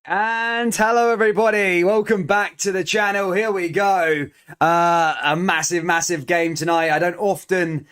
And hello, everybody. Welcome back to the channel. Here we go. A massive game tonight. I don't often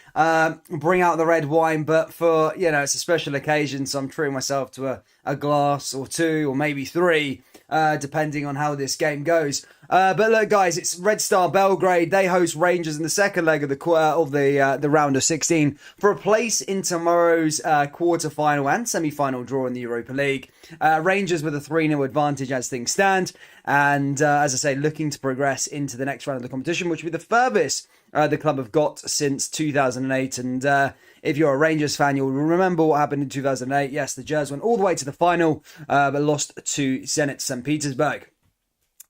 bring out the red wine, but for, it's a special occasion. So I'm treating myself to a glass or two or maybe three, depending on how this game goes. But look, guys, it's Red Star Belgrade. They host Rangers in the second leg of the round of 16 for a place in tomorrow's quarter-final and semi-final draw in the Europa League. Rangers with a 3-0 advantage as things stand, and as I say, looking to progress into the next round of the competition, which will be the furthest the club have got since 2008. And if you're a Rangers fan, you'll remember what happened in 2008. Yes, the Jers went all the way to the final, but lost to Zenit St. Petersburg.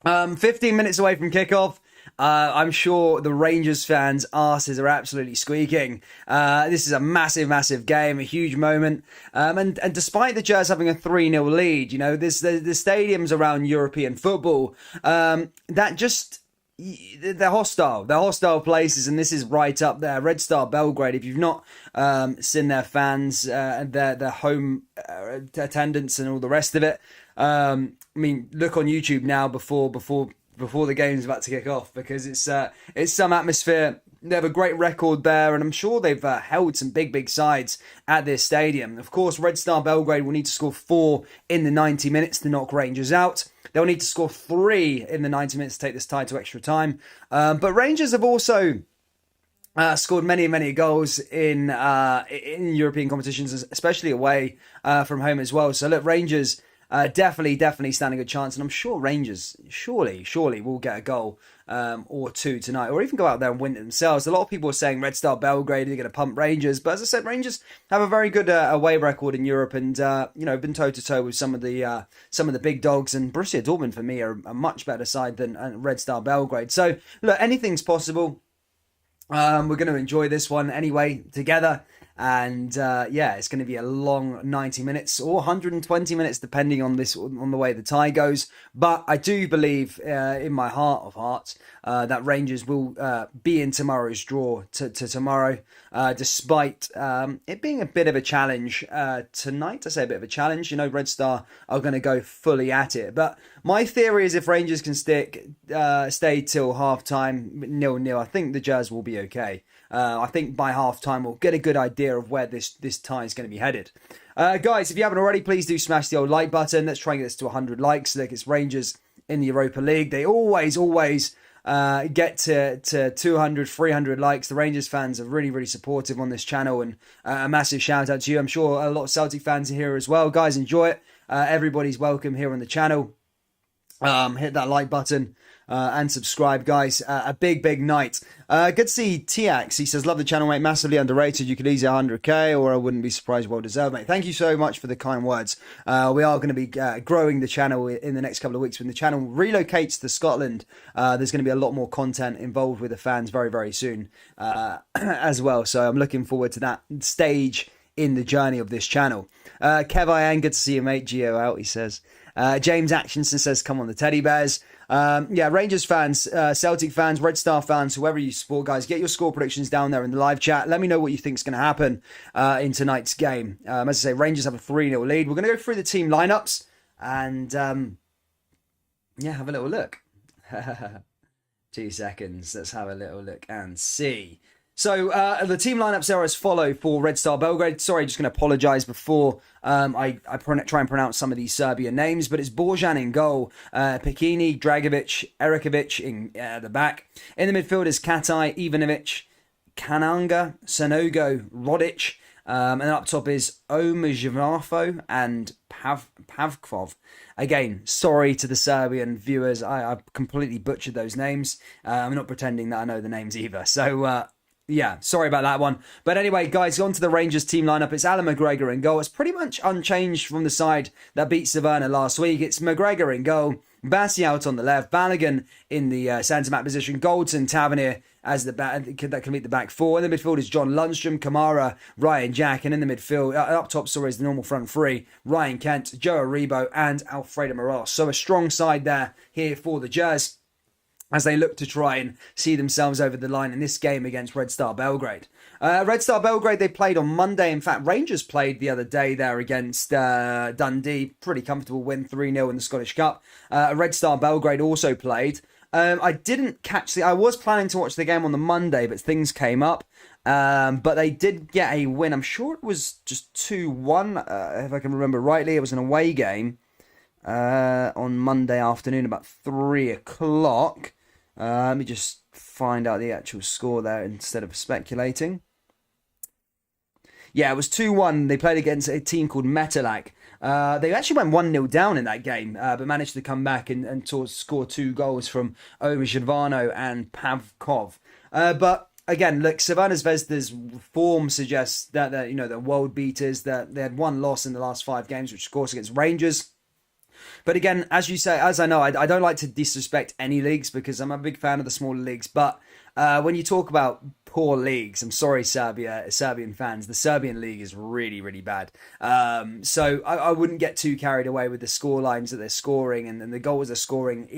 15 minutes away from kickoff. I'm sure the Rangers fans' asses are absolutely squeaking. This is a massive game, a huge moment. And despite the Jazz having a 3-0 lead, the stadiums around European football, that just... They're hostile. They're hostile places, and this is right up there. Red Star Belgrade, if you've not seen their fans and their home attendance and all the rest of it, look on YouTube now before the game's about to kick off, because it's some atmosphere. They have a great record there, and I'm sure they've held some big sides at this stadium. Of course, Red Star Belgrade will need to score 4 in the 90 minutes to knock Rangers out. They'll need to score 3 in the 90 minutes to take this tie to extra time. But Rangers have also scored many goals in European competitions, especially away from home as well. So look, Rangers definitely stand a good chance, and I'm sure Rangers surely will get a goal or two tonight, or even go out there and win it themselves. A lot of people are saying Red Star Belgrade are going to pump Rangers, but as I said, Rangers have a very good away record in Europe, and been toe to toe with some of the big dogs. And Borussia Dortmund for me are a much better side than Red Star Belgrade. So look, anything's possible. We're going to enjoy this one anyway together. And it's going to be a long 90 minutes or 120 minutes, depending on the way the tie goes. But I do believe in my heart of hearts that Rangers will be in tomorrow's draw to tomorrow, despite it being a bit of a challenge tonight. I say a bit of a challenge. Red Star are going to go fully at it. But my theory is if Rangers can stay till half time 0-0, I think the Jazz will be okay. I think by half time we'll get a good idea of where this tie is going to be headed. Guys, if you haven't already, please do smash the old like button. Let's try and get this to 100 likes. Look, it's Rangers in the Europa League. They always get to 200, 300 likes. The Rangers fans are really supportive on this channel, and a massive shout out to you. I'm sure a lot of Celtic fans are here as well. Guys, enjoy it. Everybody's welcome here on the channel. Hit that like button. And subscribe, guys. A big night. Good to see Tiax. He says, love the channel, mate. Massively underrated. You could easily 100k, or I wouldn't be surprised. Well deserved, mate. Thank you so much for the kind words. We are going to be growing the channel in the next couple of weeks. When the channel relocates to Scotland, there's going to be a lot more content involved with the fans very soon as well. So I'm looking forward to that stage in the journey of this channel. Kev Ian, good to see you, mate. Geo out, he says. James Atkinson says, come on, the teddy bears. Rangers fans, Celtic fans, Red Star fans, whoever you support, guys, get your score predictions down there in the live chat. Let me know what you think is going to happen in tonight's game. As I say, Rangers have a 3-0 lead. We're going to go through the team lineups and, have a little look. 2 seconds. Let's have a little look and see. So the team lineups are as follow for Red Star Belgrade. Sorry, just going to apologise before I try and pronounce some of these Serbian names, but it's Borjan in goal, Pekini, Dragovic, Erikovic in the back. In the midfield is Katai, Ivanovic, Kananga, Sanogo, Rodic, and then up top is Omajvarfo and Pavkov. Again, sorry to the Serbian viewers. I completely butchered those names. I'm not pretending that I know the names either. So... sorry about that one. But anyway, guys, on to the Rangers team lineup. It's Alan McGregor in goal. It's pretty much unchanged from the side that beat Savannah last week. It's McGregor in goal, Bassi out on the left, Balogun in the centre-back position, Goldson, Tavernier as that can meet the back four. In the midfield is John Lundstrom, Kamara, Ryan Jack, and in the midfield, up top, is the normal front three, Ryan Kent, Joe Aribo, and Alfredo Morelos. So a strong side there here for the Jazz. as they look to try and see themselves over the line in this game against Red Star Belgrade. Red Star Belgrade, they played on Monday. In fact, Rangers played the other day there against Dundee. Pretty comfortable win, 3-0 in the Scottish Cup. Red Star Belgrade also played. I didn't catch I was planning to watch the game on the Monday, but things came up. But they did get a win. I'm sure it was just 2-1, if I can remember rightly. It was an away game on Monday afternoon, about 3 o'clock. Let me just find out the actual score there instead of speculating. Yeah, it was 2-1. They played against a team called Metalak. They actually went 1-0 down in that game, but managed to come back and score 2 goals from Omezhevano and Pavkov. But again, look, Crvena Zvezda's form suggests that they're world beaters. That they had 1 loss in the last 5 games, which of course against Rangers. But again, as you say, as I know, I don't like to disrespect any leagues because I'm a big fan of the smaller leagues. But when you talk about poor leagues, I'm sorry, Serbian fans, the Serbian league is really, really bad. So I wouldn't get too carried away with the score lines that they're scoring and the goals they're scoring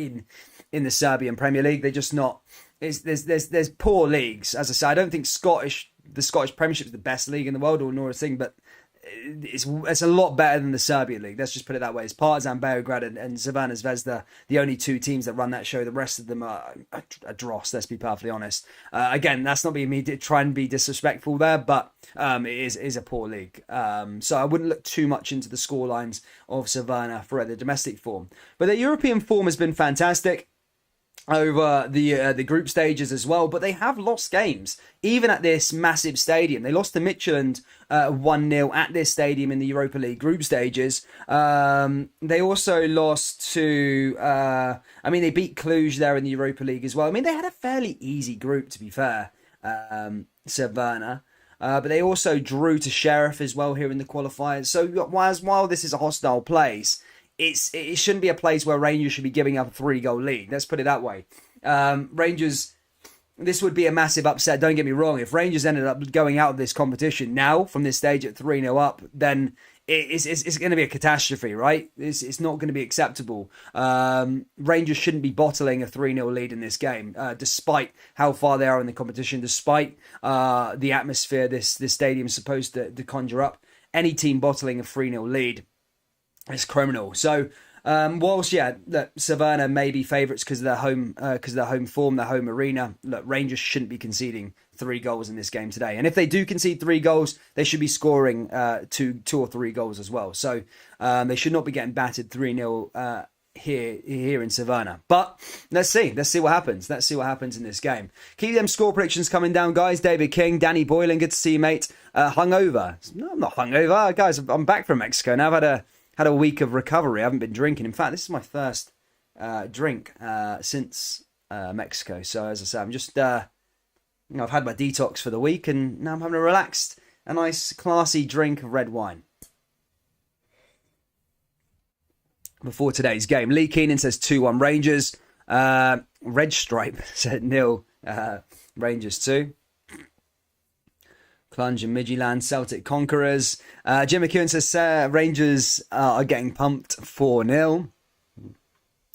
in the Serbian Premier League. They're just not. There's poor leagues. As I say, I don't think the Scottish Premiership is the best league in the world or nor a thing, but it's a lot better than the Serbian league. Let's just put it that way. It's Partizan Belgrade and Crvena Zvezda, the only 2 teams that run that show. The rest of them are a dross, let's be perfectly honest. Again, that's not being me trying to be disrespectful there, but it is a poor league. So I wouldn't look too much into the score lines of Crvena for the domestic form. But their European form has been fantastic over the group stages as well, but they have lost games even at this massive stadium. They lost to Midtjylland 1-0 at this stadium in the Europa League group stages. They also lost to they beat Cluj there in the Europa League as well. I mean, they had a fairly easy group, to be fair, Crvena. But they also drew to Sheriff as well here in the qualifiers. So while this is a hostile place, it shouldn't be a place where Rangers should be giving up a 3-goal lead. Let's put it that way. Rangers, this would be a massive upset. Don't get me wrong. If Rangers ended up going out of this competition now from this stage at 3-0 up, then it's going to be a catastrophe, right? It's not going to be acceptable. Rangers shouldn't be bottling a 3-0 lead in this game, despite how far they are in the competition, despite the atmosphere this stadium is supposed to conjure up. Any team bottling a 3-0 lead, it's criminal. So, whilst Crvena may be favourites because of their home form, their home arena. Look, Rangers shouldn't be conceding 3 goals in this game today. And if they do concede 3 goals, they should be scoring 2 or 3 goals as well. So they should not be getting battered 3-0 here in Crvena. But let's see what happens. Let's see what happens in this game. Keep them score predictions coming down, guys. David King, Danny Boylan, good to see you, mate. Hungover? No, I'm not hungover, guys. I'm back from Mexico now. I've had a week of recovery. I haven't been drinking. In fact, this is my first drink since Mexico. So as I say, I'm just I've had my detox for the week, and now I'm having a nice, classy drink of red wine before today's game. Lee Keenan says 2-1 Rangers. Red Stripe said 0 Rangers 2. Clunge and Midtjylland, Celtic Conquerors. Jim McEwen says Rangers are getting pumped 4-0.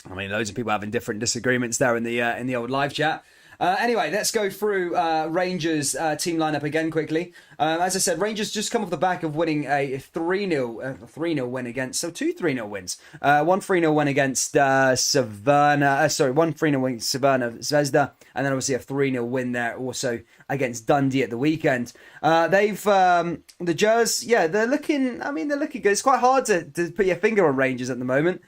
I mean, loads of people having different disagreements there in the old live chat. Anyway, let's go through Rangers' team lineup again quickly. As I said, Rangers just come off the back of winning a 3-0 win against, so 2 3-0 wins. 1 3-0 win against Crvena, 1 3-0 win against Crvena Zvezda, and then obviously a 3-0 win there also against Dundee at the weekend. The Jers, they're looking good. It's quite hard to put your finger on Rangers at the moment.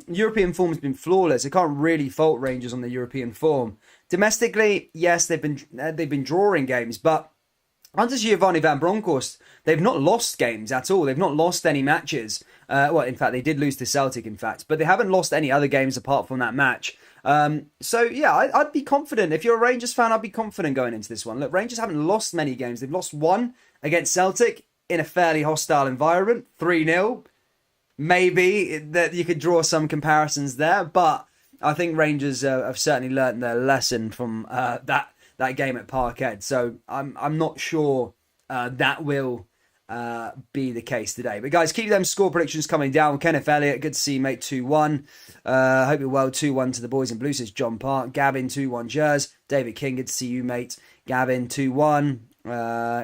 European form has been flawless. I can't really fault Rangers on the European form. Domestically, yes, they've been drawing games, but under Giovanni Van Bronckhorst, they've not lost games at all. They've not lost any matches. In fact, they did lose to Celtic, but they haven't lost any other games apart from that match. I'd be confident. If you're a Rangers fan, I'd be confident going into this one. Look, Rangers haven't lost many games. They've lost 1 against Celtic in a fairly hostile environment, 3-0. Maybe that you could draw some comparisons there, but I think Rangers have certainly learnt their lesson from that game at Parkhead. So I'm not sure that will be the case today. But guys, keep them score predictions coming down. Kenneth Elliott, good to see you, mate. 2-1. Hope you're well. 2-1 to the boys in blue, says John Park. Gavin, 2-1 Jers. David King, good to see you, mate. Gavin, 2-1.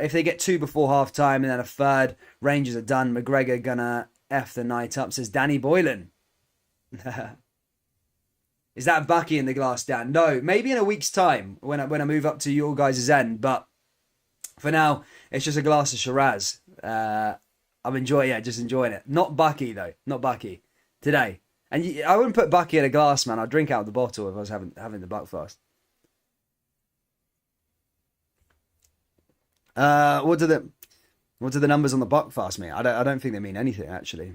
If they get 2 before half time and then a third, Rangers are done. McGregor gonna F the night up, says Danny Boylan. Is that Bucky in the glass, Dan? No, maybe in a week's time when I move up to your guys' end. But for now, it's just a glass of Shiraz. I'm enjoying just enjoying it. Not Bucky, though. Not Bucky. Today. And I wouldn't put Bucky in a glass, man. I'd drink out of the bottle if I was having the Buckfast. What do the numbers on the Buckfast mean? I don't think they mean anything, actually.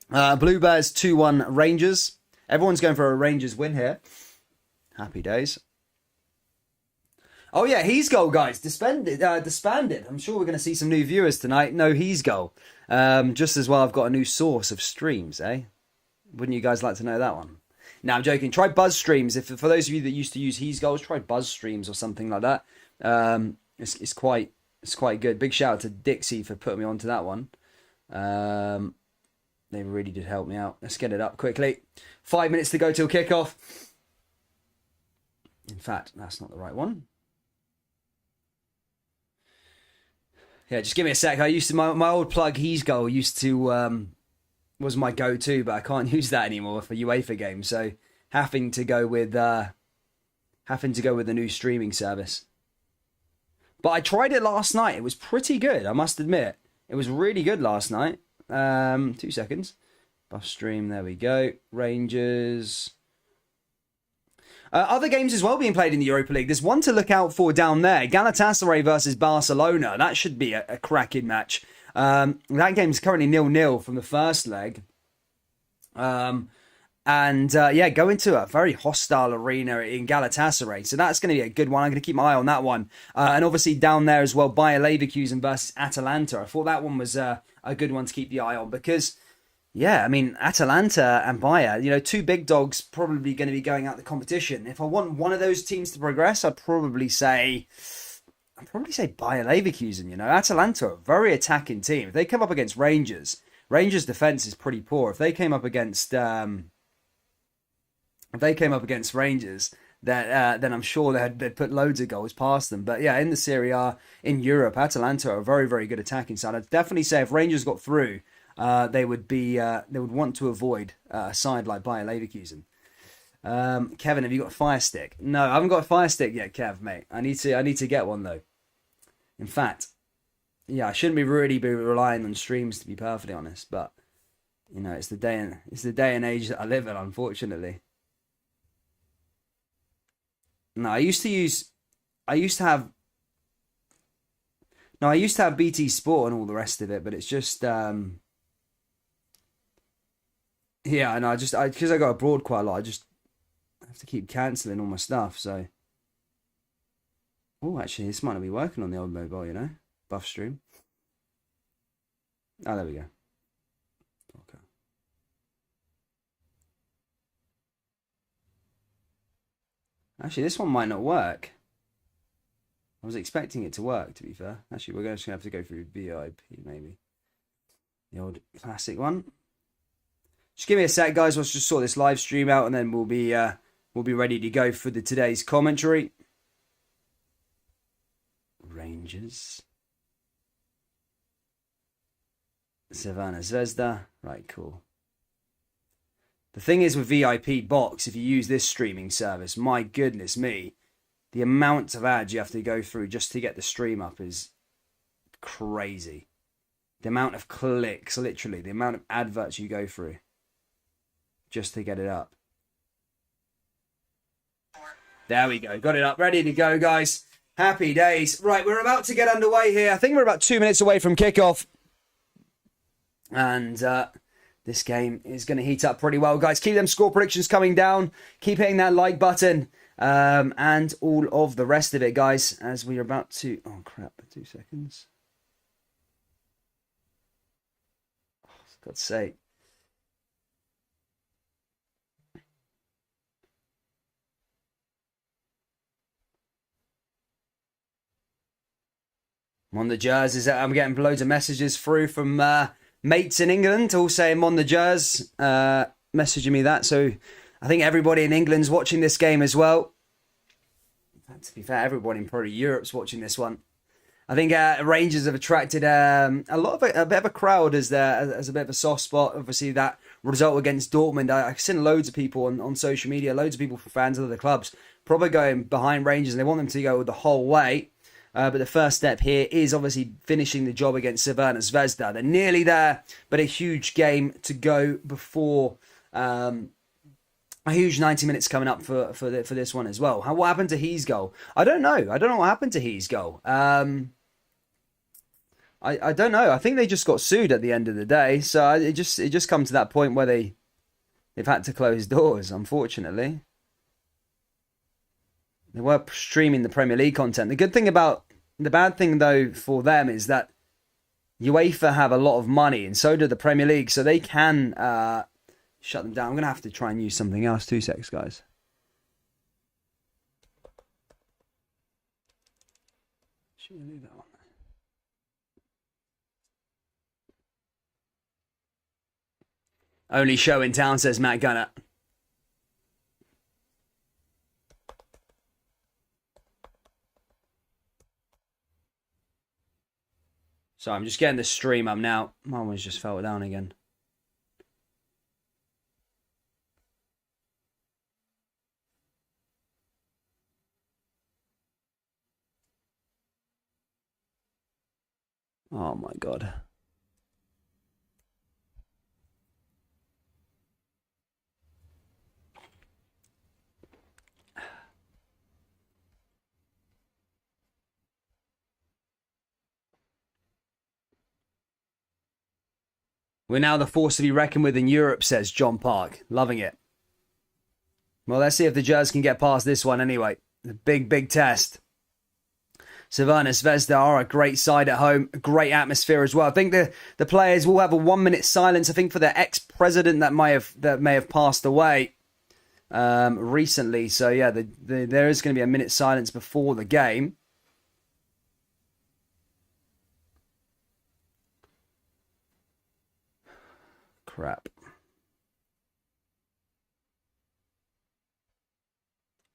Blue Bears 2-1 Rangers. Everyone's going for a Rangers win here. Happy days. Oh yeah, He's goal, guys. Disbanded. I'm sure we're going to see some new viewers tonight. No He's goal. Just as well, I've got a new source of streams, eh? Wouldn't you guys like to know that one? No, I'm joking. Try Buzz Streams. For those of you that used to use He's goals, try Buzz Streams or something like that. It's quite good. Big shout out to Dixie for putting me onto that one. They really did help me out. Let's get it up quickly. 5 minutes to go till kickoff. In fact, that's not the right one. Yeah, just give me a sec. I used to my old plug He's goal used to was my go-to, but I can't use that anymore for UEFA games. So having to go with the new streaming service. But I tried it last night. It was pretty good, I must admit. It was really good last night. 2 seconds. Buff stream, there we go. Rangers. Other games as well being played in the Europa League. There's one to look out for down there. Galatasaray versus Barcelona. That should be a cracking match. That game's currently 0-0 from the first leg. Go into a very hostile arena in Galatasaray. So that's going to be a good one. I'm going to keep my eye on that one. And obviously down there as well, Bayer Leverkusen versus Atalanta. I thought that one was a good one to keep the eye on because, yeah, I mean, Atalanta and Bayer, 2 big dogs probably going to be going out the competition. If I want one of those teams to progress, I'd probably say Bayer Leverkusen. Atalanta are a very attacking team. If they come up against Rangers defense is pretty poor. If they came up against Rangers, then I'm sure they'd put loads of goals past them. But yeah, in the Serie A, in Europe, Atalanta are a very, very good attacking side. I'd definitely say if Rangers got through, they would want to avoid a side like Bayer Leverkusen. Kevin, have you got a Fire Stick? No, I haven't got a Fire Stick yet, Kev, mate. I need to get one though. In fact, yeah, I shouldn't really be relying on streams to be perfectly honest, but it's the day and age that I live in, unfortunately. No, I used to have BT Sport and all the rest of it, but it's just yeah, I know. Because I go abroad quite a lot, I just have to keep cancelling all my stuff. So, oh, actually, this might not be working on the old mobile. Buff stream. Oh, there we go. Okay. Actually, this one might not work. I was expecting it to work, to be fair. Actually, we're just going to have to go through VIP, maybe. The old classic one. Just give me a sec, guys. Let's just sort this live stream out, and then we'll be ready to go for today's commentary. Rangers. Savannah Zvezda. Right, cool. The thing is with VIP Box, if you use this streaming service, my goodness me, the amount of ads you have to go through just to get the stream up is crazy. The amount of clicks, literally, the amount of adverts you go through just to get it up. There we go. Got it up. Ready to go, guys. Happy days. Right, we're about to get underway here. I think we're about 2 minutes away from kickoff. And this game is going to heat up pretty well, guys. Keep them score predictions coming down. Keep hitting that like button. And all of the rest of it, guys, as we are about to... Oh, crap. 2 seconds. Oh, for God's sake. On the jerseys, I'm getting loads of messages through from mates in England, all saying on the jerseys, messaging me that. So I think everybody in England's watching this game as well. To be fair, everybody in probably Europe's watching this one. I think Rangers have attracted a bit of a crowd as a bit of a soft spot. Obviously, that result against Dortmund, I've seen loads of people on social media, loads of people from fans of other clubs, probably going behind Rangers, and they want them to go the whole way. But the first step here is obviously finishing the job against Crvena Zvezda. They're nearly there, but a huge game to go before a huge 90 minutes coming up for this one as well. What happened to his goal? I don't know. I don't know what happened to his goal. I don't know. I think they just got sued at the end of the day. So it just come to that point where they've had to close doors, unfortunately. They were streaming the Premier League content. The bad thing though for them is that UEFA have a lot of money, and so do the Premier League, so they can shut them down. I'm gonna have to try and use something else. 2 secs, guys. Should we leave that one? Only show in town, says Matt Gunner. So I'm just getting the stream up now. My one's just fell down again. Oh my God. We're now the force to be reckoned with in Europe, says John Park. Loving it. Well, let's see if the Jazz can get past this one anyway. The big test. Crvena Zvezda are a great side at home. A great atmosphere as well. I think the players will have a 1 minute silence, I think, for their ex-president that may have passed away recently. So, yeah, there is going to be a minute silence before the game. Crap.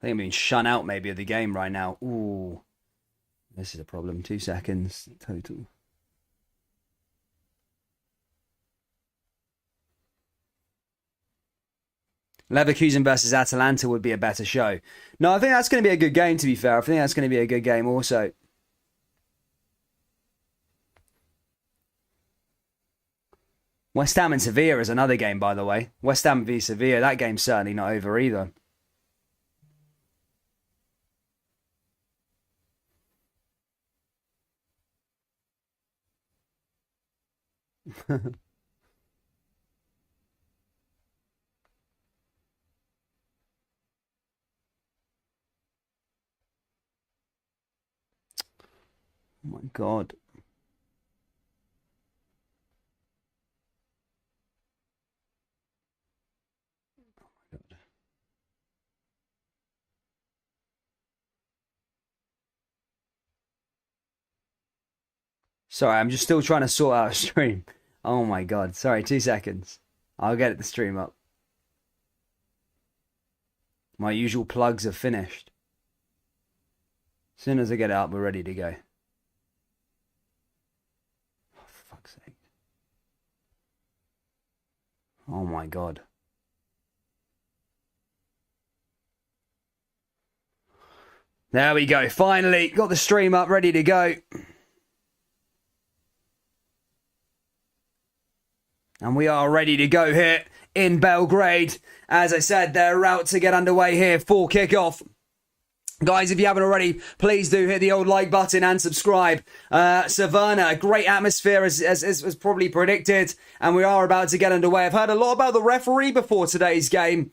I think I'm being shut out maybe of the game right now. Ooh. This is a problem. 2 seconds total. Leverkusen versus Atalanta would be a better show. No, I think that's going to be a good game, to be fair. I think that's going to be a good game also. West Ham and Sevilla is another game, by the way. West Ham v Sevilla, that game's certainly not over either. Oh my God. Sorry, I'm just still trying to sort out a stream. Oh my God. Sorry, 2 seconds. I'll get the stream up. My usual plugs are finished. As soon as I get it up, we're ready to go. Oh, for fuck's sake. Oh my God. There we go. Finally, got the stream up, ready to go. And we are ready to go here in Belgrade. As I said, they're about to get underway here for kickoff. Guys, if you haven't already, please do hit the old like button and subscribe. Crvena, a great atmosphere as was probably predicted. And we are about to get underway. I've heard a lot about the referee before today's game.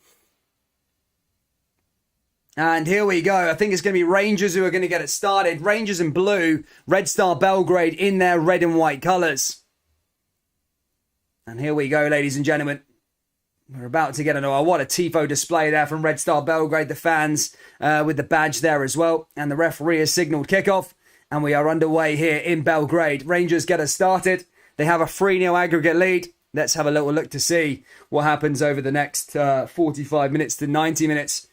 And here we go. I think it's going to be Rangers who are going to get it started. Rangers in blue, Red Star Belgrade in their red and white colours. And here we go, ladies and gentlemen. We're about to get into what a tifo display there from Red Star Belgrade. The fans with the badge there as well. And the referee has signalled kickoff. And we are underway here in Belgrade. Rangers get us started. They have a 3-0 aggregate lead. Let's have a little look to see what happens over the next 45 minutes to 90 minutes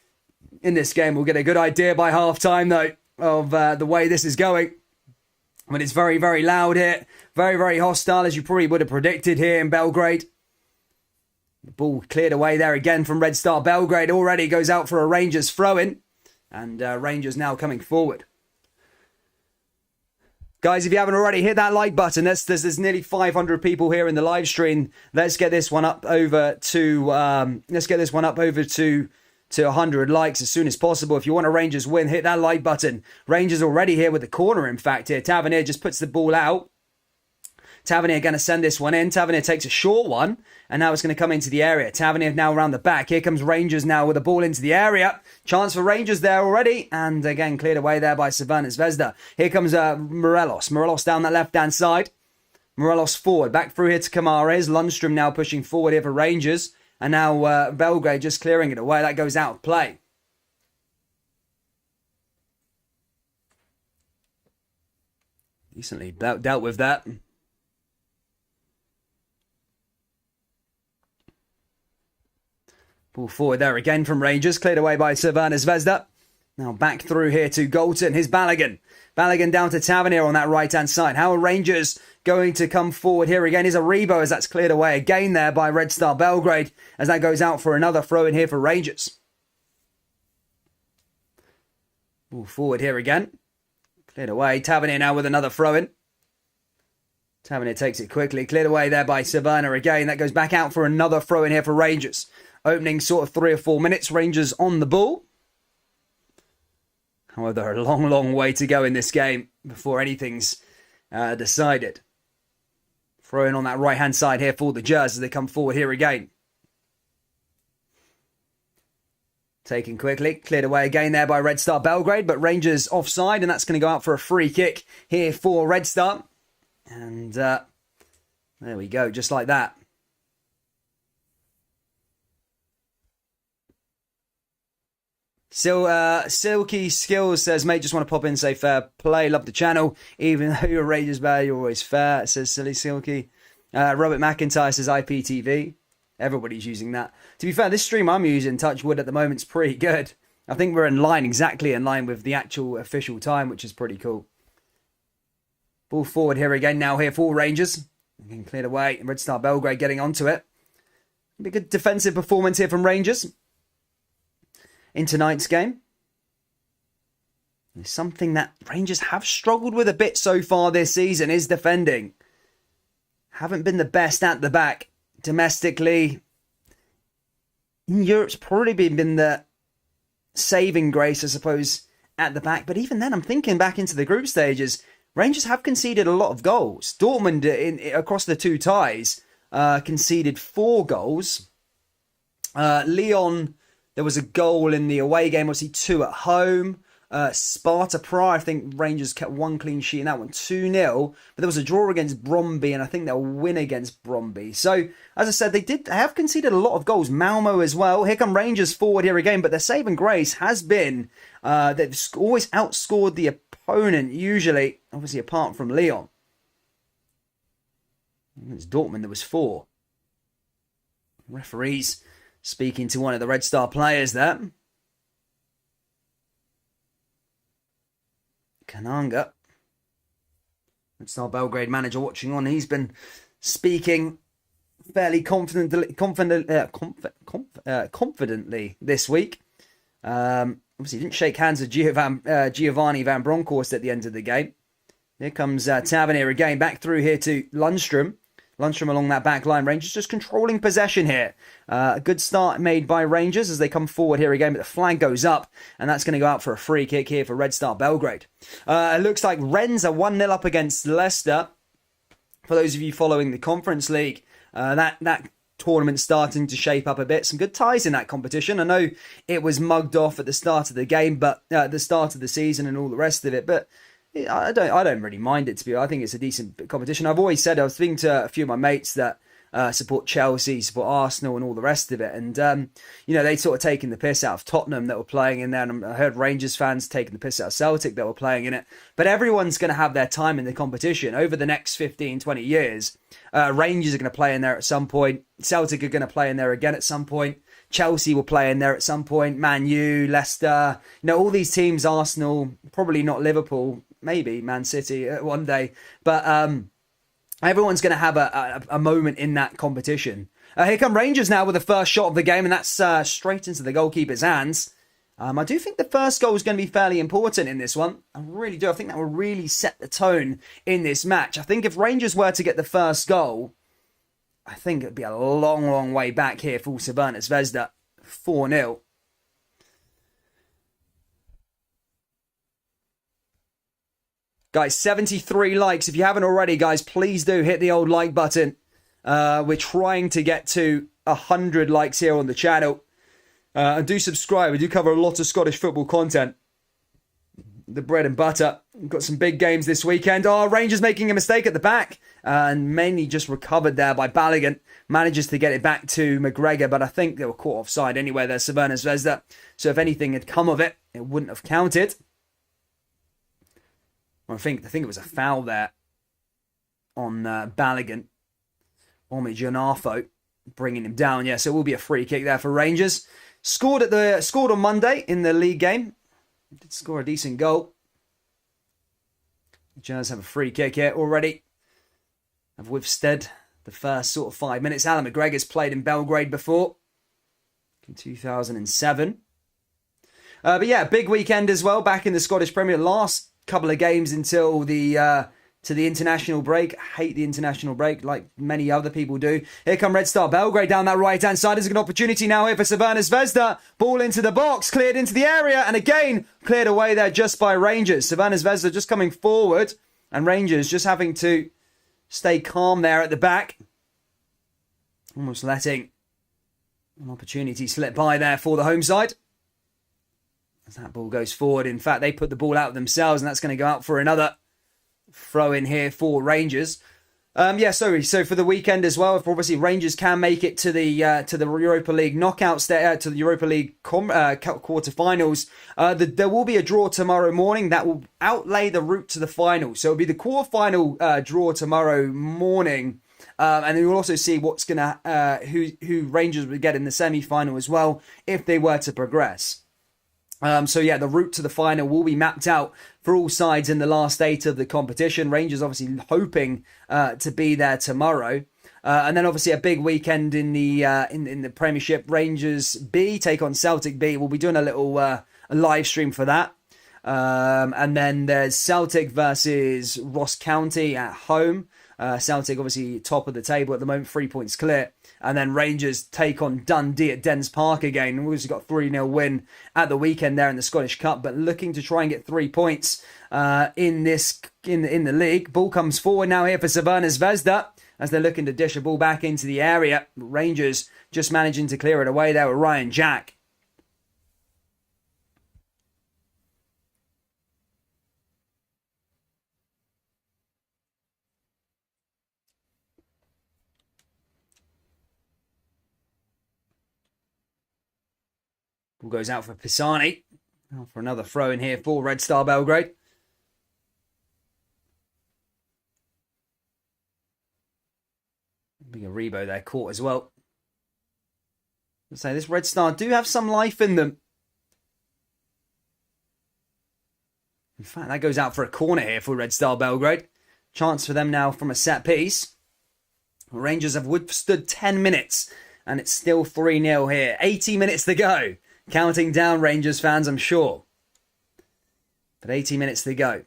in this game. We'll get a good idea by half-time, though, of the way this is going. But it's very, very loud here. Very, very hostile, as you probably would have predicted here in Belgrade. The ball cleared away there again from Red Star Belgrade. Already goes out for a Rangers throw-in. And Rangers now coming forward. Guys, if you haven't already, hit that like button. There's nearly 500 people here in the live stream. Let's get this one up over to 100 likes as soon as possible. If you want a Rangers win, hit that like button. Rangers already here with the corner, in fact, here. Tavernier just puts the ball out. Tavernier going to send this one in. Tavernier takes a short one, and now it's going to come into the area. Tavernier now around the back. Here comes Rangers now with the ball into the area. Chance for Rangers there already, and again cleared away there by Savannah Zvezda. Here comes Morelos. Morelos down that left-hand side. Morelos forward. Back through here to Kamares. Lundstrom now pushing forward here for Rangers. And now Belgrade just clearing it away. That goes out of play. Decently dealt with that. Ball forward there again from Rangers. Cleared away by Savannah Zvezda. Now back through here to Galton. Here's Balogun. Balogun down to Tavernier on that right-hand side. How are Rangers going to come forward here again? Is Aribo as that's cleared away again there by Red Star Belgrade as that goes out for another throw in here for Rangers. Ball forward here again. Cleared away. Tavernier now with another throw in. Tavernier takes it quickly. Cleared away there by Savannah again. That goes back out for another throw in here for Rangers. Opening sort of 3 or 4 minutes. Rangers on the ball. However, a long, long way to go in this game before anything's decided. Throw in on that right-hand side here for the Jers as they come forward here again. Taken quickly. Cleared away again there by Red Star Belgrade, but Rangers offside, and that's going to go out for a free kick here for Red Star. And there we go, just like that. Silky Skills says, mate, just want to pop in and say fair play. Love the channel. Even though you're Rangers bad, you're always fair. It says Silly Silky. Robert McIntyre says IPTV. Everybody's using that. To be fair, this stream I'm using, Touchwood, at the moment is pretty good. I think we're exactly in line with the actual official time, which is pretty cool. Ball forward here again now here for Rangers. Again, cleared away. Red Star Belgrade getting onto it. A good defensive performance here from Rangers in tonight's game. It's something that Rangers have struggled with a bit so far this season is defending. Haven't been the best at the back domestically. In Europe's probably been the saving grace, I suppose, at the back. But even then, I'm thinking back into the group stages, Rangers have conceded a lot of goals. Dortmund, across the two ties, conceded 4 goals. Lyon, there was a goal in the away game, obviously 2 at home. Sparta Prague, I think Rangers kept 1 clean sheet in that one, 2-0. But there was a draw against Brøndby, and I think they'll win against Brøndby. So, as I said, they have conceded a lot of goals. Malmo as well. Here come Rangers forward here again, but their saving grace has been they've always outscored the opponent, usually, obviously apart from Lyon. It's Dortmund, there was 4. Referees speaking to one of the Red Star players there. Kananga, Red Star Belgrade manager, watching on. He's been speaking fairly confidently this week. Obviously, didn't shake hands with Giovanni Van Bronckhorst at the end of the game. Here comes Tavernier again, back through here to Lundstrom. Lundstrom along that back line. Rangers just controlling possession here. A good start made by Rangers as they come forward here again, but the flag goes up, and that's going to go out for a free kick here for Red Star Belgrade. It looks like Rennes are 1-0 up against Leicester. For those of you following the Conference League, that tournament starting to shape up a bit. Some good ties in that competition. I know it was mugged off at the start of the game, but at the start of the season and all the rest of it, but I don't really mind it, to be honest. I think it's a decent competition. I've always said, I was speaking to a few of my mates that support Chelsea, support Arsenal and all the rest of it. And, they'd sort of taken the piss out of Tottenham that were playing in there. And I heard Rangers fans taking the piss out of Celtic that were playing in it. But everyone's going to have their time in the competition over the next 15, 20 years. Rangers are going to play in there at some point. Celtic are going to play in there again at some point. Chelsea will play in there at some point. Man U, Leicester, all these teams, Arsenal, probably not Liverpool, maybe Man City one day. But everyone's going to have a moment in that competition. Here come Rangers now with the first shot of the game, and that's straight into the goalkeeper's hands. I do think the first goal is going to be fairly important in this one. I really do. I think that will really set the tone in this match. I think if Rangers were to get the first goal, I think it'd be a long, long way back here for Crvena Zvezda. 4-0. Guys, 73 likes. If you haven't already, guys, please do hit the old like button. We're trying to get to 100 likes here on the channel. And do subscribe. We do cover a lot of Scottish football content. The bread and butter. We've got some big games this weekend. Rangers making a mistake at the back. And mainly just recovered there by Balogun. Manages to get it back to McGregor, but I think they were caught offside anyway. There's Crvena Zvezda. So if anything had come of it, it wouldn't have counted. I think it was a foul there on Balogun. Omid Janafo bringing him down. Yeah, so it will be a free kick there for Rangers. Scored on Monday in the league game. Did score a decent goal. Jazz have a free kick here already. Have withstood the first sort of 5 minutes. Alan McGregor's played in Belgrade before. In 2007. But yeah, big weekend as well. Back in the Scottish Premier. Last couple of games until the international break. I hate the international break like many other people do. Here come Red Star Belgrade down that right-hand side. There's an opportunity now here for Crvena Zvezda. Ball into the box, cleared into the area, and again, cleared away there just by Rangers. Crvena Zvezda just coming forward, and Rangers just having to stay calm there at the back. Almost letting an opportunity slip by there for the home side. As that ball goes forward. In fact, they put the ball out themselves, and that's going to go out for another throw in here for Rangers. So for the weekend as well, if obviously Rangers can make it to the Europa League knockouts, to the Europa League quarterfinals, there will be a draw tomorrow morning that will outlay the route to the final. So it'll be the quarterfinal draw tomorrow morning, and then we'll also see what's gonna who Rangers would get in the semi-final as well if they were to progress. The route to the final will be mapped out for all sides in the last 8 of the competition. Rangers obviously hoping to be there tomorrow. And then obviously a big weekend in the Premiership. Rangers B take on Celtic B. We'll be doing a little a live stream for that. And then there's Celtic versus Ross County at home. Celtic obviously top of the table at the moment, 3 points clear. And then Rangers take on Dundee at Dens Park again. We've also got 3-0 win at the weekend there in the Scottish Cup, but looking to try and get 3 points in the league. Ball comes forward now here for Crvena Zvezda as they're looking to dish a ball back into the area. Rangers just managing to clear it away there with Ryan Jack. Ball goes out for Pisani. Now for another throw in here for Red Star Belgrade. Big Aribo there caught as well. Let's say this Red Star do have some life in them. In fact, that goes out for a corner here for Red Star Belgrade. Chance for them now from a set piece. Rangers have withstood 10 minutes and it's still 3-0 here. 80 minutes to go. Counting down, Rangers fans, I'm sure. But 80 minutes to go.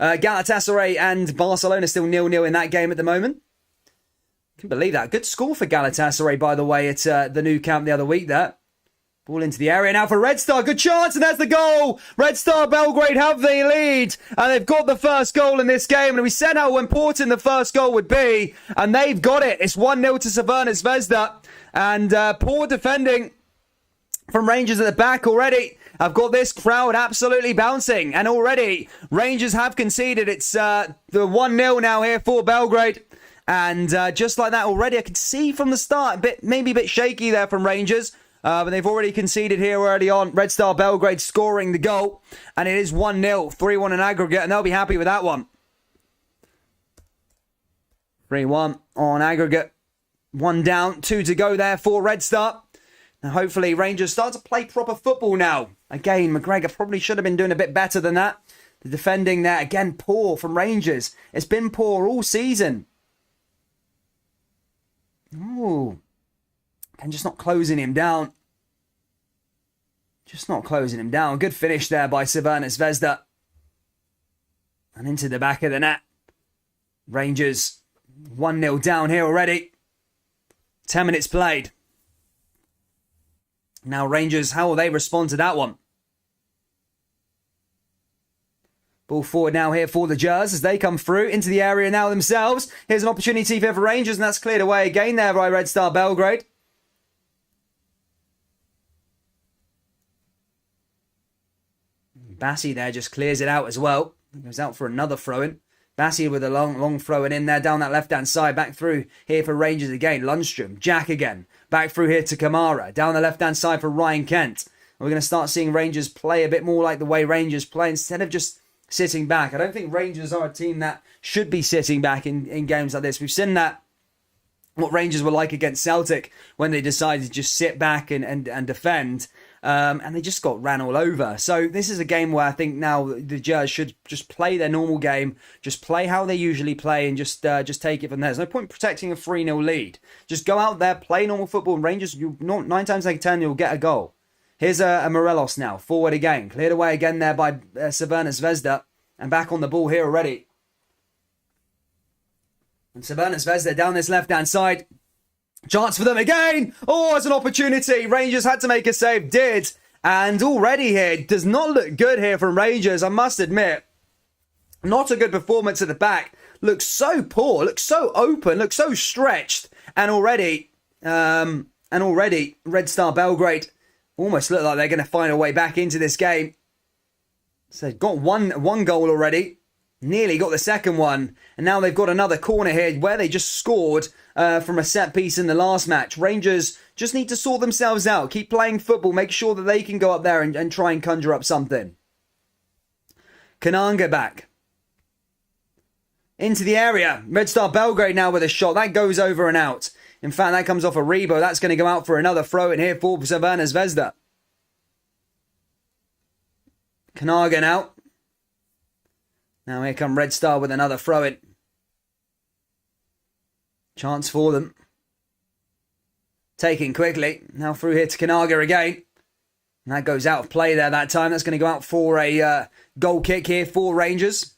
Galatasaray and Barcelona still 0-0 in that game at the moment. Can believe that. Good score for Galatasaray, by the way, at the new camp the other week there. Ball into the area now for Red Star. Good chance, and there's the goal. Red Star Belgrade have the lead, and they've got the first goal in this game. And we said how important the first goal would be, and they've got it. It's 1-0 to Crvena Zvezda, and poor defending from Rangers at the back already. I've got this crowd absolutely bouncing. And already, Rangers have conceded. It's the 1-0 now here for Belgrade. And just like that already, I could see from the start, maybe a bit shaky there from Rangers. But they've already conceded here early on. Red Star Belgrade scoring the goal. And it is 1-0, 3-1 in aggregate. And they'll be happy with that one. 3-1 on aggregate. 1 down, 2 to go there for Red Star. Now hopefully Rangers start to play proper football now. Again, McGregor probably should have been doing a bit better than that. The defending there, again, poor from Rangers. It's been poor all season. Ooh. And just not closing him down. Just not closing him down. Good finish there by Crvena Zvezda. And into the back of the net. Rangers 1-0 down here already. 10 minutes played. Now Rangers, how will they respond to that one? Ball forward now here for the Jers as they come through into the area now themselves. Here's an opportunity for Rangers, and that's cleared away again there by Red Star Belgrade. Bassi there just clears it out as well. Goes out for another throw-in. Bassi with a long throw-in in there down that left-hand side. Back through here for Rangers again. Lundstrom, Jack again. Back through here to Kamara. Down the left-hand side for Ryan Kent. We're going to start seeing Rangers play a bit more like the way Rangers play instead of just sitting back. I don't think Rangers are a team that should be sitting back in games like this. We've seen that, what Rangers were like against Celtic when they decided to just sit back and defend. And they just got ran all over. So this is a game where I think now the Jers should just play their normal game, just play how they usually play, and just take it from there. There's no point protecting a 3-0 lead. Just go out there, play normal football, and Rangers, 9 times out of 10, you'll get a goal. Here's a Morelos now, forward again. Cleared away again there by Crvena Zvezda, and back on the ball here already. And Crvena Zvezda down this left-hand side. Chance for them again. Oh, it's an opportunity. Rangers had to make a save. Did. And already here, does not look good here from Rangers, I must admit. Not a good performance at the back. Looks so poor. Looks so open. Looks so stretched. And already, Red Star Belgrade almost look like they're going to find a way back into this game. So they've got one goal already. Nearly got the second one. And now they've got another corner here where they just scored from a set piece in the last match. Rangers just need to sort themselves out. Keep playing football. Make sure that they can go up there and try and conjure up something. Kananga back. Into the area. Red Star Belgrade now with a shot. That goes over and out. In fact, that comes off a Rebo. That's going to go out for another throw in here for Crvena Zvezda. Kananga now. Now here come Red Star with another throw-in. Chance for them. Taking quickly. Now through here to Kananga again. And that goes out of play there that time. That's going to go out for a goal kick here for Rangers.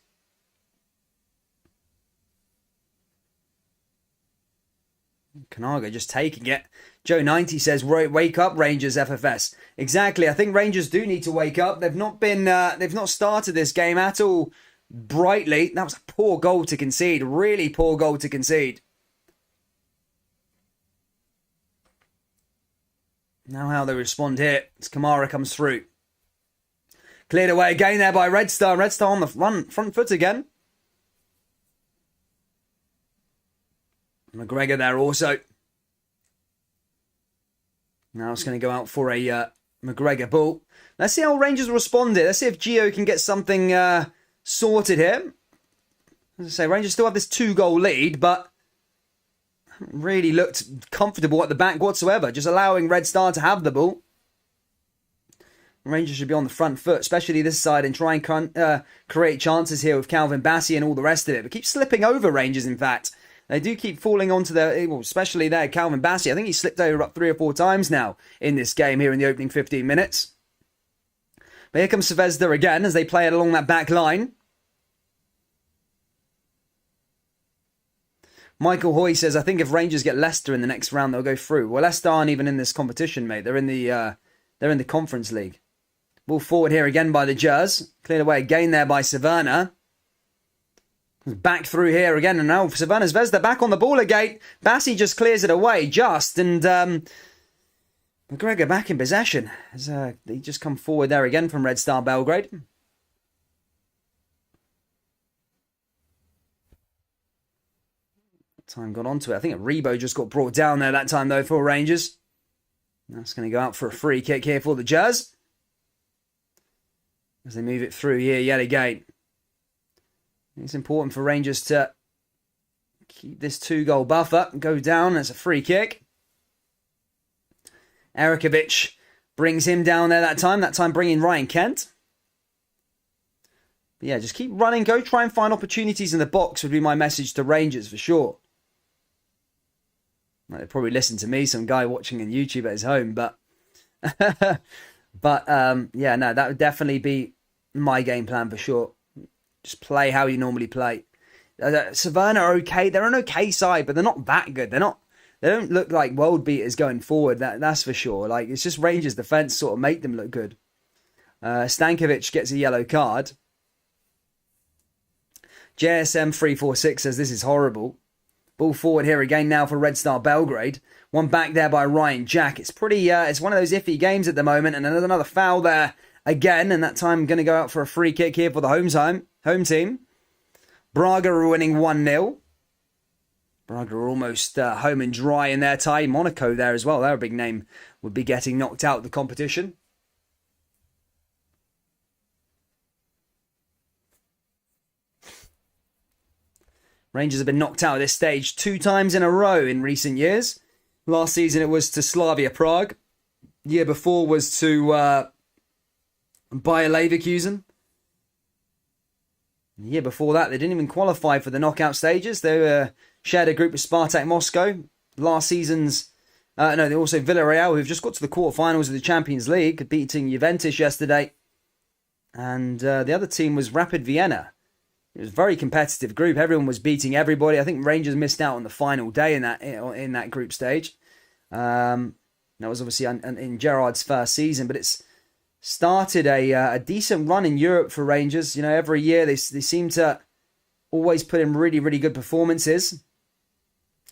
Kananga just taking it. Joe 90 says, wake up Rangers FFS. Exactly. I think Rangers do need to wake up. They've not started this game at all brightly. That was a poor goal to concede. Really poor goal to concede. Now how they respond here. As Kamara comes through. Cleared away again there by Red Star. Red Star on the front foot again. McGregor there also. Now it's going to go out for a McGregor ball. Let's see how Rangers respond here. Let's see if Gio can get something sorted here. As I say, Rangers still have this 2-goal lead, but haven't really looked comfortable at the back whatsoever. Just allowing Red Star to have the ball. Rangers should be on the front foot, especially this side, and try and create chances here with Calvin Bassi and all the rest of it. But keep slipping over Rangers, in fact. They do keep falling onto especially there, Calvin Bassi. I think he slipped over up 3 or 4 times now in this game here in the opening 15 minutes. But here comes Zvezda again as they play it along that back line. Michael Hoy says, I think if Rangers get Leicester in the next round, they'll go through. Well, Leicester aren't even in this competition, mate. They're in the Conference League. Ball forward here again by the Jers. Cleared away again there by Crvena. Back through here again, and now Crvena Zvezda back on the ball again. Bassi just clears it away, and McGregor back in possession. As they just come forward there again from Red Star Belgrade. Time got onto it. I think Rebo just got brought down there that time, though, for Rangers. That's going to go out for a free kick here for the Jazz. As they move it through here yet again. It's important for Rangers to keep this 2-goal buffer and go down as a free kick. Erikovic brings him down there that time bringing Ryan Kent. But yeah, just keep running, go try and find opportunities in the box would be my message to Rangers for sure. Well, they probably listen to me, some guy watching on YouTube at his home, but yeah, no, that would definitely be my game plan for sure. Just play how you normally play. Savannah are okay. They're an okay side, but they're not that good. They don't look like world beaters going forward. That's for sure. Like, it's just Rangers defense sort of make them look good. Stankovic gets a yellow card. JSM 346 says this is horrible. Ball forward here again now for Red Star Belgrade. One back there by Ryan Jack. It's pretty. It's one of those iffy games at the moment, and another foul there again, and that time going to go out for a free kick here for the home team. Braga are winning 1-0. Braga are almost home and dry in their tie. Monaco there as well. They're a big name. Would be getting knocked out of the competition. Rangers have been knocked out at this stage 2 times in a row in recent years. Last season it was to Slavia Prague. The year before was to Bayer Leverkusen. The year before that, they didn't even qualify for the knockout stages. They shared a group with Spartak Moscow. Last season's... they also Villarreal, who've just got to the quarterfinals of the Champions League, beating Juventus yesterday. And the other team was Rapid Vienna. It was a very competitive group. Everyone was beating everybody. I think Rangers missed out on the final day in that group stage. That was obviously in Gerrard's first season, but it's started a decent run in Europe for Rangers. You know, every year they seem to always put in really, really good performances.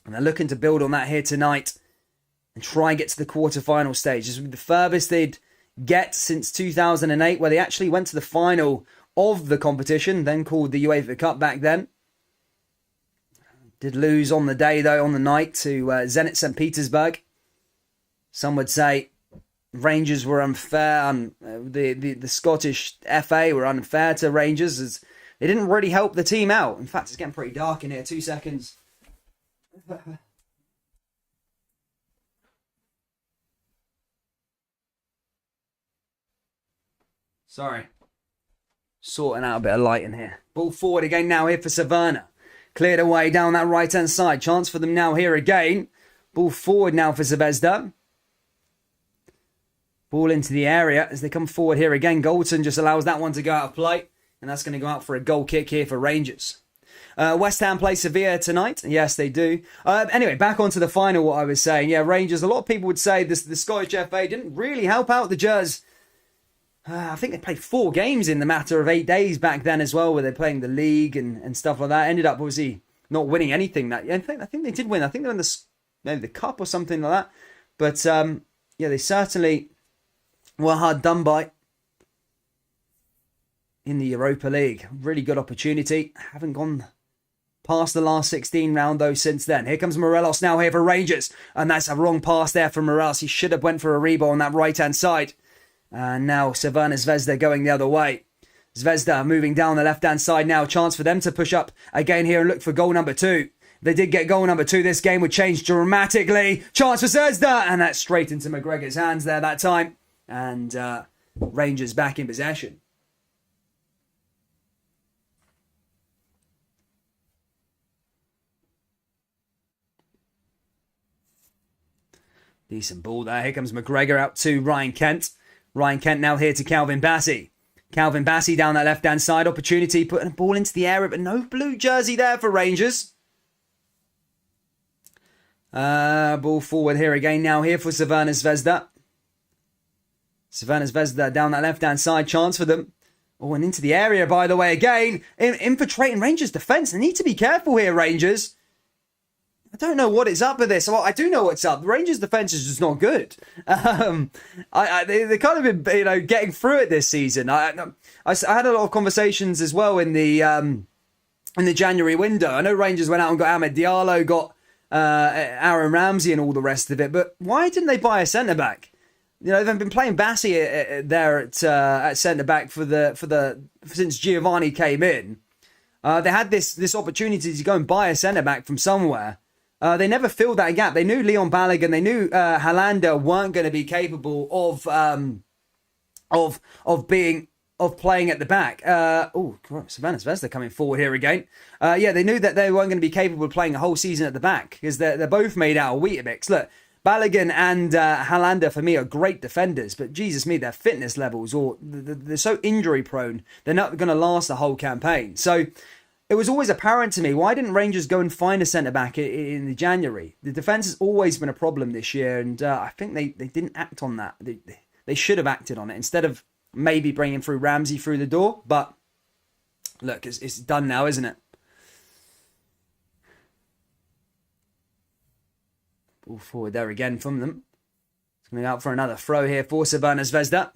And they're looking to build on that here tonight and try and get to the quarterfinal stage. This would be the furthest they'd get since 2008, where they actually went to the final of the competition, then called the UEFA Cup back then. Did lose on the day, though, on the night to Zenit St. Petersburg. Some would say Rangers were unfair, and the Scottish FA were unfair to Rangers, as they didn't really help the team out. In fact, it's getting pretty dark in here. 2 seconds. Sorry. Sorting out a bit of light in here. Ball forward again now here for Savannah. Cleared away down that right-hand side. Chance for them now here again. Ball forward now for Zvezda. Ball into the area as they come forward here again. Goldson just allows that one to go out of play. And that's going to go out for a goal kick here for Rangers. West Ham play Sevilla tonight. Yes, they do. Anyway, back onto the final, what I was saying. Yeah, Rangers, a lot of people would say the Scottish FA didn't really help out the Jazz. I think they played 4 games in the matter of 8 days back then as well, where they're playing the league and stuff like that. Ended up, obviously, not winning anything. I think they did win. I think they won maybe the cup or something like that. But, yeah, they certainly were hard done by in the Europa League. Really good opportunity. Haven't gone past the last 16 round, though, since then. Here comes Morelos now here for Rangers. And that's a wrong pass there from Morelos. He should have went for a rebound on that right-hand side. And now Savannah Zvezda going the other way. Zvezda moving down the left-hand side now. Chance for them to push up again here and look for goal number 2. They did get goal number 2. This game would change dramatically. Chance for Zvezda. And that's straight into McGregor's hands there that time. And Rangers back in possession. Decent ball there. Here comes McGregor out to Ryan Kent. Ryan Kent now here to Calvin Bassey. Calvin Bassey down that left-hand side. Opportunity, putting a ball into the area, but no blue jersey there for Rangers. Ball forward here again now here for Savannah Zvezda. Savannah Zvezda down that left-hand side. Chance for them. Oh, and into the area, by the way, again. Infiltrating Rangers' defence. They need to be careful here, Rangers. I don't know what is up with this. Well, I do know what's up. The Rangers' defence is just not good. They kind of been, getting through it this season. I had a lot of conversations as well in the January window. I know Rangers went out and got Ahmed Diallo, got Aaron Ramsey and all the rest of it. But why didn't they buy a centre back? You know, they've been playing Bassi there at centre back since Giovanni came in. They had this opportunity to go and buy a centre back from somewhere. They never filled that gap. They knew Leon Balogun, they knew Helander weren't going to be capable of playing at the back. Savannah Zvezda coming forward here again. They knew that they weren't going to be capable of playing a whole season at the back because they're both made out of Weetabix. Look, Balogun and Helander for me are great defenders, but Jesus me, their fitness levels they're so injury prone. They're not going to last the whole campaign. So it was always apparent to me, why didn't Rangers go and find a centre back in the January? The defence has always been a problem this year, and I think they didn't act on that. They should have acted on it instead of maybe bringing through Ramsey through the door. But look, it's done now, isn't it? Ball forward there again from them. It's coming out for another throw here for Savannah Zvezda.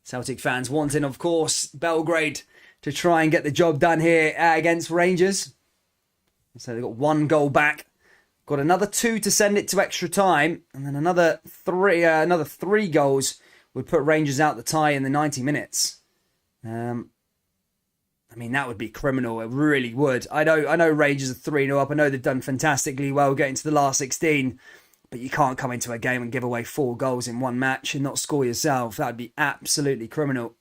Celtic fans wanting, of course, Belgrade to try and get the job done here against Rangers. So they've got 1 goal back. Got another 2 to send it to extra time. And then another three goals would put Rangers out the tie in the 90 minutes. That would be criminal. It really would. I know Rangers are 3-0 up. I know they've done fantastically well getting to the last 16. But you can't come into a game and give away 4 goals in one match and not score yourself. That would be absolutely criminal.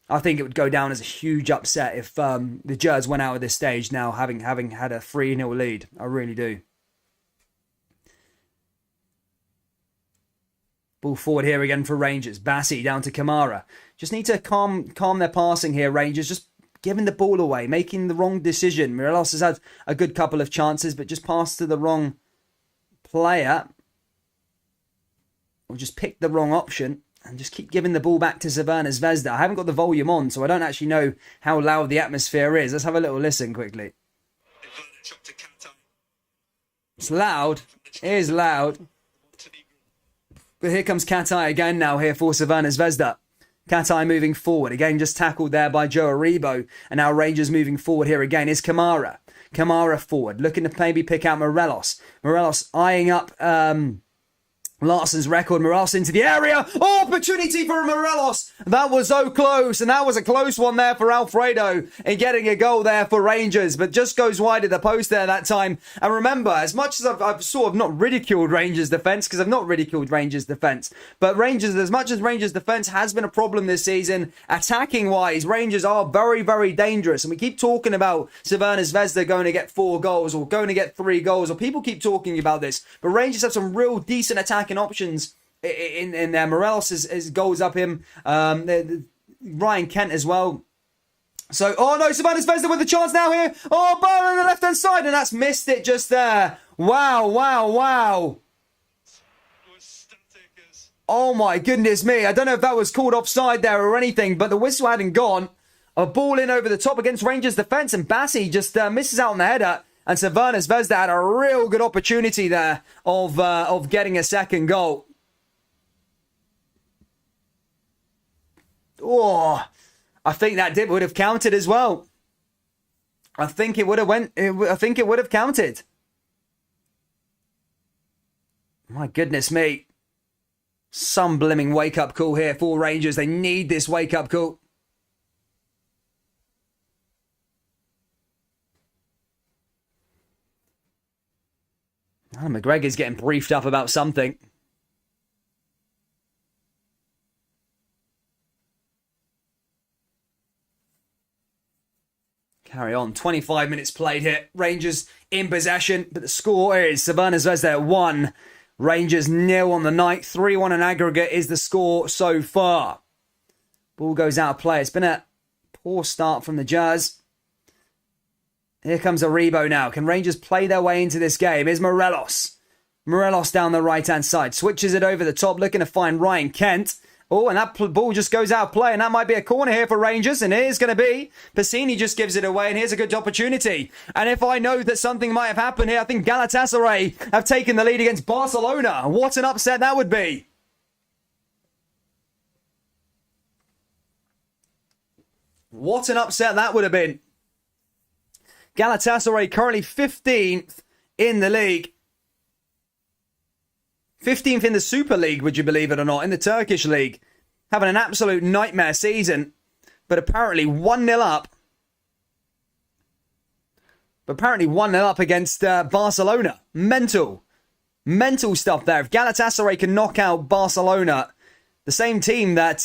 I think it would go down as a huge upset if the Jers went out at this stage now having had a 3-0 lead. I really do. Ball forward here again for Rangers. Bassi down to Kamara. Just need to calm their passing here, Rangers. Just giving the ball away, making the wrong decision. Morelos has had a good couple of chances, but just passed to the wrong player. Or just picked the wrong option. And just keep giving the ball back to Savannah Zvezda. I haven't got the volume on, so I don't actually know how loud the atmosphere is. Let's have a little listen quickly. It's loud. It is loud. But here comes Katai again now here for Savannah Zvezda. Katai moving forward. Again, just tackled there by Joe Aribo. And now Rangers moving forward here again is Kamara. Kamara forward. Looking to maybe pick out Morelos. Morelos eyeing up Larsson's record. Morelos into the area. Oh, opportunity for Morelos. That was so close. And that was a close one there for Alfredo in getting a goal there for Rangers. But just goes wide of the post there that time. And remember, as much as I've sort of not ridiculed Rangers defence, because I've not ridiculed Rangers defence, but Rangers, as much as Rangers defence has been a problem this season, attacking wise, Rangers are very, very dangerous. And we keep talking about Savannah Zvezda going to get 4 goals or going to get 3 goals, or people keep talking about this. But Rangers have some real decent attacking options in there. Morelos is goals up him. Ryan Kent as well. So, oh no, Savannah Zvezda with the chance now here. Oh, ball on the left-hand side, and that's missed it just there. Wow, wow, wow. Oh my goodness me. I don't know if that was called offside there or anything, but the whistle hadn't gone. A ball in over the top against Rangers defence, and Bassi just misses out on the header. And Savannah Zvezda had a real good opportunity there of getting a second goal. Oh, I think that would have counted as well. I think it would have counted. My goodness me. Some blimming wake-up call here for Rangers. They need this wake-up call. McGregor's getting briefed up about something. Carry on. 25 minutes played here. Rangers in possession, but the score is Savannah Zvezda 1. Rangers 0 on the night. 3-1 in aggregate is the score so far. Ball goes out of play. It's been a poor start from the Jazz. Here comes Aribo now. Can Rangers play their way into this game? Here's Morelos. Morelos down the right-hand side. Switches it over the top, looking to find Ryan Kent. Oh, and that ball just goes out of play, and that might be a corner here for Rangers, and it is going to be. Passini just gives it away, and here's a good opportunity. And if I know that something might have happened here, I think Galatasaray have taken the lead against Barcelona. What an upset that would be. What an upset that would have been. Galatasaray currently 15th in the league. 15th in the Super League, would you believe it or not, in the Turkish league. Having an absolute nightmare season, but apparently 1-0 up. But apparently 1-0 up against Barcelona. Mental stuff there. If Galatasaray can knock out Barcelona, the same team that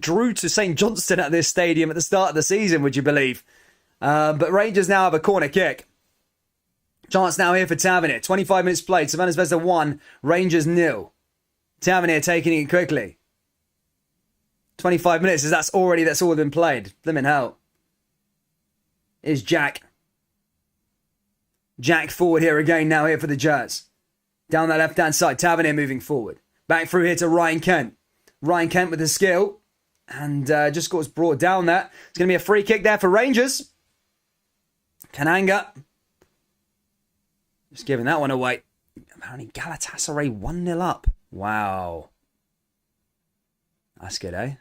drew to St. Johnstone at this stadium at the start of the season, would you believe? But Rangers now have a corner kick. Chance now here for Tavernier. 25 minutes played. Savannah Zvezda 1, Rangers 0. Tavernier taking it quickly. 25 minutes, that's all been played. Blimmin' hell. Here's Jack. Jack forward here again now here for the Jazz. Down that left-hand side. Tavernier moving forward. Back through here to Ryan Kent. Ryan Kent with the skill. And just got brought down there. It's going to be a free kick there for Rangers. Kananga. Just giving that one away. Apparently Galatasaray 1-0 up. Wow. That's good, eh?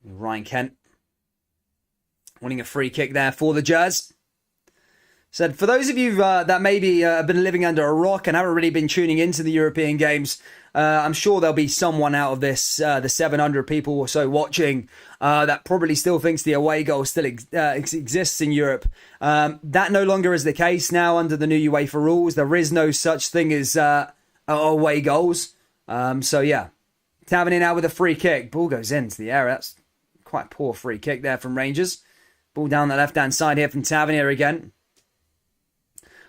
Ryan Kent winning a free kick there for the Jazz. Said, for those of you that maybe have been living under a rock and haven't really been tuning into the European games, I'm sure there'll be someone out of this, the 700 people or so watching, that probably still thinks the away goal still exists in Europe. That no longer is the case now under the new UEFA rules. There is no such thing as away goals. So yeah, Tavernier now with a free kick. Ball goes into the area. That's quite a poor free kick there from Rangers. Ball down the left-hand side here from Tavernier again.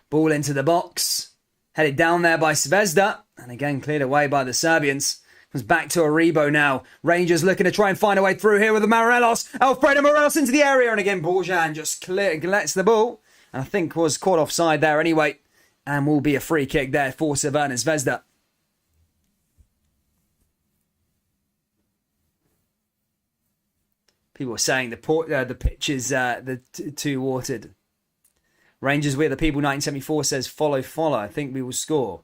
Ball into the box. Headed down there by Zvezda. And again, cleared away by the Serbians. Comes back to Aribo now. Rangers looking to try and find a way through here with the Morelos. Alfredo Morelos into the area. And again, Borjan just lets the ball. And I think was caught offside there anyway. And will be a free kick there for Savannah Zvezda. People are saying the pitch is too watered. Rangers with the people 1974 says follow. I think we will score.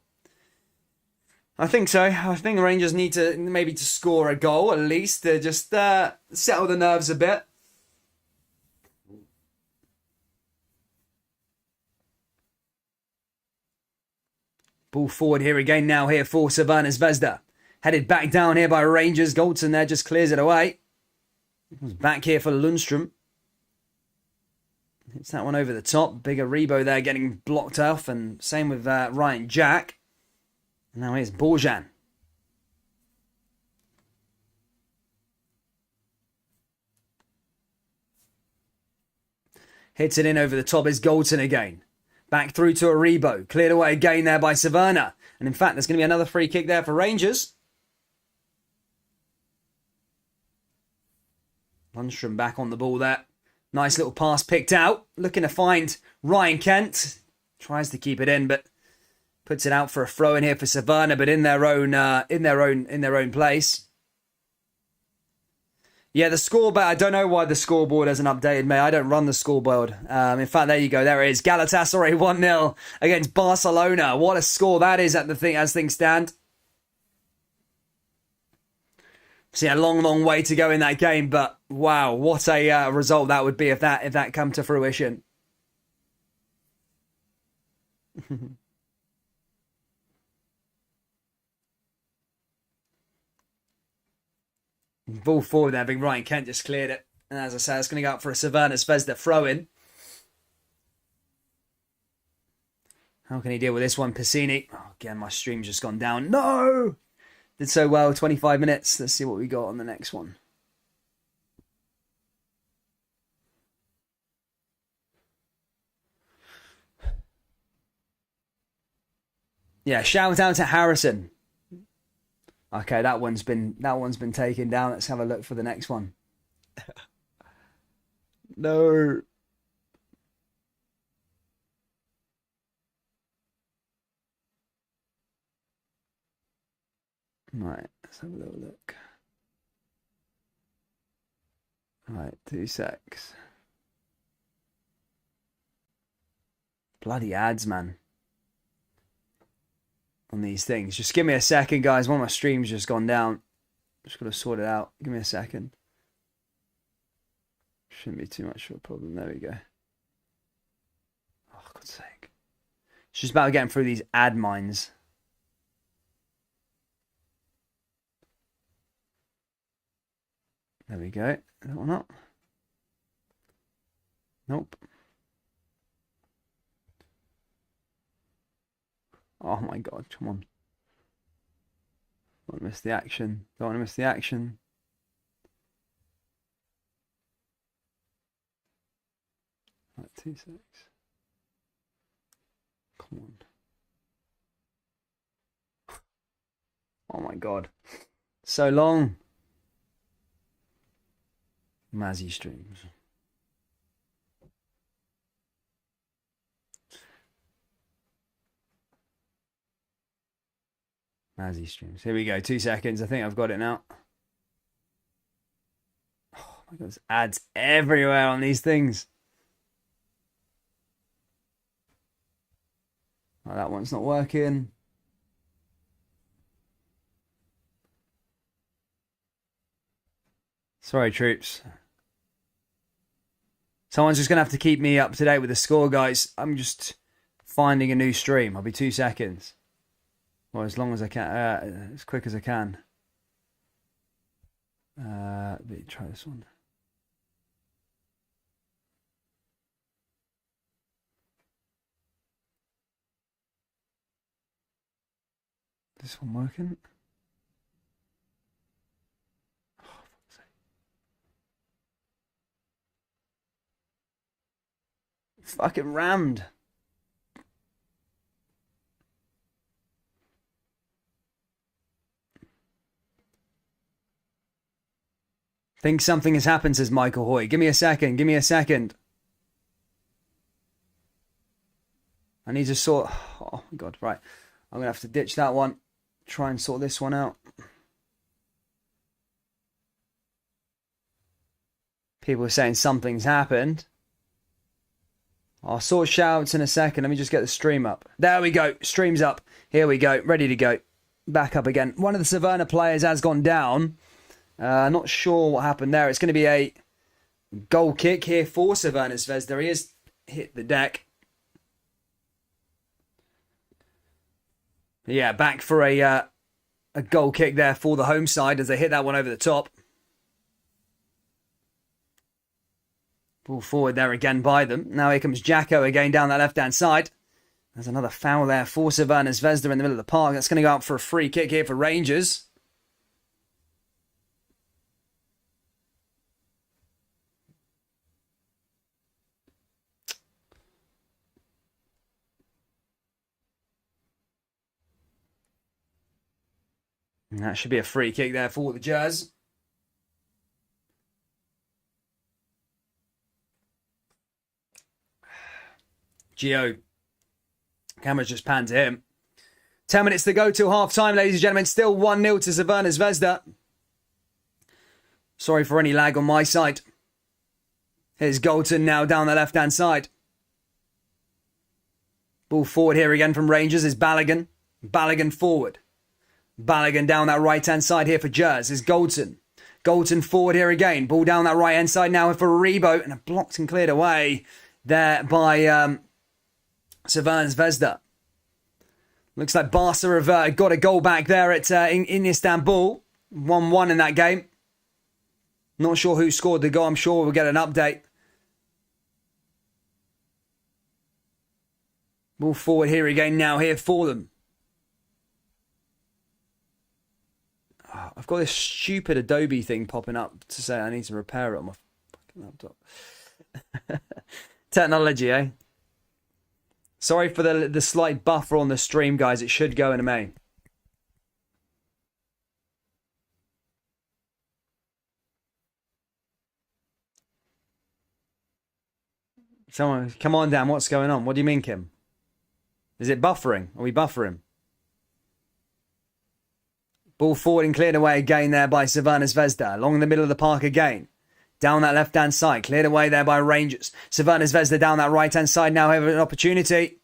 I think so. I think the Rangers need to maybe to score a goal at least to just settle the nerves a bit. Ball forward here again now here for Savannah Zvezda. Headed back down here by Rangers. Goldson there just clears it away. Back here for Lundstrom. Hits that one over the top. Big Aribo there getting blocked off. And same with Ryan Jack. And now here's Borjan. Hits it in over the top is Goldson again. Back through to Aribo. Cleared away again there by Savannah. And in fact, there's going to be another free kick there for Rangers. Lundstrom back on the ball there. Nice little pass picked out. Looking to find Ryan Kent. Tries to keep it in, but puts it out for a throw in here for Savannah, but in their own place. Yeah, the scoreboard. I don't know why the scoreboard hasn't updated me. I don't run the scoreboard. In fact, there you go. There it is. Galatasaray 1-0 against Barcelona. What a score that is as things stand. See, a long way to go in that game, but wow, what a result that would be if that come to fruition. Ball forward there, big Ryan Kent just cleared it. And as I say, it's going to go up for a Savannah Zvezda throw-in. How can he deal with this one? Piscini. Oh, again, my stream's just gone down. No! Did so well, 25 minutes. Let's see what we got on the next one. Yeah, shout out to Harrison. Okay, that one's been taken down. Let's have a look for the next one. No. Right, let's have a little look. Right, 2 secs. Bloody ads, man. On these things. Just give me a second, guys. One of my streams just gone down. Just got to sort it out. Give me a second. Shouldn't be too much of a problem. There we go. It's just about getting through these ad mines. There we go. That one up. Nope. Oh my god, come on. Don't want to miss the action. Don't want to miss the action. Right, 2 secs. Come on. Oh my god. So long. Mazzy streams. Mazzy streams. Here we go. 2 seconds. I think I've got it now. Oh my god, there's ads everywhere on these things. Oh, that one's not working. Sorry, troops. Someone's just going to have to keep me up to date with the score, guys. I'm just finding a new stream. I'll be 2 seconds. Or as long as I can, as quick as I can. Try this one. Is this one working? Oh, fuck's sake. Fucking rammed. Think something has happened, says Michael Hoy. Give me a second. Give me a second. I need to sort... Oh, my God. Right. I'm going to have to ditch that one. Try and sort this one out. People are saying something's happened. I'll sort shouts in a second. Let me just get the stream up. There we go. Stream's up. Here we go. Ready to go. Back up again. One of the Savannah players has gone down. Not sure what happened there. It's going to be a goal kick here for Savannah Zvezda. He has hit the deck. Yeah, back for a goal kick there for the home side as they hit that one over the top. Ball forward there again by them. Now here comes Jacko again down that left-hand side. There's another foul there for Savannah Zvezda in the middle of the park. That's going to go out for a free kick here for Rangers. And that should be a free kick there for the Jazz. Gio. Camera's just panned to him. 10 minutes to go till half-time, ladies and gentlemen. Still 1-0 to Savannah Zvezda. Sorry for any lag on my side. Here's Galton now down the left-hand side. Ball forward here again from Rangers is Balogun. Balogun forward. Balogun down that right-hand side here for Jazz is Galton. Galton forward here again. Ball down that right-hand side now for Rebo. And blocked and cleared away there by Savannah Zvezda. Looks like Barca have got a goal back there at in Istanbul. 1-1 in that game. Not sure who scored the goal. I'm sure we'll get an update. Ball forward here again now here for them. I've got this stupid Adobe thing popping up to say I need to repair it on my fucking laptop. Technology, eh? Sorry for the slight buffer on the stream, guys. It should go in a May. Someone, come on, Dan. What's going on? What do you mean, Kim? Is it buffering? Are we buffering? Ball forward and cleared away again there by Savannah Zvezda. Along the middle of the park again. Down that left-hand side. Cleared away there by Rangers. Savannah Zvezda down that right-hand side. Now have an opportunity.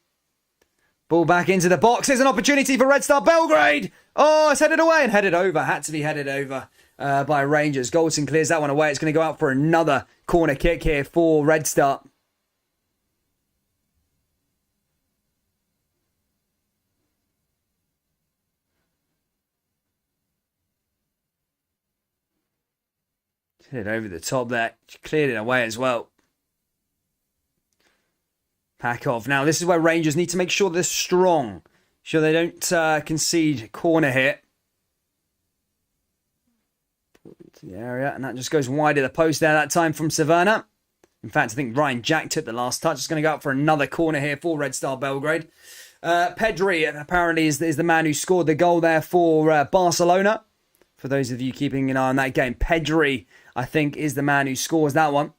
Ball back into the box. There's an opportunity for Red Star Belgrade. Oh, it's headed away and headed over. Had to be headed over by Rangers. Goldson clears that one away. It's going to go out for another corner kick here for Red Star. Cleared over the top there. Cleared it away as well. Pack off. Now, this is where Rangers need to make sure they're strong. Sure they don't concede corner hit. To the area, and that just goes wide of the post there that time from Savannah. In fact, I think Ryan Jack took the last touch. It's going to go up for another corner here for Red Star Belgrade. Pedri apparently is the man who scored the goal there for Barcelona. For those of you keeping an eye on that game, Pedri, I think, is the man who scores that one.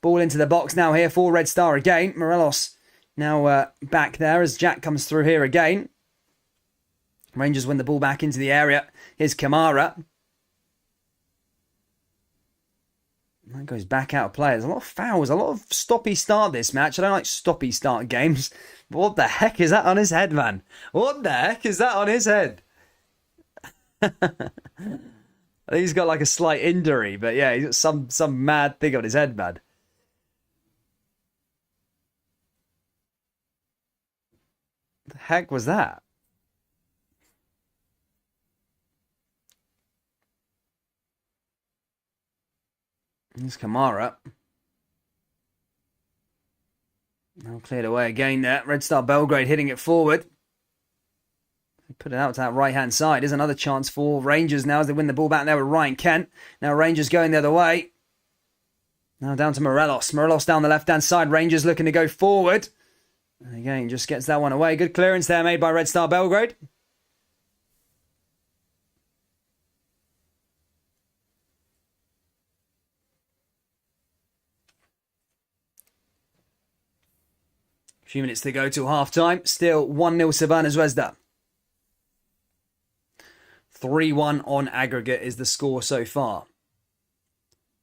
Ball into the box now here for Red Star again. Morelos now back there as Jack comes through here again. Rangers win the ball back into the area. Here's Kamara. That goes back out of play. There's a lot of fouls, a lot of stoppy start this match. I don't like stoppy start games. But what the heck is that on his head, man? What the heck is that on his head? I think he's got like a slight injury, but yeah, he's got some mad thing on his head, man. What the heck was that? Here's Kamara. Now cleared away again there. Red Star Belgrade hitting it forward. Put it out to that right-hand side. There's another chance for Rangers now as they win the ball back there with Ryan Kent. Now Rangers going the other way. Now down to Morelos. Morelos down the left-hand side. Rangers looking to go forward. And again, just gets that one away. Good clearance there made by Red Star Belgrade. A few minutes to go till half-time. Still 1-0 Savannah Zvezda. 3-1 on aggregate is the score so far.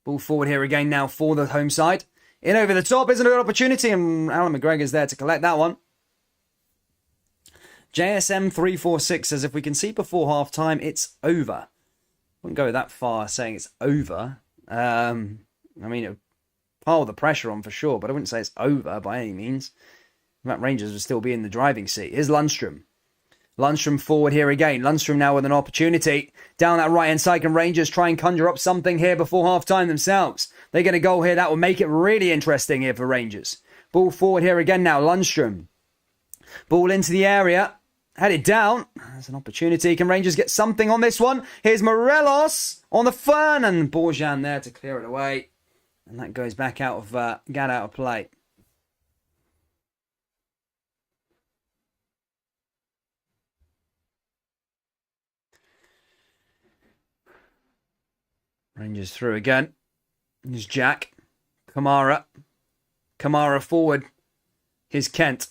Ball forward here again now for the home side. In over the top isn't a good opportunity, and Alan McGregor's there to collect that one. JSM 346 says if we can see before half-time, it's over. Wouldn't go that far saying it's over. I mean, it would pile the pressure on for sure, but I wouldn't say it's over by any means. That Rangers will still be in the driving seat. Here's Lundstrom. Lundstrom forward here again. Lundstrom now with an opportunity. Down that right-hand side, can Rangers try and conjure up something here before half-time themselves? They get a goal here. That will make it really interesting here for Rangers. Ball forward here again now. Lundstrom. Ball into the area. Headed down. There's an opportunity. Can Rangers get something on this one? Here's Morelos on the fern. And Borjan there to clear it away. And that goes back out of play. Rangers through again. Here's Jack. Kamara. Kamara forward. Here's Kent.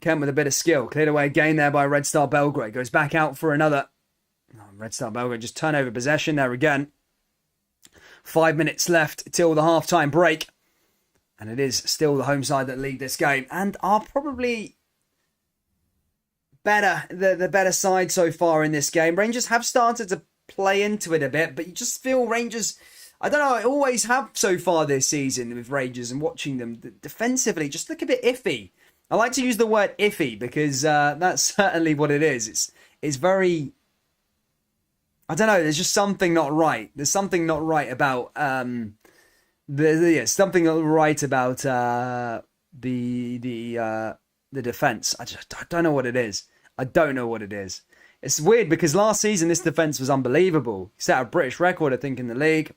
Kent with a bit of skill. Cleared away again there by Red Star Belgrade. Goes back out for another. Red Star Belgrade just turn over possession there again. 5 minutes left till the half-time break. And it is still the home side that lead this game. And are probably better, the better side so far in this game. Rangers have started to play into it a bit, but you just feel Rangers, I don't know, I always have so far this season with Rangers and watching them defensively just look a bit iffy. I like to use the word iffy because that's certainly what it is. It's very, I don't know, there's just something not right. There's something not right about something not right about the defense. I don't know what it is. I don't know what it is. It's weird because last season this defence was unbelievable. He set a British record, I think, in the league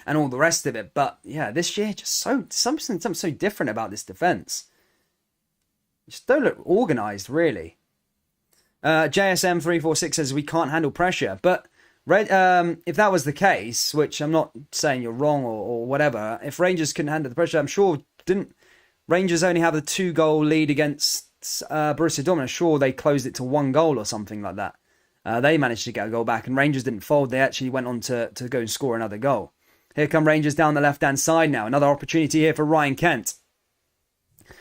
and all the rest of it. But yeah, this year just something so different about this defence. Just don't look organised, really. JSM 346 says we can't handle pressure, but if that was the case, which I'm not saying you're wrong or whatever, if Rangers couldn't handle the pressure, I'm sure didn't Rangers only have a 2-goal lead against Borussia Dortmund? Sure, they closed it to 1 goal or something like that. They managed to get a goal back, and Rangers didn't fold. They actually went on to go and score another goal. Here come Rangers down the left-hand side now. Another opportunity here for Ryan Kent.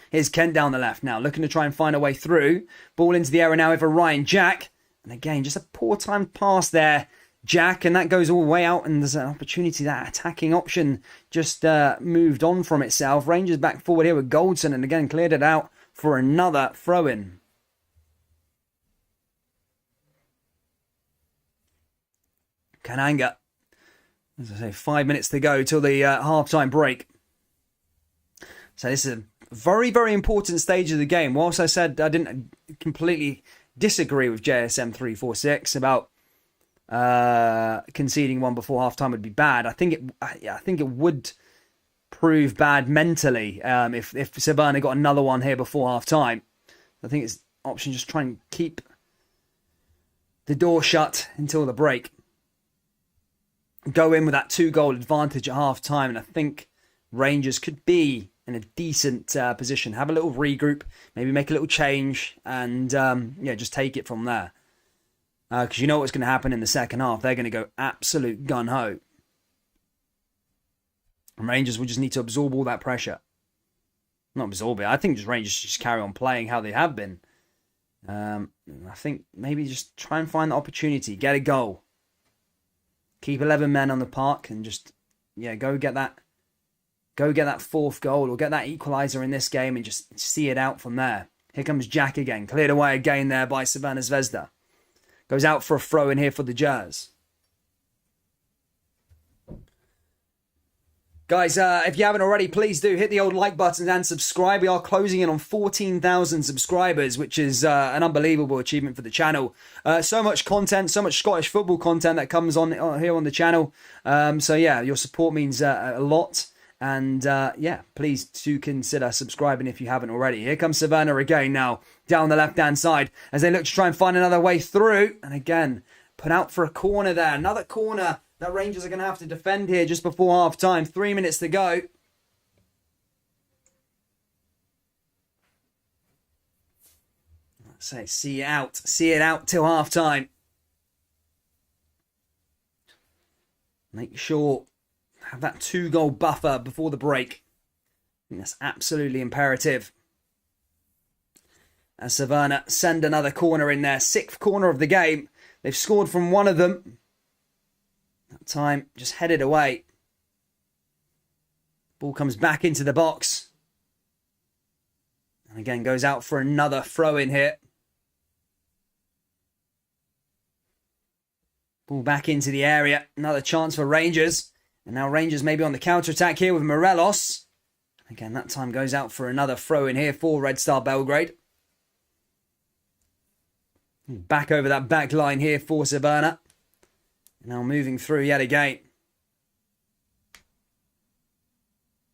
Here's Kent down the left now, looking to try and find a way through. Ball into the area now for Ryan Jack. And again, just a poor timed pass there, Jack, and that goes all the way out, and there's an opportunity. That attacking option just moved on from itself. Rangers back forward here with Goldson, and again cleared it out for another throw-in. Kananga. as I say, 5 minutes to go till the half-time break. So this is a very, very important stage of the game. Whilst I said I didn't completely disagree with JSM 346 about conceding one before half-time would be bad, I think it would prove bad mentally if Savannah got another one here before half-time. I think it's option just try and keep the door shut until the break. Go in with that 2-goal advantage at half-time, and I think Rangers could be in a decent position. Have a little regroup, maybe make a little change, and just take it from there. Because you know what's going to happen in the second half. They're going to go absolute gun-ho. And Rangers will just need to absorb all that pressure. Not absorb it. I think Rangers should just carry on playing how they have been. I think maybe just try and find the opportunity. Get a goal. Keep 11 men on the park and just, go get that 4th goal or get that equaliser in this game and just see it out from there. Here comes Jack again. Cleared away again there by Savannah Zvezda. Goes out for a throw in here for the Jazz. Guys, if you haven't already, please do hit the old like button and subscribe. We are closing in on 14,000 subscribers, which is an unbelievable achievement for the channel. So much content, so much Scottish football content that comes on here on the channel. Your support means a lot. And please do consider subscribing if you haven't already. Here comes Savannah again now, down the left-hand side, as they look to try and find another way through. And again, put out for a corner there. Another corner that Rangers are going to have to defend here just before half-time. 3 minutes to go. Say, see it out till half-time. Make sure have that 2-goal buffer before the break. I think that's absolutely imperative. As Savannah send another corner in there. 6th corner of the game. They've scored from one of them. That time just headed away. Ball comes back into the box. And again goes out for another throw in here. Ball back into the area. Another chance for Rangers. And now Rangers maybe on the counter-attack here with Morelos. Again, that time goes out for another throw in here for Red Star Belgrade. Back over that back line here for Savannah. Now moving through yet again.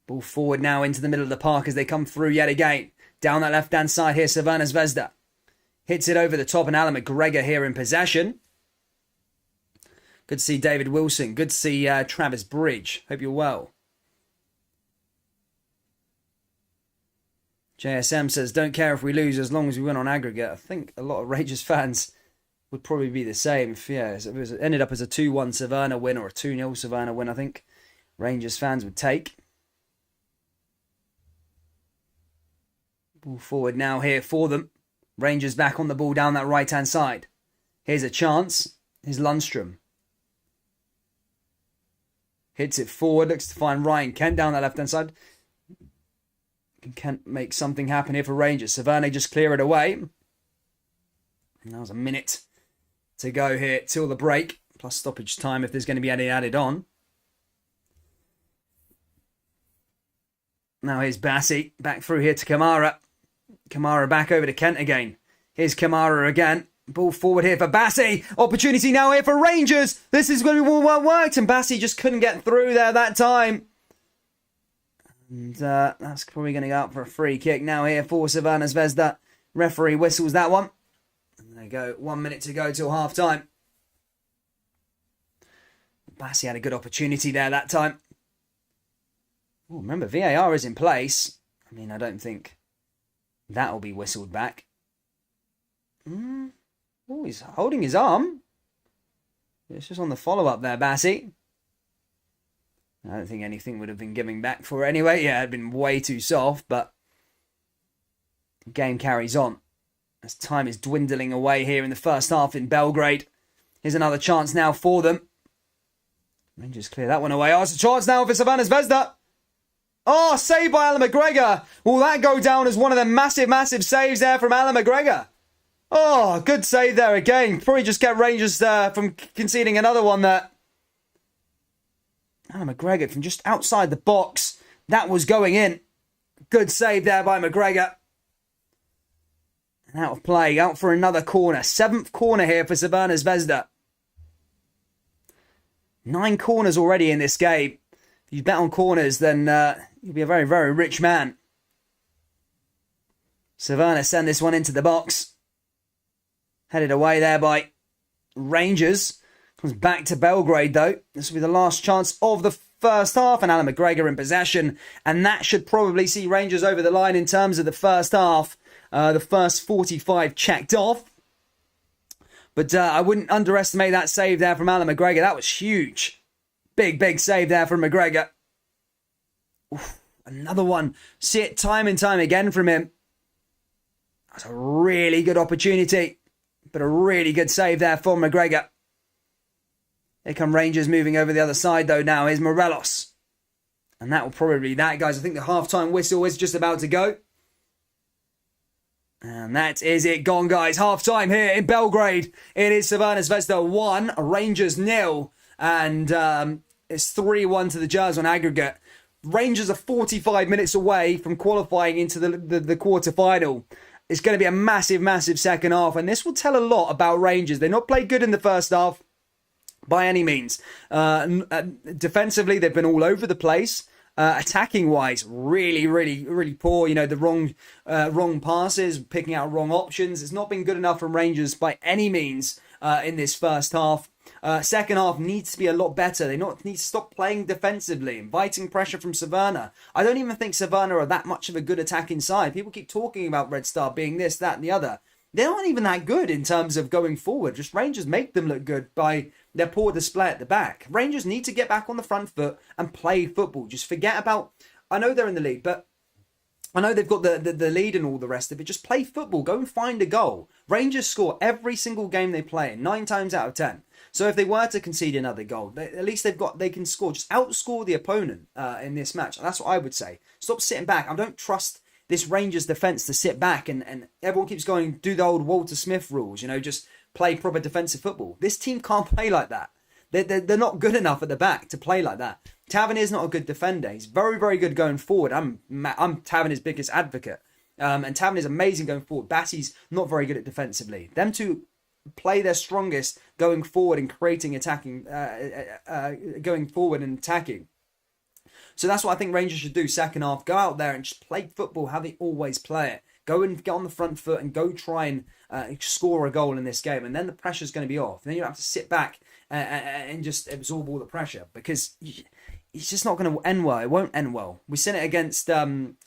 Ball forward now into the middle of the park as they come through yet again. Down that left-hand side here, Savannah Zvezda. Hits it over the top and Alan McGregor here in possession. Good to see David Wilson. Good to see Travis Bridge. Hope you're well. JSM says, don't care if we lose as long as we win on aggregate. I think a lot of Rangers fans would probably be the same. If it ended up as a 2-1 Savannah win or a 2-0 Savannah win, I think Rangers fans would take. Ball forward now here for them. Rangers back on the ball down that right-hand side. Here's a chance. Here's Lundstrom. Hits it forward. Looks to find Ryan Kent down that left-hand side. Can Kent make something happen here for Rangers? Savannah just clear it away. And that was a minute to go here till the break. Plus stoppage time if there's going to be any added on. Now here's Bassi. Back through here to Kamara. Kamara back over to Kent again. Here's Kamara again. Ball forward here for Bassi. Opportunity now here for Rangers. This is going to be what worked. And Bassi just couldn't get through there that time. And that's probably going to go out for a free kick now here for Savannah Zvezda. Referee whistles that one. And there you go. 1 minute to go till half time. Bassi had a good opportunity there that time. Oh, remember, VAR is in place. I mean, I don't think that'll be whistled back. Oh, he's holding his arm. It's just on the follow-up there, Bassi. I don't think anything would have been given back for it anyway. Yeah, it had been way too soft, but the game carries on. As time is dwindling away here in the first half in Belgrade. Here's another chance now for them. Rangers clear that one away. Oh, it's a chance now for Savannah Zvezda. Oh, saved by Alan McGregor. Will that go down as one of the massive, massive saves there from Alan McGregor? Oh, good save there again. Probably just kept Rangers from conceding another one there. McGregor from just outside the box. That was going in. Good save there by McGregor. And out of play, out for another corner. 7th corner here for Crvena Zvezda. 9 corners already in this game. If you bet on corners, then you'll be a very, very rich man. Crvena send this one into the box. Headed away there by Rangers. Comes back to Belgrade though. This will be the last chance of the first half, and Alan McGregor in possession. And that should probably see Rangers over the line in terms of the first half. The first 45 checked off. But I wouldn't underestimate that save there from Alan McGregor. That was huge. Big, big save there from McGregor. Oof, another one. See it time and time again from him. That's a really good opportunity. But a really good save there for McGregor. Here come Rangers moving over the other side though now. Here's Morelos. And that will probably be that, guys. I think the half-time whistle is just about to go. And that is it gone, guys. Half-time here in Belgrade. It is Crvena Zvezda 1, Rangers 0. And it's 3-1 to the Jazz on aggregate. Rangers are 45 minutes away from qualifying into the quarter-final. It's going to be a massive, massive second half. And this will tell a lot about Rangers. They've not played good in the first half by any means. Defensively, they've been all over the place. Attacking wise, really, really, really poor. You know, the wrong passes, picking out wrong options. It's not been good enough from Rangers by any means in this first half. Second half needs to be a lot better. They need to stop playing defensively, inviting pressure from Crvena. I don't even think Crvena are that much of a good attacking side. People keep talking about Red Star being this, that, and the other. They're not even that good in terms of going forward. Just Rangers make them look good by their poor display at the back. Rangers need to get back on the front foot and play football. Just forget about... I know they're in the lead, but I know they've got the lead and all the rest of it. Just play football. Go and find a goal. Rangers score every single game they play in, 9 times out of 10. So if they were to concede another goal, at least they can score. Just outscore the opponent in this match. That's what I would say. Stop sitting back. I don't trust this Rangers defence to sit back and everyone keeps going, do the old Walter Smith rules, you know, just play proper defensive football. This team can't play like that. They're not good enough at the back to play like that. Tavernier's not a good defender. He's very, very good going forward. I'm Tavernier's biggest advocate. And Tavernier's amazing going forward. Bassey's not very good at defensively. Them two play their strongest going forward and creating attacking, going forward and attacking. So that's what I think Rangers should do second half. Go out there and just play football how they always play it. Go and get on the front foot and go try and score a goal in this game. And then the pressure's going to be off. And then you don't have to sit back and just absorb all the pressure. Because it's just not going to end well. It won't end well. We seen it against...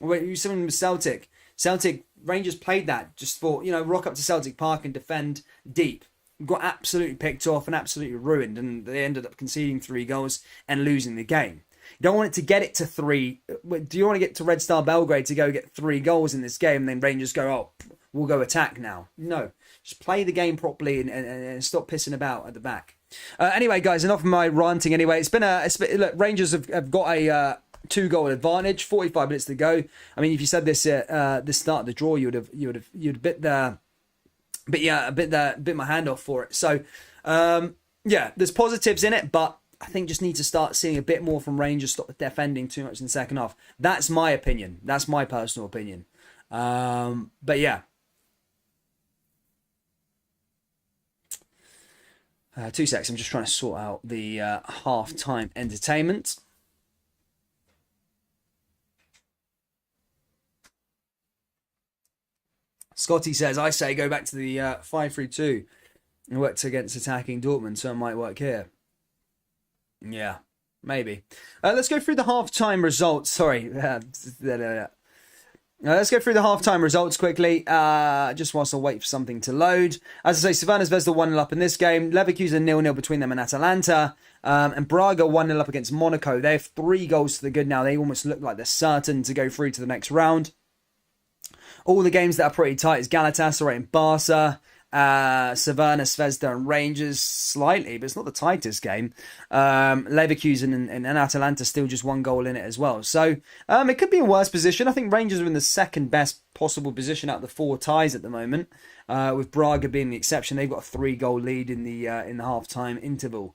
we seen it with Celtic. Celtic, Rangers played that. Just for, you know, rock up to Celtic Park and defend deep. Got absolutely picked off and absolutely ruined. And they ended up conceding 3 goals and losing the game. You don't want it to get it to 3. Do you want to get to Red Star Belgrade to go get 3 goals in this game and then Rangers go, oh, we'll go attack now? No. Just play the game properly and stop pissing about at the back. Anyway, guys, enough of my ranting anyway. Look, Rangers have got a 2-goal advantage, 45 minutes to go. I mean, if you said this at the start of the draw, you'd bit my hand off for it. So, yeah, there's positives in it, but I think just need to start seeing a bit more from Rangers, stop defending too much in the second half. That's my opinion. That's my personal opinion. But yeah. 2 seconds. I'm just trying to sort out the half-time entertainment. Scotty says, I say go back to the 5-3-2. It worked against attacking Dortmund, so it might work here. Yeah, maybe. Let's go through the half-time results. Sorry. Let's go through the half-time results quickly, just whilst I wait for something to load. As I say, Crvena Zvezda 1-0 up in this game. Leverkusen 0-0 between them and Atalanta. And Braga 1-0 up against Monaco. They have 3 goals to the good now. They almost look like they're certain to go through to the next round. All the games that are pretty tight is Galatasaray and Barca. Savannah, Zvezda, and Rangers slightly, but it's not the tightest game. Leverkusen and Atalanta still just one goal in it as well. So it could be a worse position. I think Rangers are in the second best possible position out of the 4 ties at the moment, with Braga being the exception. They've got a 3-goal lead in the half-time interval.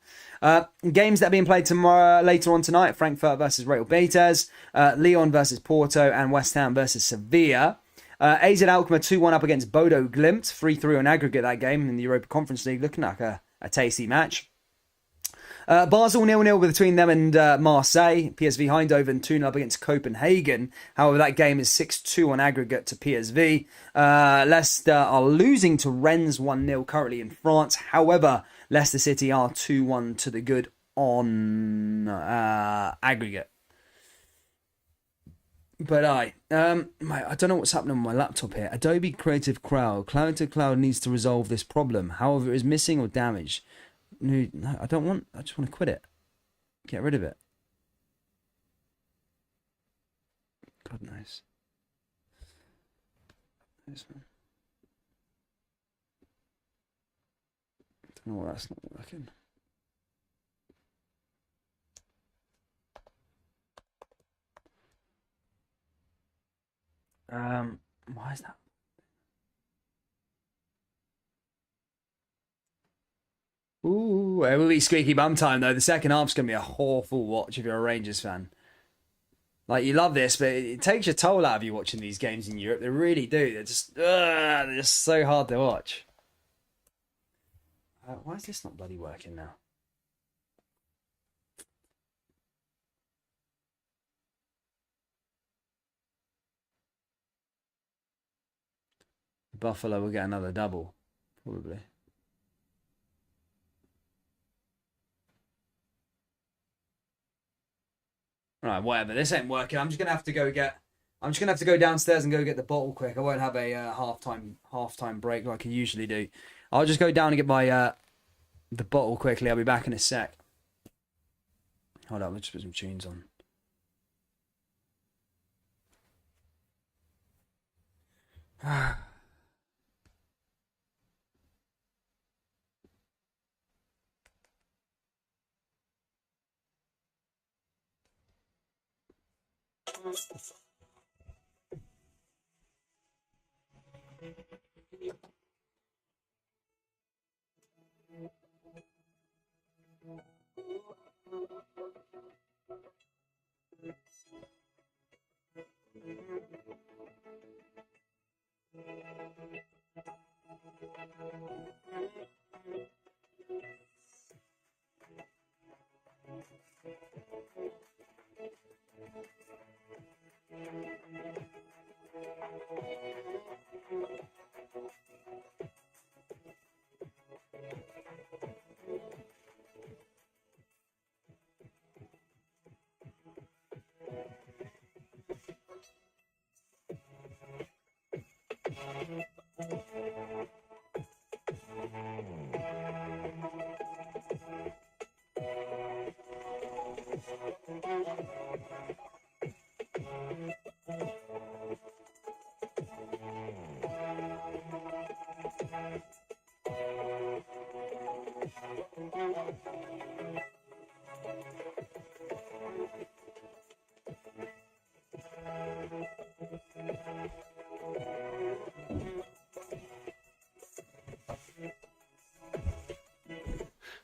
Games that are being played tomorrow, later on tonight: Frankfurt versus Real Betis, Lyon versus Porto, and West Ham versus Sevilla. AZ Alkmaar 2-1 up against Bodo Glimt, 3-3 on aggregate that game in the Europa Conference League, looking like a tasty match. Basel 0-0 between them and Marseille. PSV Eindhoven 2-0 up against Copenhagen. However, that game is 6-2 on aggregate to PSV. Leicester are losing to Rennes 1-0 currently in France. However, Leicester City are 2-1 to the good on aggregate. But I don't know what's happening on my laptop here. Adobe Creative Cloud to Cloud needs to resolve this problem. However, it is missing or damaged. No, I don't want. I just want to quit it. Get rid of it. God knows. This one. I don't know why that's not working. Why is that? Ooh, it will be squeaky bum time though. The second half's gonna be a awful watch if you're a Rangers fan. Like, you love this, but it takes your toll out of you watching these games in Europe. They really do. They're just so hard to watch. Why is this not bloody working now? Buffalo will get another double, probably. Right, whatever. This ain't working. I'm just gonna have to go downstairs and go get the bottle quick. I won't have a halftime break like I usually do. I'll just go down and get my the bottle quickly. I'll be back in a sec. Hold on, let's put some tunes on.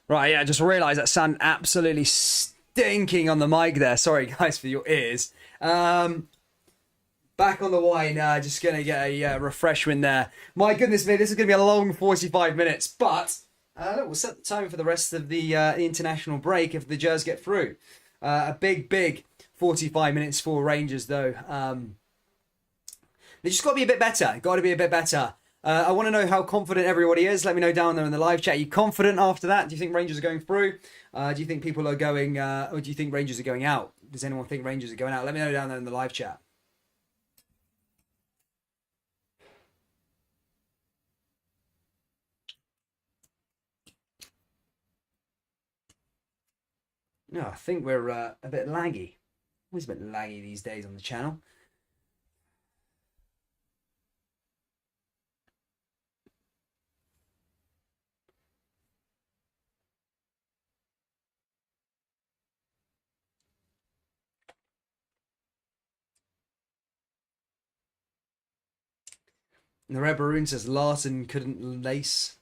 Right, yeah, I just realised that sounded absolutely stinking on the mic there. Sorry, guys, for your ears. Back on the wine, just going to get a refreshment there. My goodness me, this is going to be a long 45 minutes, but we'll set the tone for the rest of the international break if the Gers get through. A big 45 minutes for Rangers, though. They just got to be a bit better. Got to be a bit better. I want to know how confident everybody is. Let me know down there in the live chat. Are you confident after that? Do you think Rangers are going through? Do you think people are going, or do you think Rangers are going out? Does anyone think Rangers are going out? Let me know down there in the live chat. No, I think we're a bit laggy. Always a bit laggy these days on the channel. The Red Baroon says Larson couldn't lace.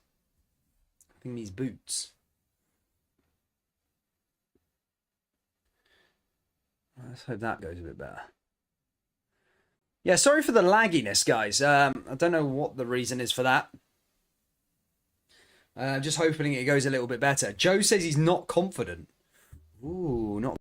I think these boots. Let's hope that goes a bit better. Yeah, sorry for the lagginess, guys. I don't know what the reason is for that. Just hoping it goes a little bit better. Joe says he's not confident. Ooh, not.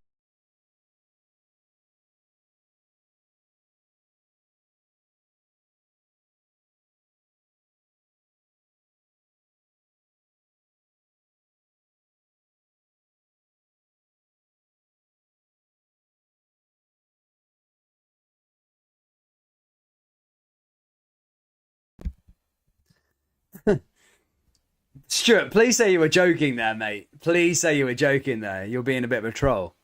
Stuart, please say you were joking there, mate. Please say you were joking there. You're being a bit of a troll.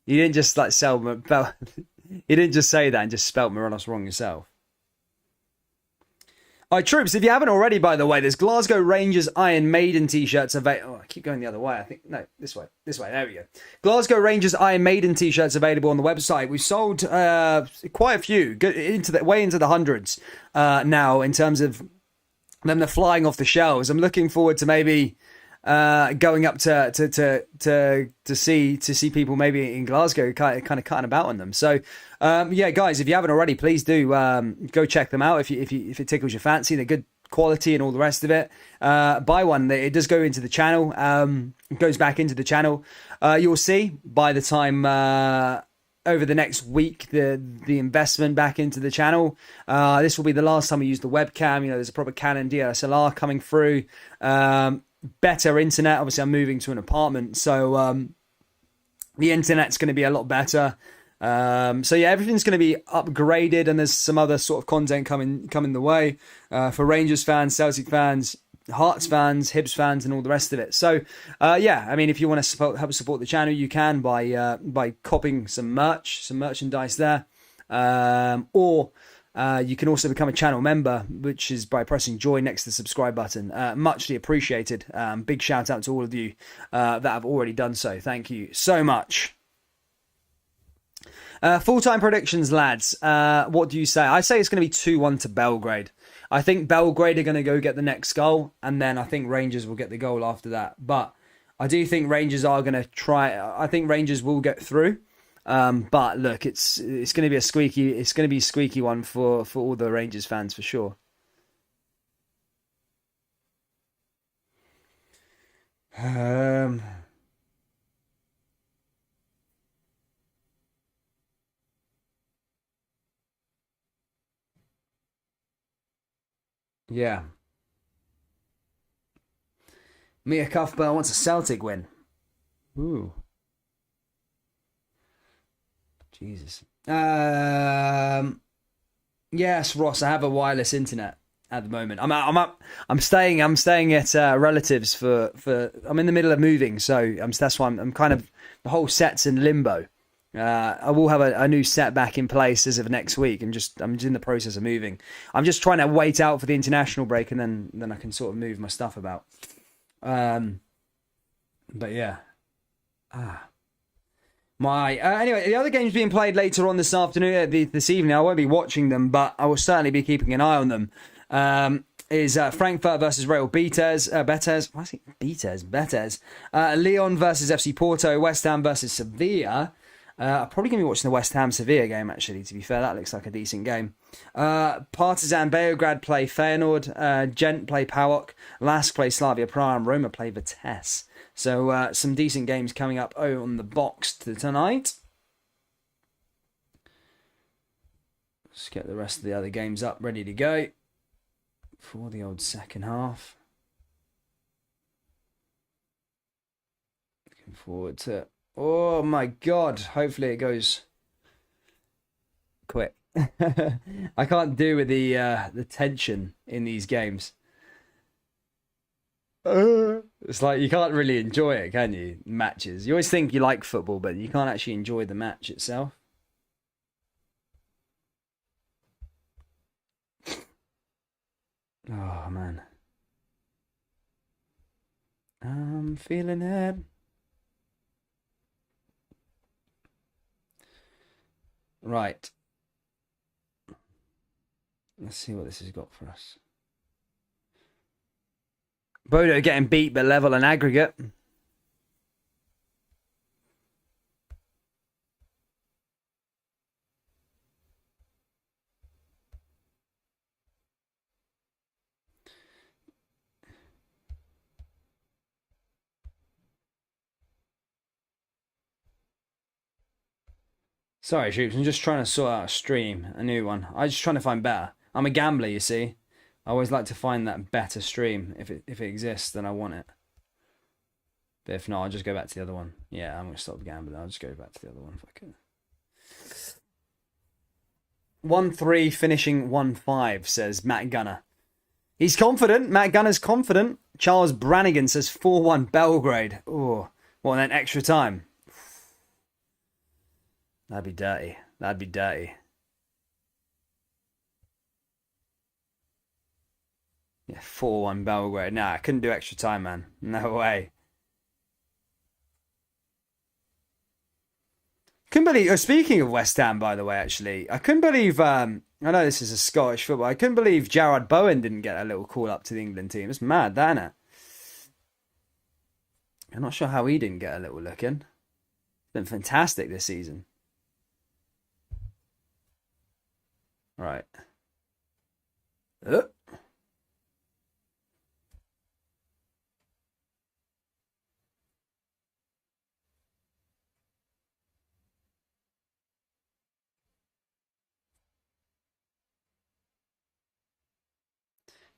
You didn't just like sell me. You didn't just say that and just spelt Morelos wrong yourself. All right, troops, if you haven't already, by the way, there's Glasgow Rangers Iron Maiden t-shirts available. Oh, I keep going the other way. I think, no, this way. This way. There we go. Glasgow Rangers Iron Maiden t-shirts available on the website. We've sold quite a few, way into the hundreds now in terms of them. They're flying off the shelves. I'm looking forward to maybe going up to see people maybe in Glasgow kind of cutting about on them. So yeah, guys, if you haven't already, please do go check them out if it tickles your fancy. They're good quality and all the rest of it. Buy one. It does go into the channel. It goes back into the channel. You'll see by the time over the next week the investment back into the channel. This will be the last time we use the webcam. You know, there's a proper Canon DSLR coming through. Better internet. Obviously, I'm moving to an apartment, so the internet's going to be a lot better. So yeah, everything's going to be upgraded, and there's some other sort of content coming the way for Rangers fans, Celtic fans, Hearts fans, Hibs fans, and all the rest of it. So yeah, I mean, if you want to help support the channel, you can by copying some merchandise there, or you can also become a channel member, which is by pressing join next to the subscribe button. Muchly appreciated. Big shout out to all of you that have already done so. Thank you so much. Full-time predictions, lads. What do you say? I say it's going to be 2-1 to Belgrade. I think Belgrade are going to go get the next goal, and then I think Rangers will get the goal after that. But I do think Rangers are going to try. I think Rangers will get through. But look, it's going to be a squeaky one for all the Rangers fans for sure. Yeah. Mia Cuthbert wants a Celtic win. Ooh. Jesus. Yes, Ross. I have a wireless internet at the moment. I'm staying at relatives for. I'm in the middle of moving, so that's why I'm kind of the whole set's in limbo. I will have a new set back in place as of next week. I'm just in the process of moving. I'm just trying to wait out for the international break, and then I can sort of move my stuff about. But yeah. Anyway, the other games being played later on this afternoon, this evening. I won't be watching them, but I will certainly be keeping an eye on them. Is Frankfurt versus Real Betis. Why is it Betis? Betis. Lyon versus FC Porto. West Ham versus Sevilla. I'm probably going to be watching the West Ham Sevilla game, actually, to be fair. That looks like a decent game. Partizan Belgrade play Feyenoord. Gent play PAOK. Lask play Slavia Prague. And Roma play Vitesse. So some decent games coming up on the box tonight. Let's get the rest of the other games up, ready to go for the old second half. Looking forward to it. Oh my God! Hopefully it goes quick. I can't do with the tension in these games. It's like you can't really enjoy it, can you? Matches. You always think you like football, but you can't actually enjoy the match itself. Oh man, I'm feeling it. Right. Let's see what this has got for us. Bodo getting beat but level and aggregate. Sorry, Troops, I'm just trying to sort out a stream, a new one. I'm just trying to find better. I'm a gambler, you see. I always like to find that better stream. If it exists, then I want it. But if not, I'll just go back to the other one. Yeah, I'm going to stop gambling. I'll just go back to the other one if I can. 1-3 finishing 1-5, says Matt Gunner. He's confident. Matt Gunner's confident. Charles Brannigan says 4-1 Belgrade. Oh, what, then extra time? That'd be dirty. That'd be dirty. Yeah, 4-1 Belgrade. Nah, I couldn't do extra time, man. No way. Couldn't believe. Speaking of West Ham, by the way, actually, I couldn't believe. I know this is a Scottish football. I couldn't believe Jarrod Bowen didn't get a little call up to the England team. It's mad, that, isn't it? I'm not sure how he didn't get a little look in. It's been fantastic this season. Right.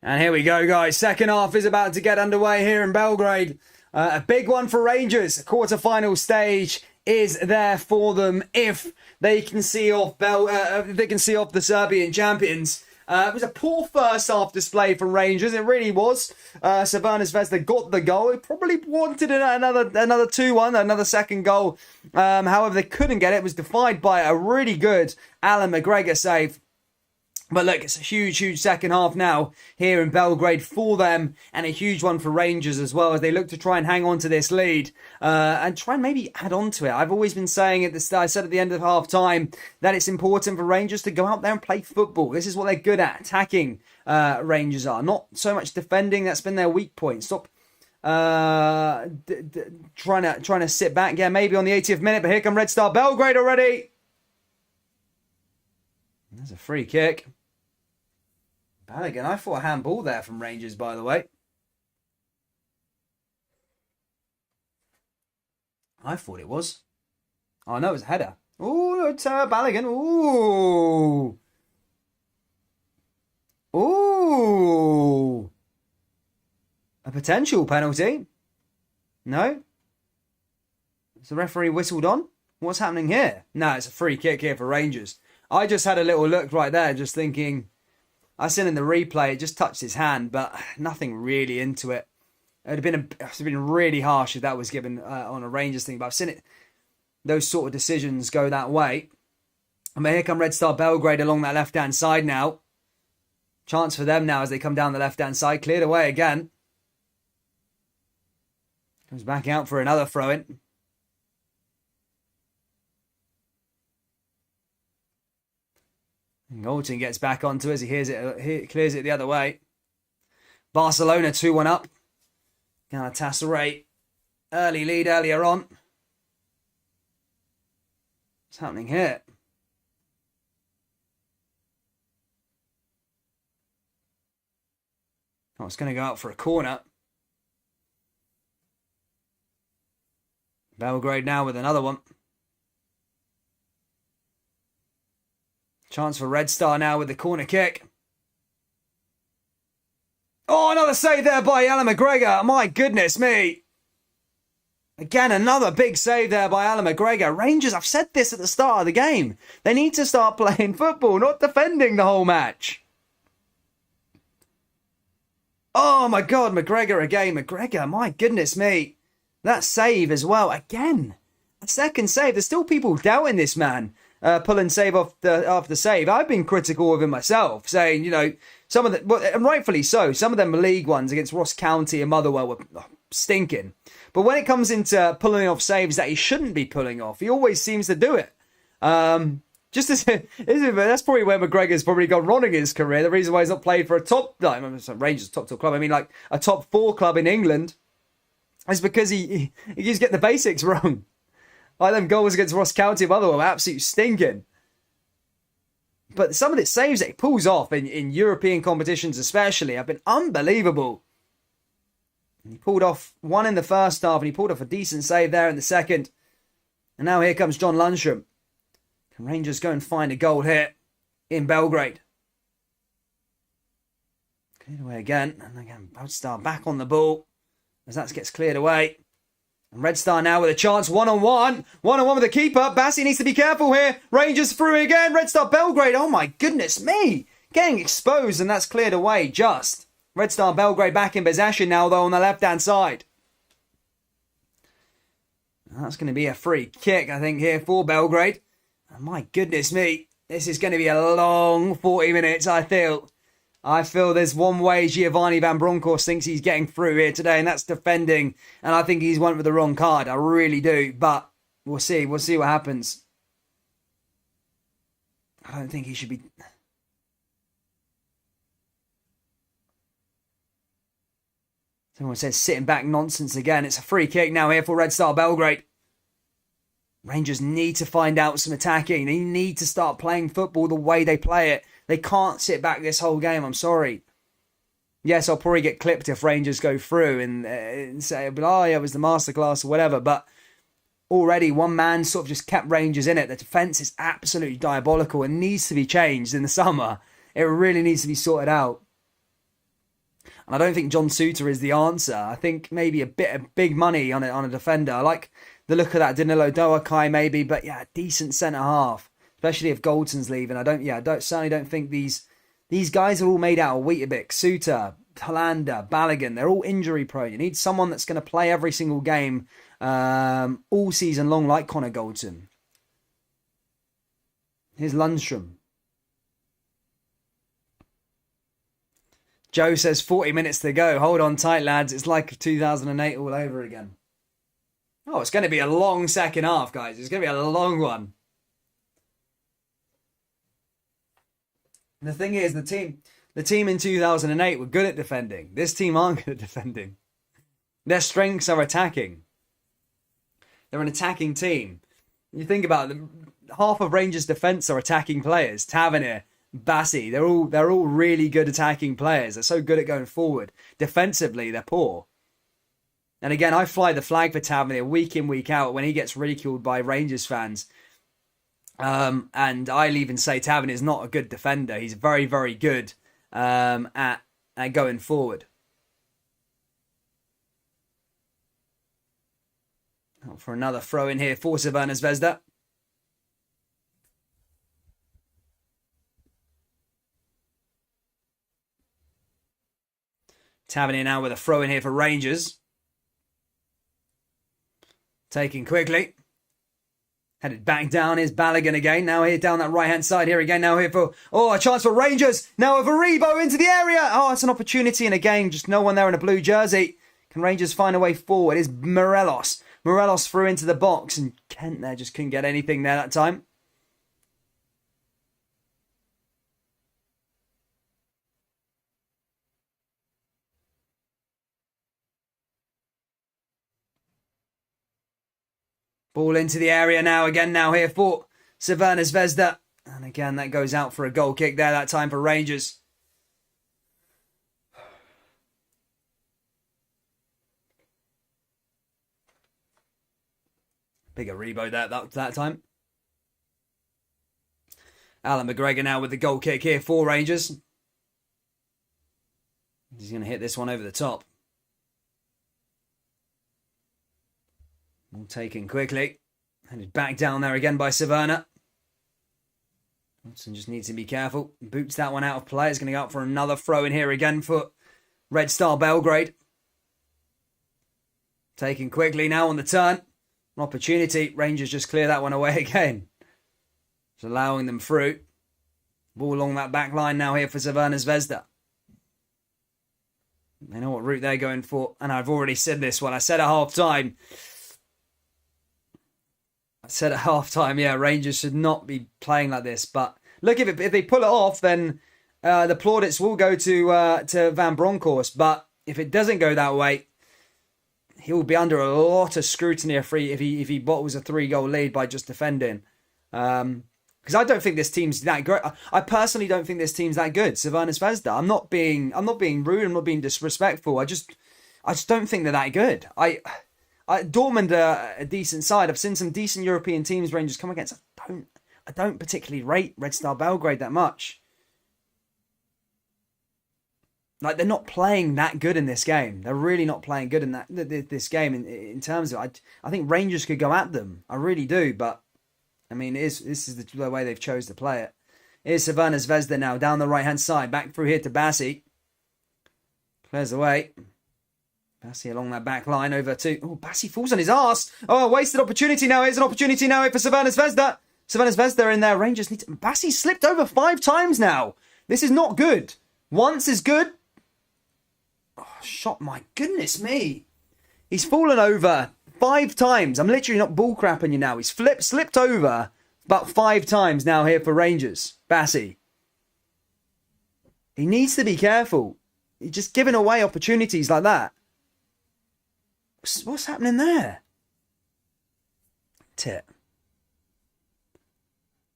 And here we go, guys. Second half is about to get underway here in Belgrade. A big one for Rangers. Quarter-final stage is there for them if they can see off the Serbian champions. It was a poor first half display from Rangers. It really was. Savannah Zvezda got the goal. It probably wanted another 2-1, another second goal. However, they couldn't get it. It was defied by a really good Alan McGregor save. But look, it's a huge, huge second half now here in Belgrade for them, and a huge one for Rangers as well as they look to try and hang on to this lead and try and maybe add on to it. I've always been saying at the start, I said at the end of half time, that it's important for Rangers to go out there and play football. This is what they're good at. Attacking Rangers are, not so much defending. That's been their weak point. Stop trying to sit back. Yeah, maybe on the 80th minute, but here come Red Star Belgrade already. There's a free kick. Balogun, I thought a handball there from Rangers, by the way. I thought it was. Oh, no, it was a header. Ooh, it's Balogun. Ooh. Ooh. A potential penalty. No? Is the referee whistled on? What's happening here? No, it's a free kick here for Rangers. I just had a little look right there, just thinking... I seen in the replay, it just touched his hand, but nothing really into it. It would have been really harsh if that was given on a Rangers thing, but I've seen it, those sort of decisions go that way. And here come Red Star Belgrade along that left-hand side now. Chance for them now as they come down the left-hand side. Cleared away again. Comes back out for another throw-in. Galton gets back onto it as he hears it. He clears it the other way. Barcelona 2-1 up. Galatasaray early lead earlier on. What's happening here? Oh, it's going to go out for a corner. Belgrade now with another one. Chance for Red Star now with the corner kick. Oh, another save there by Alan McGregor. My goodness me. Again, another big save there by Alan McGregor. Rangers, I've said this at the start of the game. They need to start playing football, not defending the whole match. Oh my God, McGregor again. McGregor, my goodness me. That save as well. Again, a second save. There's still people doubting this man. Pulling save after save. I've been critical of him myself, saying, you know, some of the, and rightfully so, some of them league ones against Ross County and Motherwell were stinking. But when it comes into pulling off saves that he shouldn't be pulling off, he always seems to do it. Just as that's probably where McGregor's probably gone wrong in his career. The reason why he's not played for a top, Rangers top club. I mean, like a top 4 club in England, is because he keeps getting the basics wrong. Like them goals against Ross County, by the way, were absolutely stinking. But some of the saves that he pulls off in European competitions, especially, have been unbelievable. He pulled off one in the first half, and he pulled off a decent save there in the second. And now here comes John Lundstrom. Can Rangers go and find a goal here in Belgrade? Cleared away again. And again, Red Star back on the ball as that gets cleared away. And Red Star now with a chance, one-on-one. One-on-one with the keeper. Bassi needs to be careful here. Rangers through again. Red Star Belgrade. Oh my goodness me. Getting exposed, and that's cleared away just. Red Star Belgrade back in possession now, though, on the left-hand side. That's going to be a free kick, I think, here for Belgrade. And my goodness me, this is going to be a long 40 minutes, I feel. I feel there's one way Giovanni Van Bronckhorst thinks he's getting through here today, and that's defending. And I think he's went with the wrong card. I really do. But we'll see. We'll see what happens. I don't think he should be... Someone says sitting back nonsense again. It's a free kick now here for Red Star Belgrade. Rangers need to find out some attacking. They need to start playing football the way they play it. They can't sit back this whole game. I'm sorry. Yes, I'll probably get clipped if Rangers go through and say, oh yeah, it was the masterclass or whatever. But already one man sort of just kept Rangers in it. The defence is absolutely diabolical and needs to be changed in the summer. It really needs to be sorted out. And I don't think John Suter is the answer. I think maybe a bit of big money on a defender. I like the look of that Danilo Doakai maybe, but yeah, decent centre half, especially if Goldson's leaving. I certainly don't think these guys are all made out of Weetabix, Suter, Hollander, Balogun. They're all injury prone. You need someone that's going to play every single game all season long, like Connor Goldson. Here's Lundstrom. Joe says 40 minutes to go. Hold on tight, lads. It's like 2008 all over again. Oh, it's going to be a long second half, guys. It's going to be a long one. And the thing is, the team in 2008 were good at defending. This team aren't good at defending. Their strengths are attacking. They're an attacking team. You think about it, half of Rangers' defence are attacking players. Tavernier, Bassi, they're all really good attacking players. They're so good at going forward. Defensively, they're poor. And again, I fly the flag for Tavernier week in, week out when he gets ridiculed by Rangers fans. And I'll even say Tavernier is not a good defender. He's very, very good at going forward. For another throw in here for Crvena Zvezda. Tavernier now with a throw in here for Rangers. Taking quickly. Headed back down. Here's Balogun again. Now here down that right-hand side here again. Now here for... Oh, a chance for Rangers. Now a Veribo into the area. Oh, it's an opportunity. And again, just no one there in a blue jersey. Can Rangers find a way forward? It's Morelos. Morelos threw into the box. And Kent there just couldn't get anything there that time. Ball into the area now again. Now here for Crvena Zvezda. And again, that goes out for a goal kick there that time for Rangers. Bigger rebound that time. Alan McGregor now with the goal kick here for Rangers. He's going to hit this one over the top. All taken quickly. Headed back down there again by Crvena. Watson just needs to be careful. Boots that one out of play. It's going to go out for another throw in here again for Red Star Belgrade. Taken quickly now on the turn. An opportunity. Rangers just clear that one away again. Just allowing them through. Ball along that back line now here for Crvena Zvezda. They know what route they're going for. And I've already said this one. I said at half time. said at halftime, yeah, Rangers should not be playing like this. But look, if they pull it off, then the plaudits will go to Van Bronckhorst. But if it doesn't go that way, he will be under a lot of scrutiny if he bottles a 3-goal lead by just defending. Because I don't think this team's that great. I personally don't think this team's that good. Crvena Zvezda. I'm not being rude. I'm not being disrespectful. I just don't think they're that good. Dortmund are a decent side. I've seen some decent European teams Rangers come against. I don't particularly rate Red Star Belgrade that much. Like, they're not playing that good in this game. They're really not playing good in this game in terms of. I think Rangers could go at them. I really do, but I mean, this is the way they've chose to play it. Here's Crvena Zvezda now down the right hand side, back through here to Bassi. Clears away. Bassi along that back line over to... Oh, Bassi falls on his arse. Oh, wasted opportunity now. Here's an opportunity now for Crvena Zvezda. Crvena Zvezda in there. Rangers need to... Bassi slipped over 5 times now. This is not good. Once is good. Oh, shot, my goodness me. He's fallen over 5 times. I'm literally not bullcrapping you now. He's slipped over about 5 times now here for Rangers. Bassi. He needs to be careful. He's just giving away opportunities like that. What's happening there? Tit.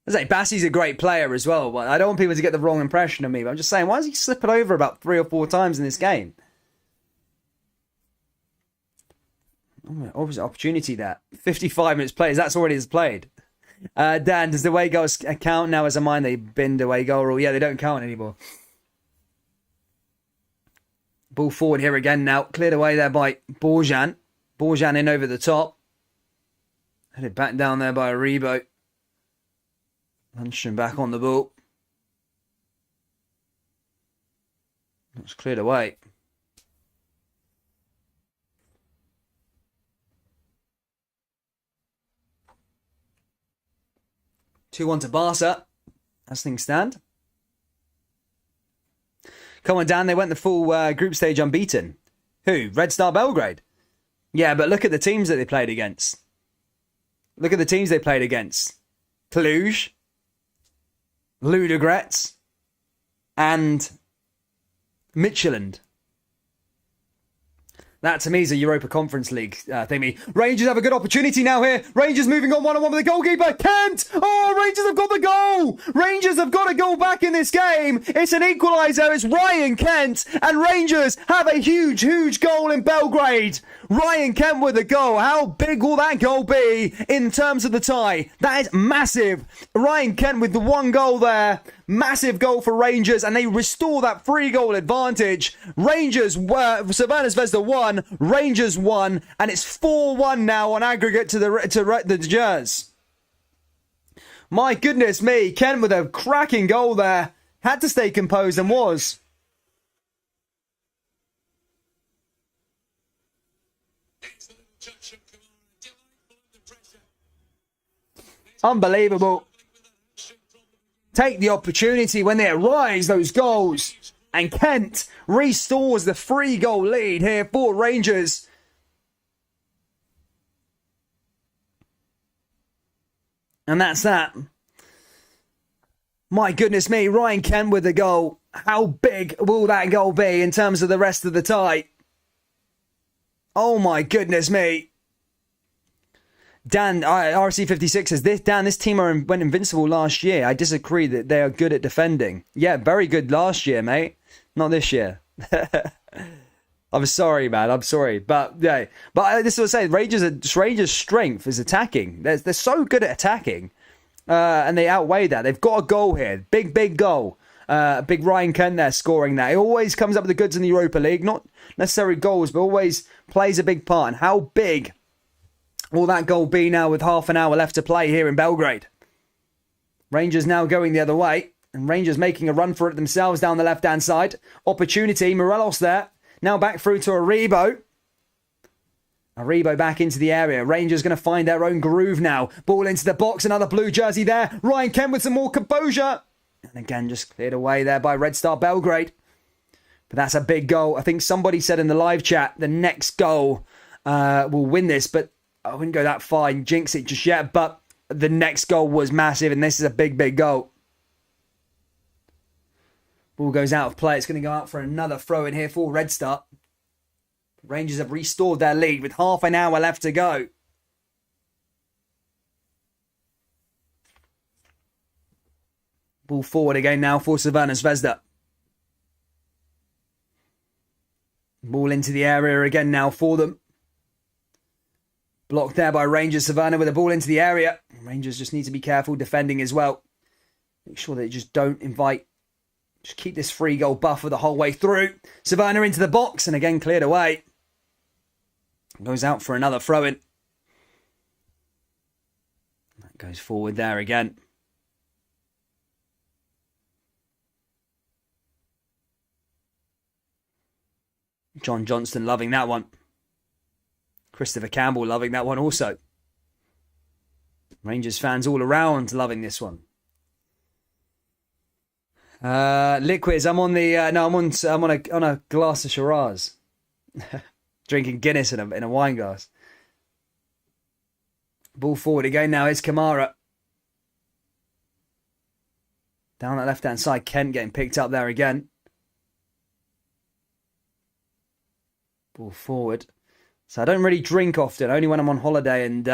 I say Bassi's a great player as well, but I don't want people to get the wrong impression of me. But I'm just saying, why is he slipping over about 3 or 4 times in this game? Oh, obviously opportunity there. 55 minutes played. That's already is played. Dan, does the away goals count now as a mine? They binned away goal rule. Yeah, they don't count anymore. Ball forward here again now. Cleared away there by Borjan. Borjan in over the top. Headed back down there by Aribo. Lundstrom back on the ball. That's cleared away. Two-one to Barca, as things stand. Come on, Dan, they went the full group stage unbeaten. Who? Red Star Belgrade? Yeah, but look at the teams that they played against. Look at the teams they played against. Cluj, Ludogorets, and Midtjylland. That, to me, is a Europa Conference League thingy. Rangers have a good opportunity now here. Rangers moving on one-on-one with the goalkeeper. Kent! Oh, Rangers have got the goal! Rangers have got a goal back in this game. It's an equaliser. It's Ryan Kent. And Rangers have a huge, huge goal in Belgrade. Ryan Kent with a goal. How big will that goal be in terms of the tie? That is massive. Ryan Kent with the 1 goal there. Massive goal for Rangers, and they restore that 3-goal advantage. Rangers were Crvena Zvezda 1, Rangers 1, and it's 4-1 now on aggregate to the Jers. My goodness me, Kent with a cracking goal there. Had to stay composed and was. Unbelievable. Take the opportunity when they arise, those goals. And Kent restores the 3-goal lead here for Rangers. And that's that. My goodness me, Ryan Kent with the goal. How big will that goal be in terms of the rest of the tie? Oh my goodness me. Dan, RC56 says, this team went invincible last year. I disagree that they are good at defending. Yeah, very good last year, mate. Not this year. I'm sorry, man. I'm sorry. But yeah, this is what I say. Rangers' strength is attacking. They're so good at attacking. And they outweigh that. They've got a goal here. Big goal. Big Ryan Kent there scoring that. He always comes up with the goods in the Europa League. Not necessarily goals, but always plays a big part. And how big will that goal be now with half an hour left to play here in Belgrade? Rangers now going the other way. And Rangers making a run for it themselves down the left-hand side. Opportunity. Morelos there. Now back through to Aribo. Aribo back into the area. Rangers going to find their own groove now. Ball into the box. Another blue jersey there. Ryan Kent with some more composure. And again, just cleared away there by Red Star Belgrade. But that's a big goal. I think somebody said in the live chat the next goal will win this. But I wouldn't go that far and jinx it just yet. But the next goal was massive, and this is a big, big goal. Ball goes out of play. It's going to go out for another throw in here for Red Star. Rangers have restored their lead with half an hour left to go. Ball forward again now for Savannah Zvezda. Ball into the area again now for them. Blocked there by Rangers. Savannah with a ball into the area. Rangers just need to be careful defending as well. Make sure they just don't invite. Just keep this free goal buffer the whole way through. Savannah into the box and again cleared away. Goes out for another throw-in. That goes forward there again. John Johnston loving that one. Christopher Campbell loving that one also. Rangers fans all around loving this one. Liquids, I'm on the I'm on a glass of Shiraz. Drinking Guinness in a wine glass. Ball forward again now. Here's Kamara. Down that left-hand side. Kent getting picked up there again. Ball forward. So I don't really drink often. Only when I'm on holiday and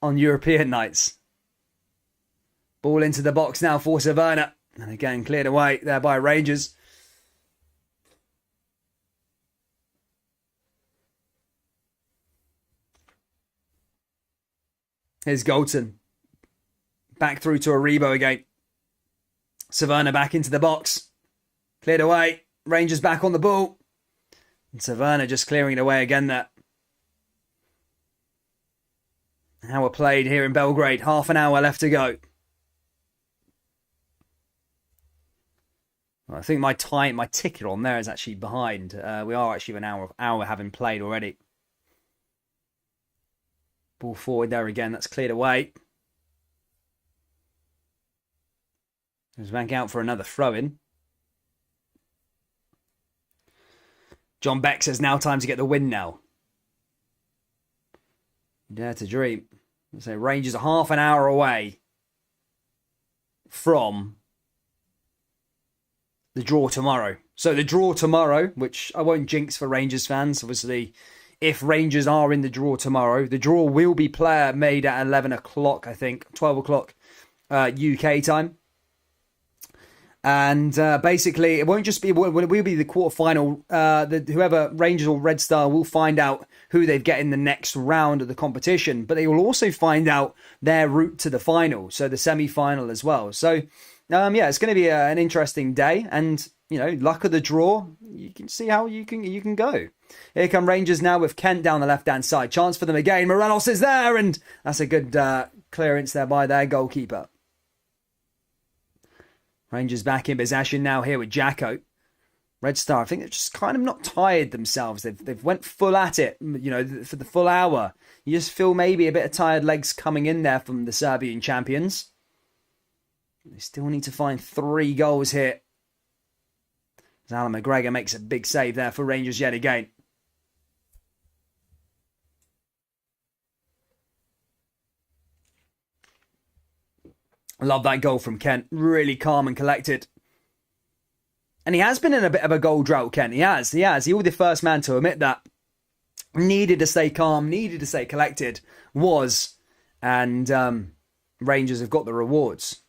on European nights. Ball into the box now for Savannah. And again, cleared away there by Rangers. Here's Galton. Back through to Aribo again. Savannah back into the box. Cleared away. Rangers back on the ball. And Savannah just clearing it away again there. Hour played here in Belgrade. Half an hour left to go. I think my ticker on there is actually behind. We are actually an hour having played already. Ball forward there again. That's cleared away. Goes back out for another throw-in. John Beck says now time to get the win now. Dare to dream. So Rangers are half an hour away from the draw tomorrow. So the draw tomorrow, which I won't jinx for Rangers fans, obviously, if Rangers are in the draw tomorrow, the draw will be player made at 11 o'clock, I think, 12 o'clock UK time. And basically, it won't just be, it will be the quarterfinal. Whoever, Rangers or Red Star, will find out who they've get in the next round of the competition. But they will also find out their route to the final, so the semi-final as well. So, yeah, it's going to be an interesting day. And, you know, luck of the draw, you can see how you can go. Here come Rangers now with Kent down the left-hand side. Chance for them again. Morelos is there, and that's a good clearance there by their goalkeeper. Rangers back in possession now here with Jacko. Red Star, I think they've just kind of not tired themselves. They've went full at it, you know, for the full hour. You just feel maybe a bit of tired legs coming in there from the Serbian champions. They still need to find 3 goals here. As Alan McGregor makes a big save there for Rangers yet again. I love that goal from Kent. Really calm and collected. And he has been in a bit of a goal drought, Kent. He has. He was the first man to admit that. Needed to stay calm, needed to stay collected. And Rangers have got the rewards.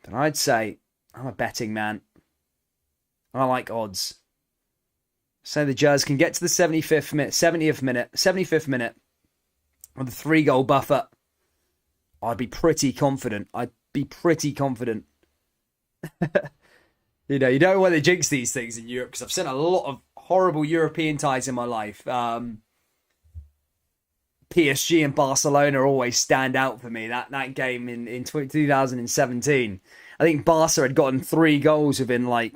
But I'd say, I'm a betting man. I like odds. So the Jazz can get to the 75th minute with a 3-goal buffer. I'd be pretty confident. You know, you don't want to jinx these things in Europe because I've seen a lot of horrible European ties in my life. PSG and Barcelona always stand out for me. That game in 2017. I think Barca had gotten 3 goals within I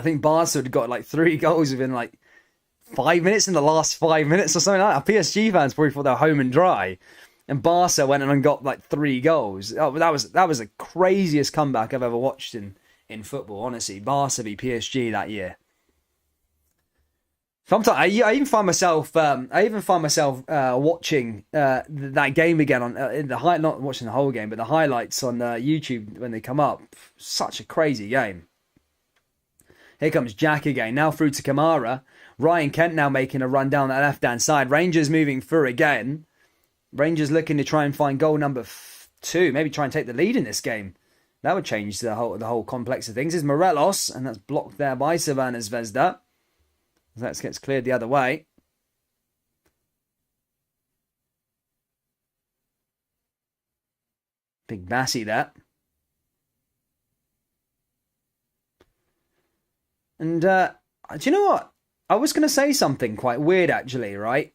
think Barca had got 3 goals within 5 minutes in the last 5 minutes or something like that. PSG fans probably thought they were home and dry. And Barca went and got 3 goals. Oh, that was the craziest comeback I've ever watched in football, honestly. Barca v PSG that year. Sometimes I even find myself watching that game again on in the high, not watching the whole game, but the highlights on YouTube when they come up. Such a crazy game. Here comes Jack again, now through to Kamara. Ryan Kent now making a run down that left-hand side. Rangers moving through again. Rangers looking to try and find goal number 2. Maybe try and take the lead in this game. That would change the whole complex of things. Is Morelos, and that's blocked there by Savannah Zvezda. That gets cleared the other way. Big Bassy there. And do you know what? I was going to say something quite weird, actually. Right?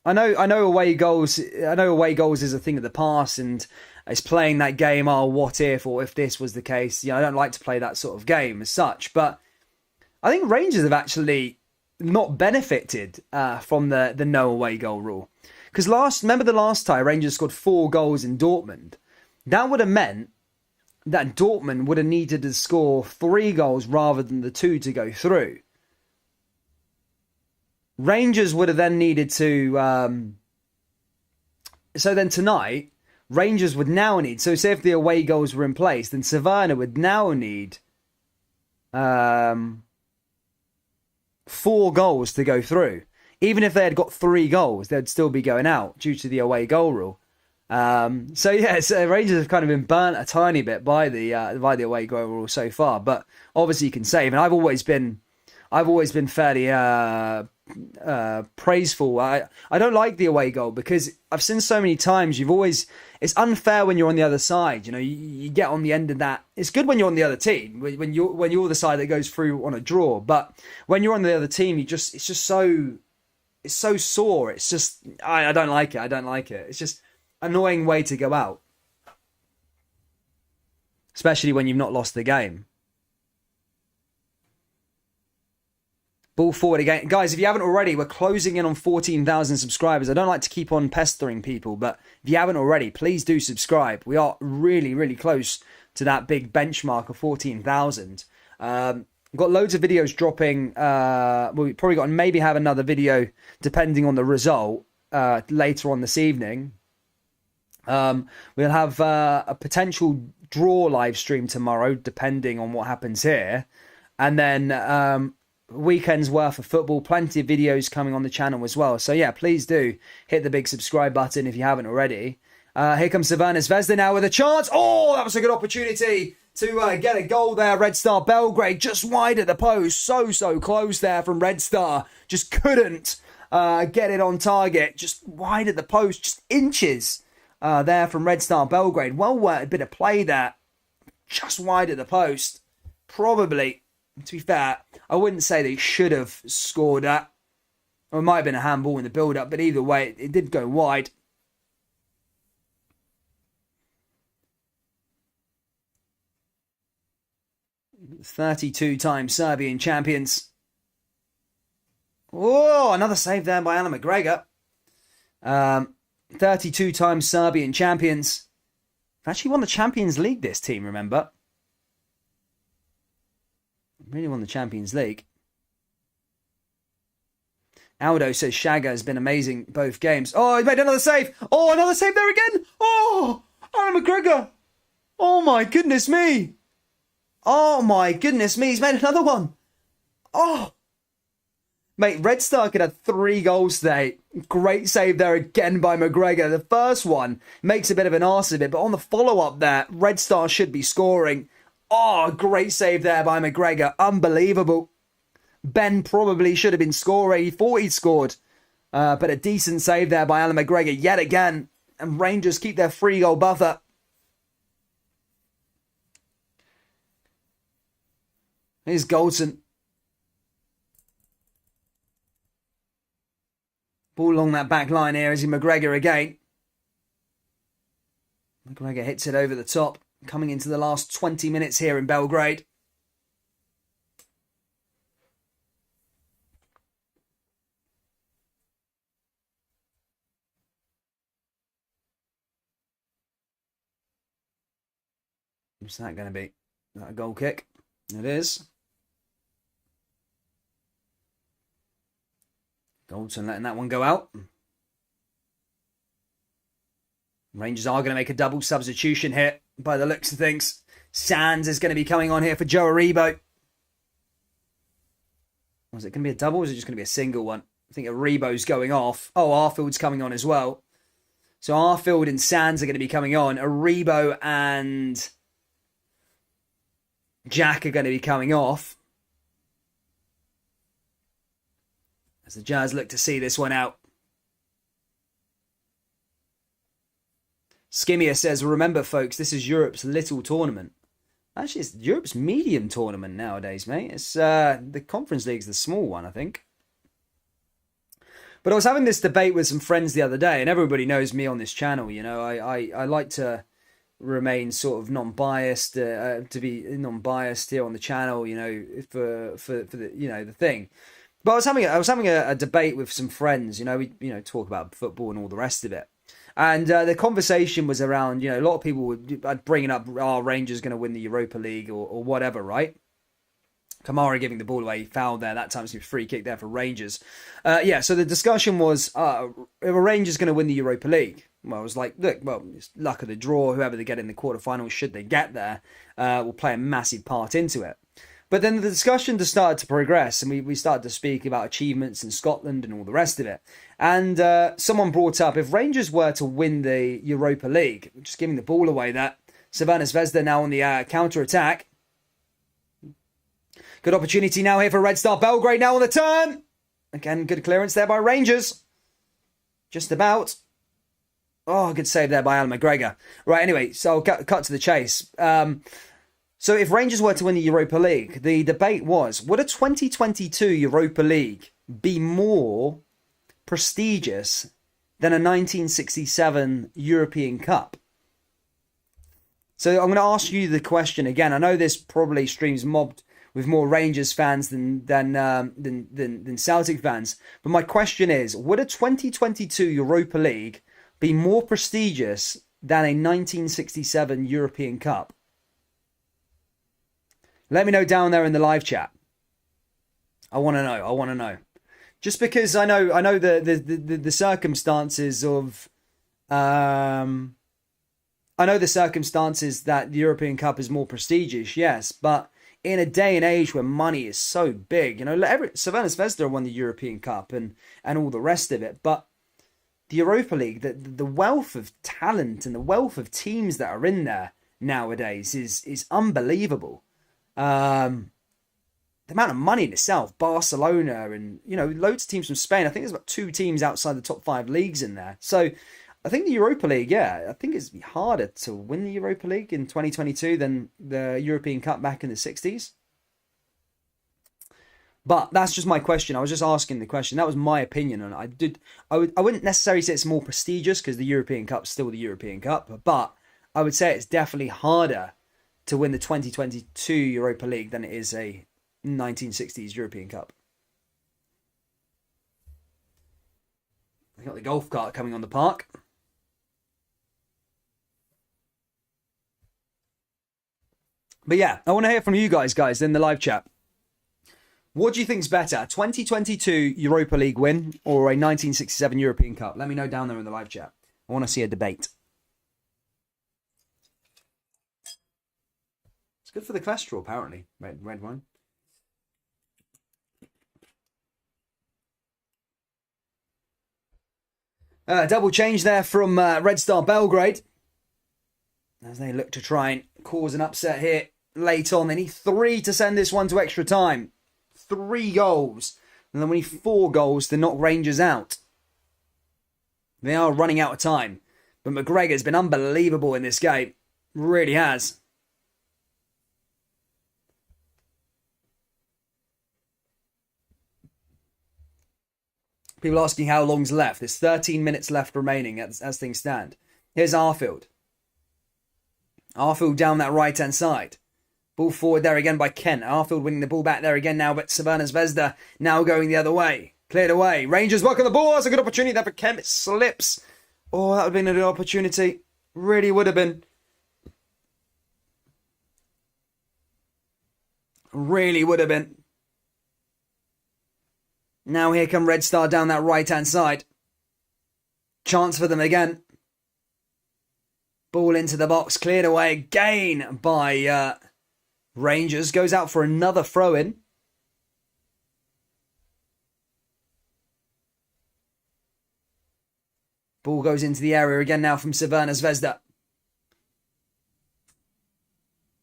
I know away goals. I know away goals is a thing of the past, and it's playing that game. Oh, what if, or if this was the case? I don't like to play that sort of game as such. But I think Rangers have actually not benefited from the no away goal rule. Because remember the last time Rangers scored 4 goals in Dortmund? That would have meant that Dortmund would have needed to score 3 goals rather than the 2 to go through. Rangers would have then needed to... so then tonight, Rangers would now need... So say if the away goals were in place, then Savannah would now need 4 goals to go through. Even if they had got 3 goals, they'd still be going out due to the away goal rule. So Rangers have kind of been burnt a tiny bit by the away goal rule so far, but obviously you can save. And I've always been fairly praiseful. I don't like the away goal because I've seen so many times it's unfair when you're on the other side. You get on the end of that. It's good when you're on the other team when you're the side that goes through on a draw, but when you're on the other team, it's so sore. It's just I don't like it. I don't like it. It's just annoying way to go out, especially when you've not lost the game. Ball forward again. Guys, if you haven't already, we're closing in on 14,000 subscribers. I don't like to keep on pestering people, but if you haven't already, please do subscribe. We are really, really close to that big benchmark of 14,000. We've got loads of videos dropping. We've probably got to maybe have another video, depending on the result, later on this evening. We'll have a potential draw live stream tomorrow, depending on what happens here. And then weekend's worth of football, plenty of videos coming on the channel as well. So yeah, please do hit the big subscribe button if you haven't already. Here comes Savannah Zvezda now with a chance. Oh, that was a good opportunity to get a goal there. Red Star Belgrade just wide at the post. So close there from Red Star. Just couldn't get it on target. Just wide at the post, just inches there from Red Star Belgrade. Well worked, a bit of play there. Just wide at the post. Probably, to be fair, I wouldn't say they should have scored that. Or it might have been a handball in the build-up, but either way, it did go wide. "32-time Serbian champions." Oh, another save there by Alan McGregor. 32-time Serbian champions. They've actually won the Champions League, this team, remember? Really won the Champions League. Aldo says Shaga has been amazing both games. Oh, he made another save. Oh, another save there again. Oh, Alan McGregor. Oh, my goodness me. Oh, my goodness me. He's made another one. Oh. Mate, Red Star could have 3 goals today. Great save there again by McGregor. The first one makes a bit of an arse of it, but on the follow-up there, Red Star should be scoring. Oh, great save there by McGregor. Unbelievable. Ben probably should have been scoring. He thought he'd scored. But a decent save there by Alan McGregor yet again. And Rangers keep their 3-goal buffer. Here's Goldson. Ball along that back line here is McGregor again. McGregor hits it over the top. Coming into the last 20 minutes here in Belgrade. What's that going to be? Is that a goal kick? It is. Goldson letting that one go out. Rangers are going to make a double substitution here by the looks of things. Sands is going to be coming on here for Joe Aribo. Was it going to be a double or is it just going to be a single one? I think Aribo's going off. Oh, Arfield's coming on as well. So Arfield and Sands are going to be coming on. Aribo and Jack are going to be coming off. As the Jazz look to see this one out. Skimmier says, remember folks, this is Europe's little tournament. Actually, it's Europe's medium tournament nowadays, mate. It's the Conference League's the small one, I think. But I was having this debate with some friends the other day, and everybody knows me on this channel. You know, I like to remain sort of non-biased, to be non-biased here on the channel. You know, for the the thing. But I was having a debate with some friends. You know, we talk about football and all the rest of it. And the conversation was around, a lot of people would bring it up, Rangers going to win the Europa League or whatever, right? Kamara giving the ball away, foul there. That time it's a free kick there for Rangers. So the discussion was, are Rangers going to win the Europa League? Well, I was like, look, it's luck of the draw. Whoever they get in the quarterfinals, should they get there, will play a massive part into it. But then the discussion just started to progress, and we started to speak about achievements in Scotland and all the rest of it. And someone brought up, if Rangers were to win the Europa League, just giving the ball away, that Crvena Zvezda now on the counter-attack. Good opportunity now here for Red Star Belgrade, now on the turn. Again, good clearance there by Rangers. Just about. Oh, good save there by Alan McGregor. Right, anyway, so I'll cut to the chase. So if Rangers were to win the Europa League, the debate was, would a 2022 Europa League be more prestigious than a 1967 European Cup? So I'm going to ask you the question again. I know this probably streams mobbed with more Rangers fans than Celtic fans, but my question is, would a 2022 Europa League be more prestigious than a 1967 European Cup? Let me know down there in the live chat. I want to know. Just because I know the circumstances of I know the circumstances that the European Cup is more prestigious, yes, but in a day and age where money is so big, Crvena Zvezda won the European Cup and all the rest of it, but the Europa League, the wealth of talent and the wealth of teams that are in there nowadays is unbelievable. The amount of money in itself, Barcelona and, loads of teams from Spain. I think there's about 2 teams outside the top 5 leagues in there. So I think the Europa League, I think it's harder to win the Europa League in 2022 than the European Cup back in the 60s. But that's just my question. I was just asking the question. That was my opinion on it. I wouldn't necessarily say it's more prestigious because the European Cup's still the European Cup, but I would say it's definitely harder to win the 2022 Europa League than it is a 1960s European Cup. I got the golf cart coming on the park. But yeah, I want to hear from you guys in the live chat. What do you think's better, a 2022 Europa League win or a 1967 European Cup? Let me know down there in the live chat. I want to see a debate. It's good for the cholesterol, apparently. Red wine. Double change there from Red Star Belgrade. As they look to try and cause an upset here late on. They need 3 to send this one to extra time. 3 goals. And then we need 4 goals to knock Rangers out. They are running out of time. But McGregor's been unbelievable in this game. Really has. People asking how long's left. There's 13 minutes left remaining as things stand. Here's Arfield. Arfield down that right-hand side. Ball forward there again by Kent. Arfield winning the ball back there again now, but Crvena Zvezda now going the other way. Cleared away. Rangers work on the ball. That's a good opportunity there for Kent. It slips. Oh, that would have been a good opportunity. Really would have been. Really would have been. Now here come Red Star down that right-hand side. Chance for them again. Ball into the box, cleared away again by Rangers. Goes out for another throw-in. Ball goes into the area again now from Crvena Zvezda.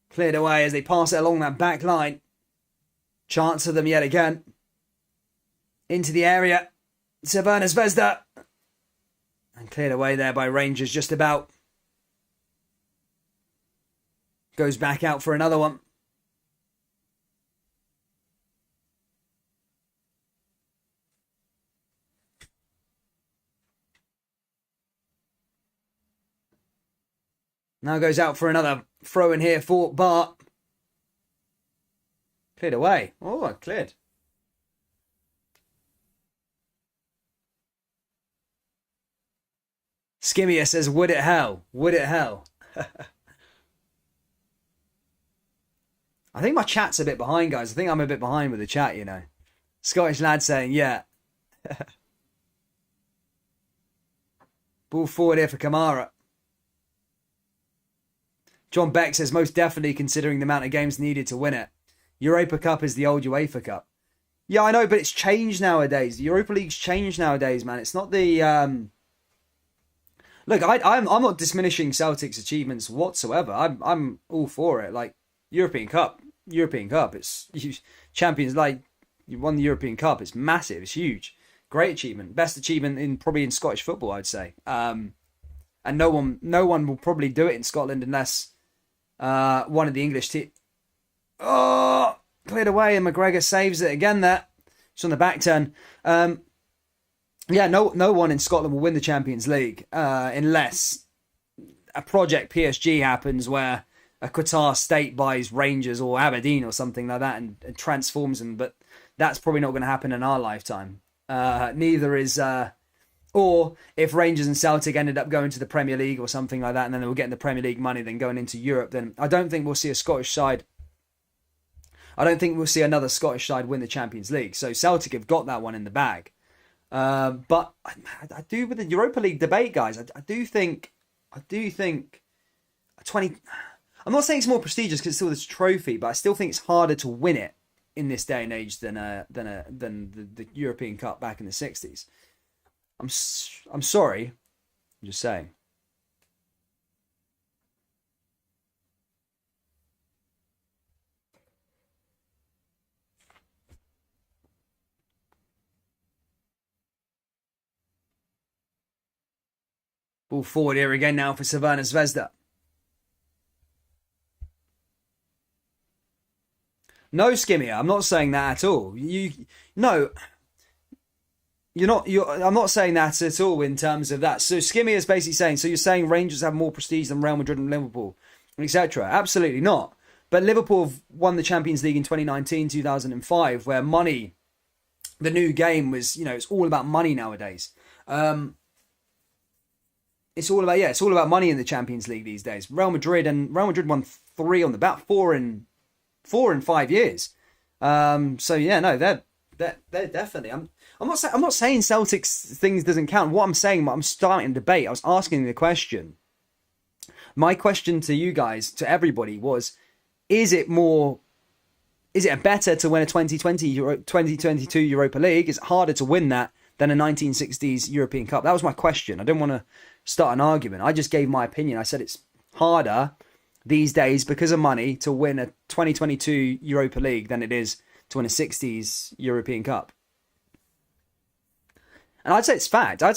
Cleared away as they pass it along that back line. Chance of them yet again. Into the area. Crvena Zvezda. And cleared away there by Rangers just about. Goes back out for another one. Now goes out for another throw in here for Bart. Cleared away. Oh, cleared. Skimmier says, would it hell? Would it hell? I think my chat's a bit behind, guys. I think I'm a bit behind with the chat, you know. Scottish lad saying, yeah. Ball forward here for Kamara. John Beck says, most definitely considering the amount of games needed to win it. Europa Cup is the old UEFA Cup. Yeah, I know, but it's changed nowadays. The Europa League's changed nowadays, man. It's not the... Look, I'm not diminishing Celtic's achievements whatsoever. I'm all for it. Like, European Cup. It's champions, like, you won the European Cup. It's massive. It's huge. Great achievement. Best achievement probably in Scottish football, I'd say. And no one will probably do it in Scotland unless one of the English team. Oh, cleared away, and McGregor saves it again there. It's on the back turn. Yeah, no one in Scotland will win the Champions League unless a project PSG happens where a Qatar state buys Rangers or Aberdeen or something like that and transforms them. But that's probably not going to happen in our lifetime. Neither is... or if Rangers and Celtic ended up going to the Premier League or something like that, and then they were getting the Premier League money, then going into Europe, then I don't think we'll see a Scottish side. I don't think we'll see another Scottish side win the Champions League. So Celtic have got that one in the bag. But I do, with the Europa League debate, guys, I do think 20... I'm not saying it's more prestigious because it's still this trophy, but I still think it's harder to win it in this day and age than the European Cup back in the 60s. I'm sorry. I'm just saying. Ball forward here again now for Crvena Zvezda. No, Skimmier, I'm not saying that at all. I'm not saying that at all in terms of that. So Skimmier is basically saying, so you're saying Rangers have more prestige than Real Madrid and Liverpool, etc. Absolutely not. But Liverpool have won the Champions League in 2019, 2005, where money, the new game was, it's all about money nowadays. It's all about money in the Champions League these days. Real Madrid won 3 on the bat, 4 in 5 years. So yeah, no, they're definitely. I'm not saying Celtics things doesn't count. What I'm saying, I'm starting a debate. I was asking the question. My question to you guys, to everybody, was: Is it better to win a 2022 Europa League? Is it harder to win that than a 1960s European Cup? That was my question. I didn't want to start an argument. I just gave my opinion. I said it's harder these days because of money to win a 2022 Europa League than it is to win a 60s European Cup. And I'd say it's fact. I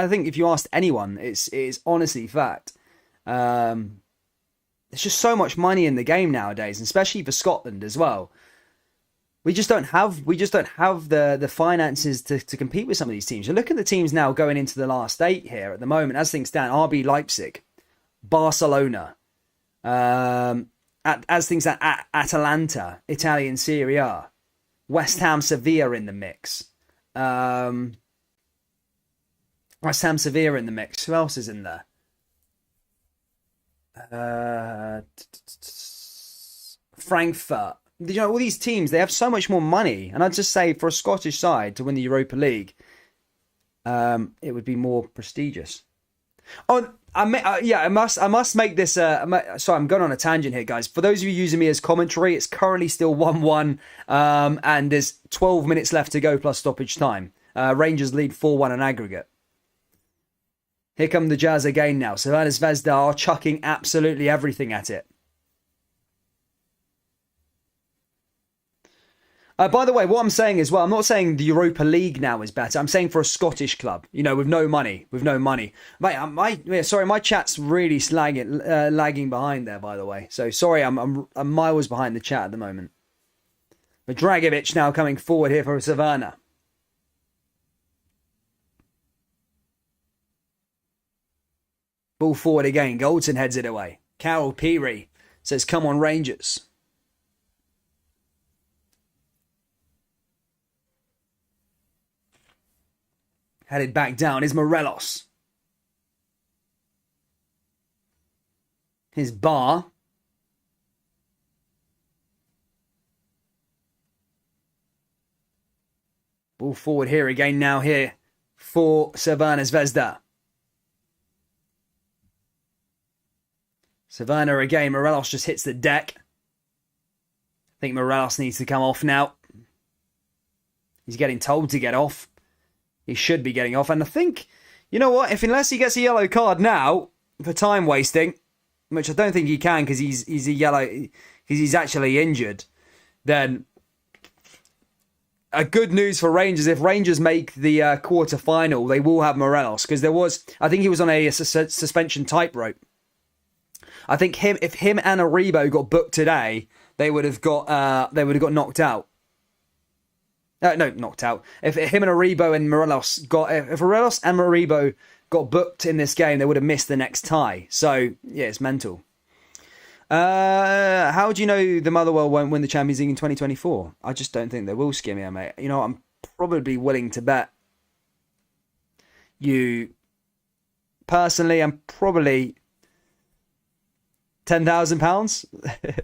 think if you asked anyone, it is honestly fact. There's just so much money in the game nowadays, and especially for Scotland as well. We just don't have the finances to compete with some of these teams. You look at the teams now going into the last 8 here at the moment, as things stand: RB Leipzig, Barcelona, as things stand, Atalanta, Italian Serie A, West Ham, Sevilla in the mix. West Ham, Sevilla in the mix. Who else is in there? Frankfurt. you know, all these teams, they have so much more money. And I'd just say for a Scottish side to win the Europa League, it would be more prestigious. Oh, I must make this. Sorry, I'm going on a tangent here, guys. For those of you using me as commentary, it's currently still 1-1, and there's 12 minutes left to go plus stoppage time. Rangers lead 4-1 on aggregate. Here come the Jazz again now. Crvena Zvezda are chucking absolutely everything at it. By the way, what I'm saying as well, I'm not saying the Europa League now is better. I'm saying for a Scottish club, you know, with no money. Mate, my chat's really lagging behind there, by the way. So sorry, I'm miles behind the chat at the moment. But Dragovic now coming forward here for Crvena. Ball forward again. Goldson heads it away. Carol Peary says, "Come on, Rangers." Headed back down is Morelos. His bar. Ball forward here again now here for Crvena Zvezda. Crvena again. Morelos just hits the deck. I think Morelos needs to come off now. He's getting told to get off. He should be getting off. And I think, you know what? Unless he gets a yellow card now for time wasting, which I don't think he can because he's a yellow, because he's actually injured, then a good news for Rangers. If Rangers make the quarter final, they will have Morelos because I think he was on a suspension tightrope. I think if him and Aribo got booked today, they would have got knocked out. No, knocked out. If him and Aribo and Morelos if Morelos and Aribo got booked in this game, they would have missed the next tie. So yeah, it's mental. How do you know the Motherwell won't win the Champions League in 2024? I just don't think they will, Skimmy, mate. You know, I'm probably willing to bet you. Personally, I'm probably £10,000.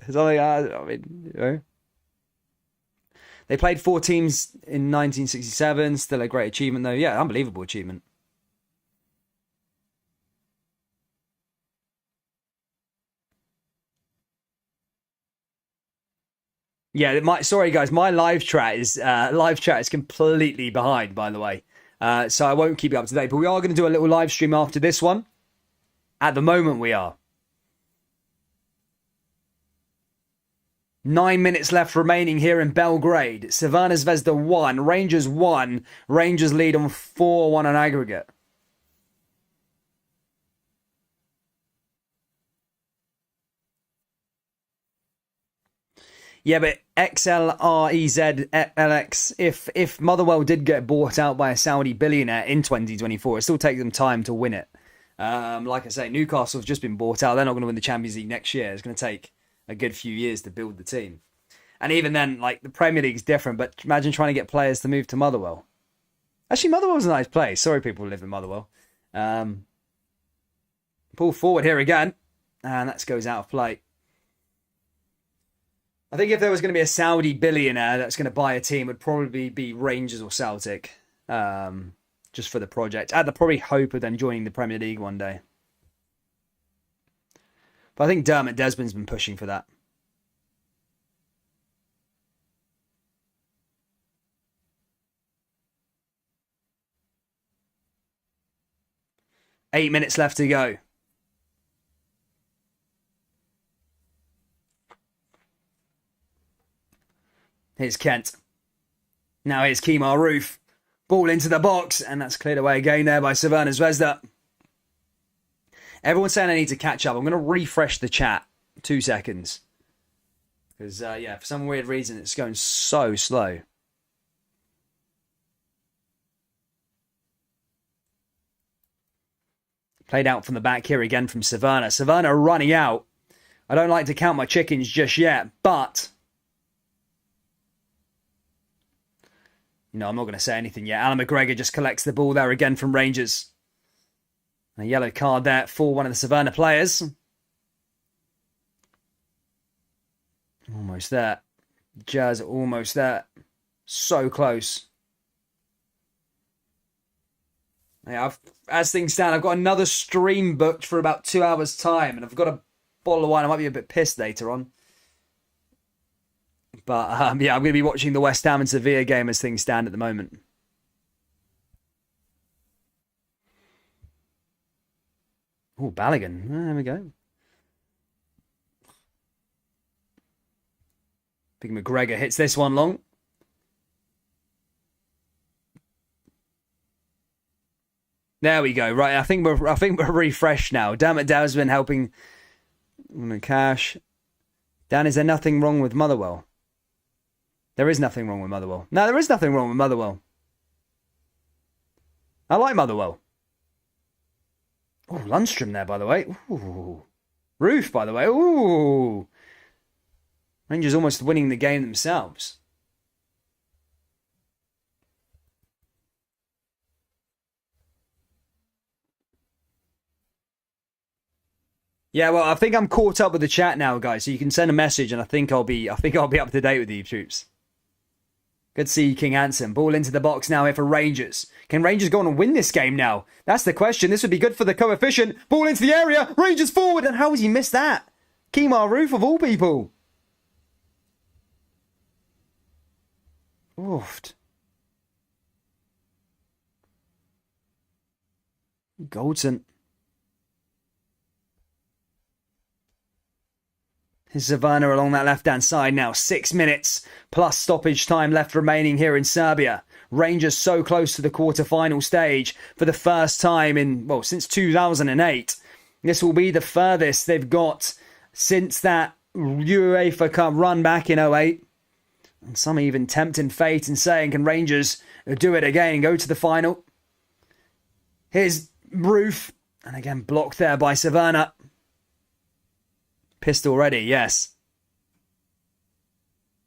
Something. I mean, you know. They played 4 teams in 1967. Still a great achievement, though. Yeah, unbelievable achievement. Yeah, sorry guys, my live chat is completely behind, by the way. So I won't keep you up to date. But we are going to do a little live stream after this one. At the moment, we are. 9 minutes left remaining here in Belgrade. Crvena Zvezda 1, Rangers 1. Rangers lead on 4-1 on aggregate. Yeah, but XLREZLX, if Motherwell did get bought out by a Saudi billionaire in 2024, it still takes them time to win it. Like I say, Newcastle have just been bought out. They're not going to win the Champions League next year. It's going to take a good few years to build the team. And even then, like, the Premier League's different, but imagine trying to get players to move to Motherwell. Actually, Motherwell's a nice place. Sorry, people who live in Motherwell. Pull forward here again. And that goes out of play. I think if there was going to be a Saudi billionaire that's going to buy a team, it would probably be Rangers or Celtic. Just for the project. I'd probably hope of them joining the Premier League one day. But I think Dermot Desmond's been pushing for that. Eight minutes left to go. Here's Kent. Now here's Kemar Roof. Ball into the box, and that's cleared away again there by Crvena Zvezda. Everyone's saying I need to catch up. I'm going to refresh the chat. 2 seconds. Because, yeah, for some weird reason, it's going so slow. Played out from the back here again from Crvena. Crvena running out. I don't like to count my chickens just yet, but... You know, I'm not going to say anything yet. Alan McGregor just collects the ball there again from Rangers. A yellow card there for one of the Crvena players. Almost there. Jazz are almost there. So close. Yeah, as things stand, I've got another stream booked for about 2 hours' time, and I've got a bottle of wine. I might be a bit pissed later on. But yeah, I'm going to be watching the West Ham and Sevilla game as things stand at the moment. Oh, Balogun. There we go. I think McGregor hits this one long. There we go. Right, I think we're refreshed now. Damn it, Dav's been helping Cash. Dan, is there nothing wrong with Motherwell? There is nothing wrong with Motherwell. No, there is nothing wrong with Motherwell. I like Motherwell. Oh, Lundstrom there, by the way. Ooh. Roof, by the way. Ooh. Rangers almost winning the game themselves. Yeah, well, I think I'm caught up with the chat now, guys. So you can send a message, and I think I'll be up to date with you, troops. Good to see you, King Handsome. Ball into the box now here for Rangers. Can Rangers go on and win this game now? That's the question. This would be good for the coefficient. Ball into the area. Rangers forward. And how has he missed that? Kemar Roof of all people. Oofed. Goldson. Savannah along that left-hand side now. 6 minutes plus stoppage time left remaining here in Serbia. Rangers so close to the quarter-final stage for the first time since 2008. This will be the furthest they've got since that UEFA Cup run back in 2008. And some even tempting fate and saying, can Rangers do it again and go to the final? Here's Roof. And again, blocked there by Savannah. Pissed already, yes.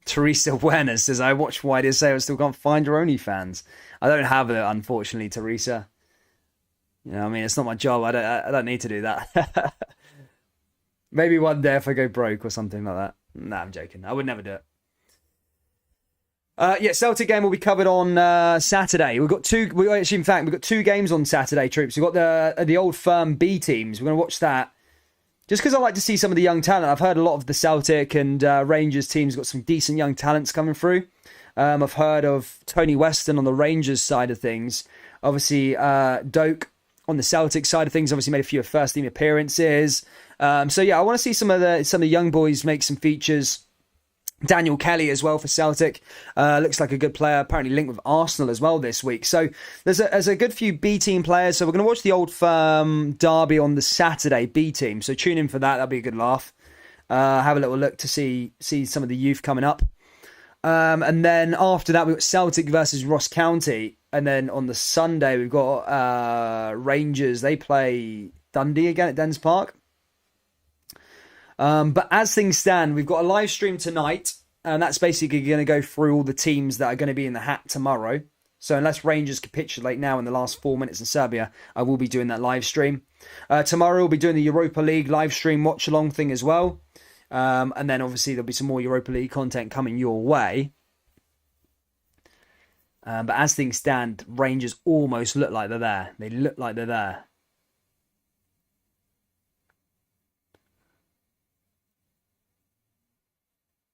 Teresa Werner says, I watched Why Did Say I still can't find your OnlyFans. I don't have it, unfortunately, Teresa. You know, I mean, it's not my job. I don't need to do that. Maybe one day if I go broke or something like that. Nah, I'm joking. I would never do it. Celtic game will be covered on Saturday. We've got two games on Saturday, troops. We've got the old firm B teams. We're going to watch that. Just because I like to see some of the young talent. I've heard a lot of the Celtic and Rangers teams got some decent young talents coming through. I've heard of Tony Weston on the Rangers side of things. Obviously, Doak on the Celtic side of things obviously made a few first team appearances. I want to see some of the young boys make some features. Daniel Kelly as well for Celtic. Looks like a good player. Apparently linked with Arsenal as well this week. So there's a good few B team players. So we're going to watch the Old Firm derby on the Saturday B team. So tune in for that. That'll be a good laugh. Have a little look to see some of the youth coming up. And then after that, we've got Celtic versus Ross County. And then on the Sunday, we've got Rangers. They play Dundee again at Dens Park. But as things stand, we've got a live stream tonight, and that's basically going to go through all the teams that are going to be in the hat tomorrow. So unless Rangers capitulate now in the last 4 minutes in Serbia, I will be doing that live stream. Tomorrow we'll be doing the Europa League live stream watch-along thing as well. And then obviously there'll be some more Europa League content coming your way. But as things stand, Rangers almost look like they're there. They look like they're there.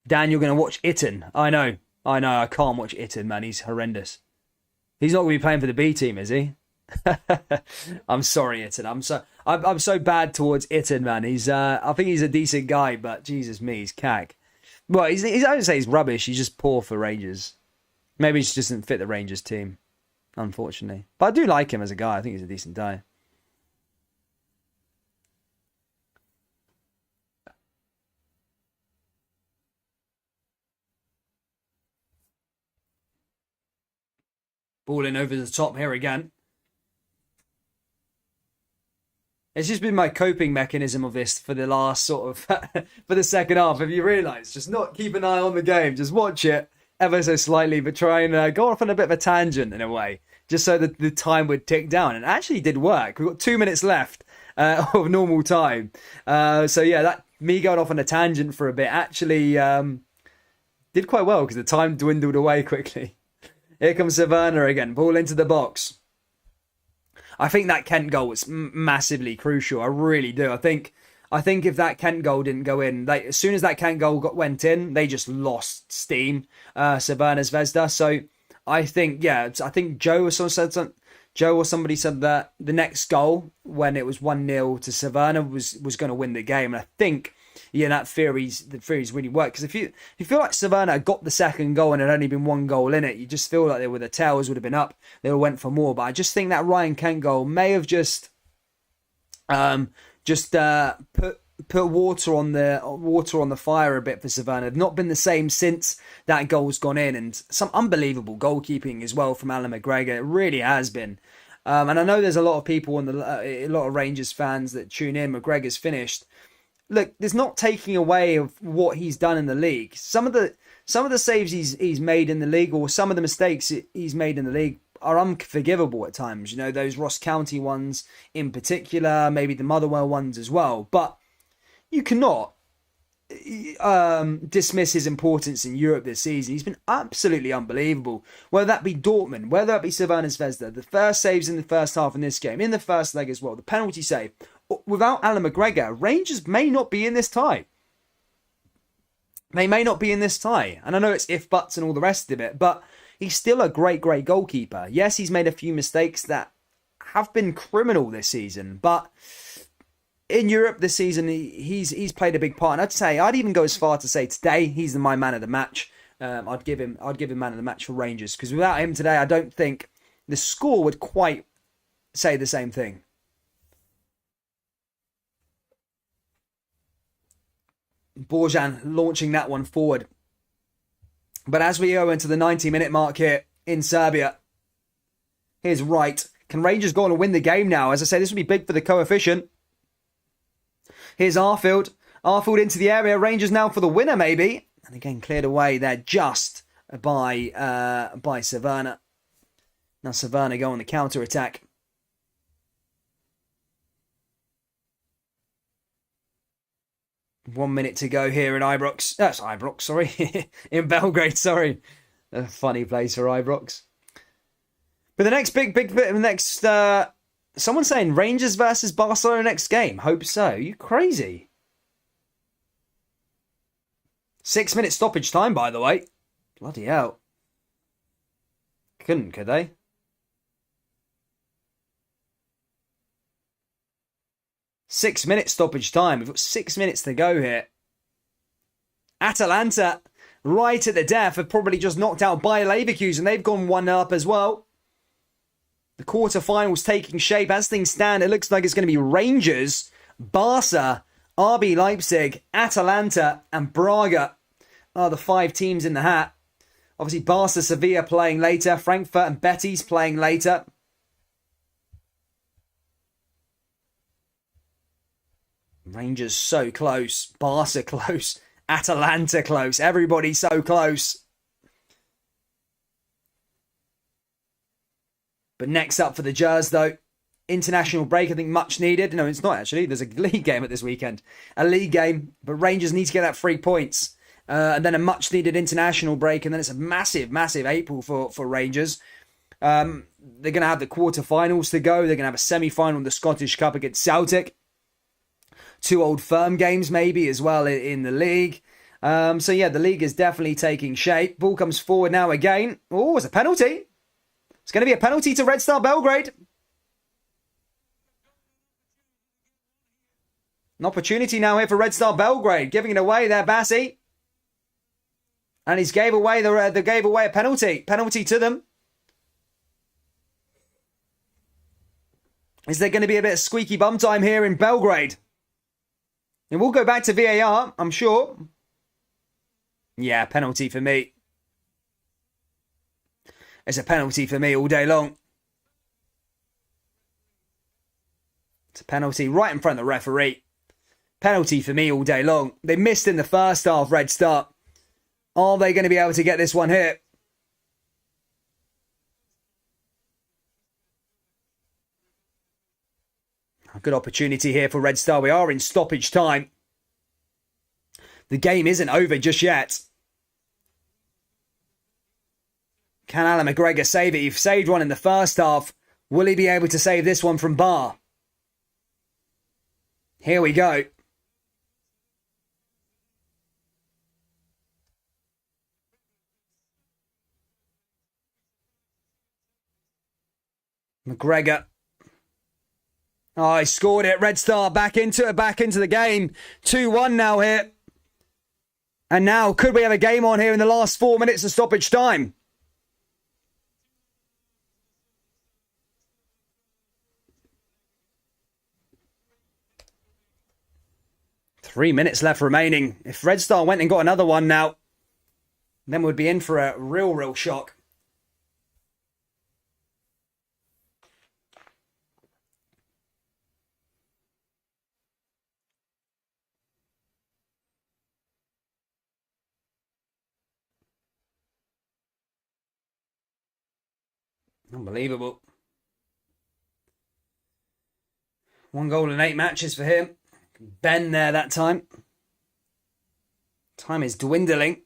Dan, you're going to watch Itten. I know. I can't watch Itten, man. He's horrendous. He's not going to be playing for the B team, is he? I'm sorry, Itten. I'm so bad towards Itten, man. I think he's a decent guy, but Jesus me, he's cack. Well, I don't say he's rubbish. He's just poor for Rangers. Maybe he just doesn't fit the Rangers team, unfortunately. But I do like him as a guy. I think he's a decent guy. Ball in over the top here again. It's just been my coping mechanism of this for the last sort of, for the second half. Have you realised? Just not keep an eye on the game. Just watch it ever so slightly, but try and go off on a bit of a tangent in a way. Just so that the time would tick down. And it actually did work. We've got 2 minutes left of normal time. That me going off on a tangent for a bit actually Did quite well because the time dwindled away quickly. Here comes Savannah again. Ball into the box. I think that Kent goal was massively crucial. I really do. I think if that Kent goal didn't go in, as soon as that Kent goal went in, they just lost steam. Savannah Zvezda. So I think Joe or somebody said that the next goal when it was 1-0 to Savannah was going to win the game. And I think that theory's really worked, because if you feel like Savannah got the second goal and it had only been one goal in it, you just feel like the tails would have been up. They went for more. But I just think that Ryan Kent goal may have just put water on the fire a bit for Savannah. They've not been the same since that goal's gone in, and some unbelievable goalkeeping as well from Alan McGregor. It really has been. And I know there's a lot of people a lot of Rangers fans that tune in. McGregor's finished. Look, there's not taking away of what he's done in the league. Some of the saves he's made in the league, or some of the mistakes he's made in the league, are unforgivable at times. Those Ross County ones in particular, maybe the Motherwell ones as well. But you cannot dismiss his importance in Europe this season. He's been absolutely unbelievable. Whether that be Dortmund, whether that be Savannah Zvezda, the first saves in the first half in this game, in the first leg as well, the penalty save. Without Alan McGregor, Rangers may not be in this tie. They may not be in this tie. And I know it's if, buts and all the rest of it, but he's still a great, great goalkeeper. Yes, he's made a few mistakes that have been criminal this season, but in Europe this season, he's played a big part. And I'd even go as far to say today he's my man of the match. I'd give him man of the match for Rangers, because without him today, I don't think the score would quite say the same thing. Borjan launching that one forward. But as we go into the 90-minute mark here in Serbia, here's Wright. Can Rangers go on and win the game now? As I say, this would be big for the coefficient. Here's Arfield. Arfield into the area. Rangers now for the winner, maybe. And again, cleared away there just by Savannah. Now Savannah go on the counter-attack. One minute to go here in Ibrox. That's Ibrox, sorry. In Belgrade, sorry. A funny place for Ibrox. But the next someone's saying Rangers versus Barcelona next game. Hope so. You crazy? 6-minute stoppage time, by the way. Bloody hell. Could they? 6-minute stoppage time. We've got 6 minutes to go here. Atalanta, right at the death, have probably just knocked out Bayer Leverkusen. They've gone 1-0 up as well. The quarterfinals taking shape. As things stand, it looks like it's going to be Rangers, Barca, RB Leipzig, Atalanta, and Braga are the 5 teams in the hat. Obviously, Barca, Sevilla playing later. Frankfurt and Betis playing later. Rangers so close. Barca close. Atalanta close. Everybody so close. But next up for the Jers, though, international break, I think much needed. No, it's not actually. There's a league game at this weekend. A league game, but Rangers need to get that 3 points. And then a much needed international break, and then it's a massive, massive April for Rangers. They're going to have the quarterfinals to go. They're going to have a semi-final in the Scottish Cup against Celtic. 2 Old Firm games maybe as well in the league. So yeah, the league is definitely taking shape. Ball comes forward now again. Oh, it's a penalty. It's going to be a penalty to Red Star Belgrade. An opportunity now here for Red Star Belgrade. Giving it away there, Bassi. And he's gave away a penalty. Penalty to them. Is there going to be a bit of squeaky bum time here in Belgrade? And we'll go back to VAR, I'm sure. Yeah, penalty for me. It's a penalty for me all day long. It's a penalty right in front of the referee. Penalty for me all day long. They missed in the first half, Red Star. Are they going to be able to get this one here? A good opportunity here for Red Star. We are in stoppage time. The game isn't over just yet. Can Alan McGregor save it? He saved one in the first half. Will he be able to save this one from Bar? Here we go. McGregor. Oh, he scored it. Red Star back into the game. 2-1 now here. And now, could we have a game on here in the last 4 minutes of stoppage time? Three minutes left remaining. If Red Star went and got another one now, then we'd be in for a real shock. Unbelievable. 1 goal in 8 matches for him. Ben there that time. Time is dwindling.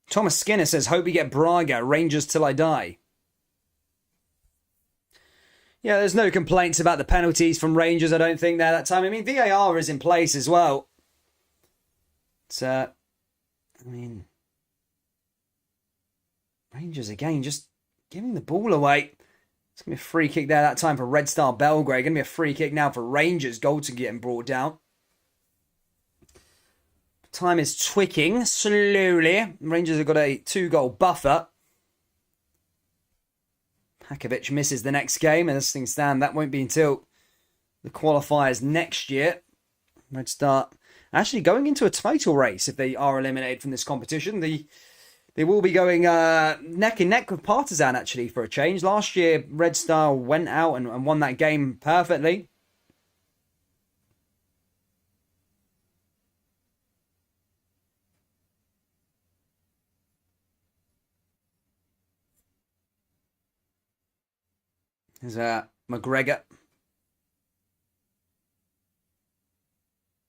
Thomas Skinner says, hope we get Braga, Rangers till I die. Yeah, there's no complaints about the penalties from Rangers, I don't think, there that time. I mean, VAR is in place as well. Rangers again, just giving the ball away. It's going to be a free kick there that time for Red Star Belgrade. Going to be a free kick now for Rangers. Goldson getting brought down. Time is twicking slowly. Rangers have got a 2-goal buffer. Hakovic misses the next game, and as things stand, that won't be until the qualifiers next year. Red Star actually going into a title race if they are eliminated from this competition. They will be going neck and neck with Partizan, actually, for a change. Last year, Red Star went out and won that game perfectly. There's McGregor.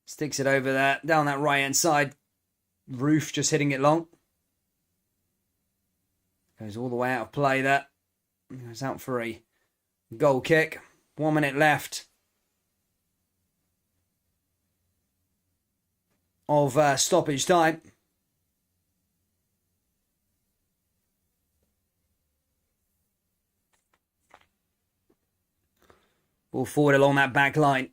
Sticks it over there, down that right-hand side. Roof just hitting it long. Goes all the way out of play there. Goes out for a goal kick. 1 minute left of stoppage time. Ball forward along that back line.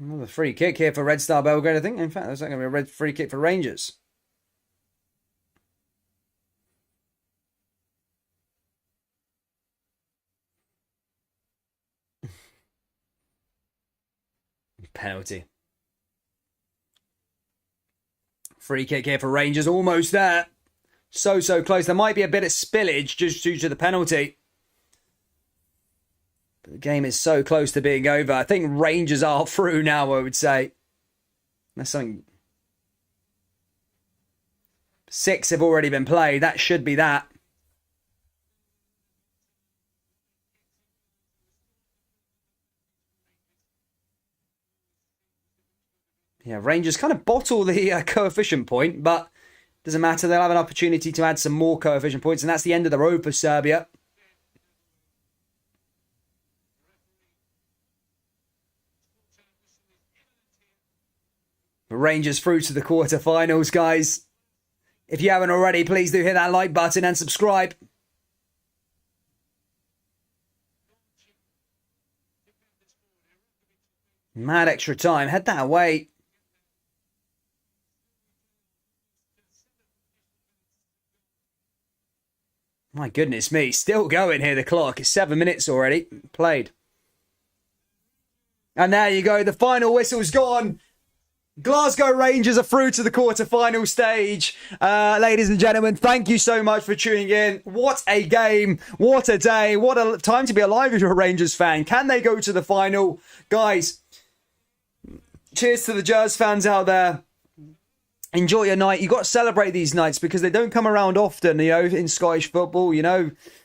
Another free kick here for Red Star Belgrade, I think. In fact, there's not going to be a red free kick for Rangers. Penalty. Free kick here for Rangers. Almost there. So close. There might be a bit of spillage just due to the penalty. But the game is so close to being over. I think Rangers are through now, I would say. There's something. 6 have already been played. That should be that. Yeah, Rangers kind of bottle the coefficient point, but doesn't matter. They'll have an opportunity to add some more coefficient points, and that's the end of the road for Serbia. Rangers through to the quarterfinals, guys. If you haven't already, please do hit that like button and subscribe. Mad extra time. Head that away. My goodness me. Still going here, the clock. It's 7 minutes already played. And there you go. The final whistle's gone. Glasgow Rangers are through to the quarter-final stage. Ladies and gentlemen, thank you so much for tuning in. What a game. What a day. What a time to be alive if you're a Rangers fan. Can they go to the final? Guys, cheers to the Jazz fans out there. Enjoy your night. You've got to celebrate these nights because they don't come around often, in Scottish football,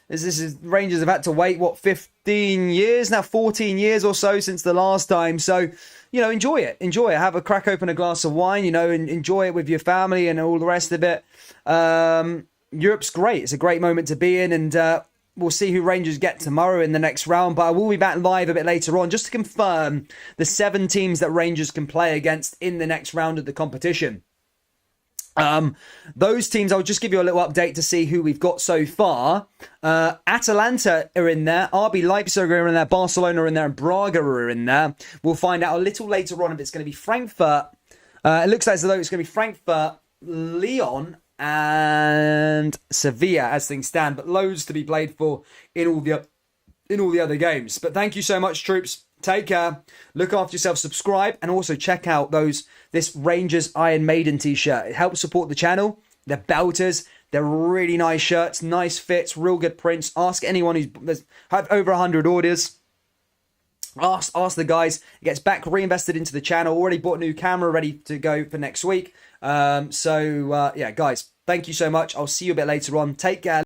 Rangers have had to wait, 15 years now, 14 years or so since the last time. So, enjoy it. Enjoy it. Have a crack open a glass of wine, and enjoy it with your family and all the rest of it. Europe's great. It's a great moment to be in, and we'll see who Rangers get tomorrow in the next round. But I will be back live a bit later on just to confirm the 7 teams that Rangers can play against in the next round of the competition. Those teams, I'll just give you a little update to see who we've got so far. Atalanta are in there, RB Leipzig are in there, Barcelona are in there, and Braga are in there. We'll find out a little later on if it's going to be Frankfurt. It looks as though it's going to be Frankfurt, Lyon, and Sevilla as things stand, but loads to be played for in all the other games. But thank you so much, troops. Take care, look after yourself, subscribe, and also check out this Rangers Iron Maiden t-shirt. It helps support the channel. They're belters. They're really nice shirts, nice fits, real good prints. Ask anyone who's have over 100 orders. Ask the guys. It gets back reinvested into the channel. Already bought a new camera ready to go for next week. Yeah, guys, thank you so much. I'll see you a bit later on. Take care.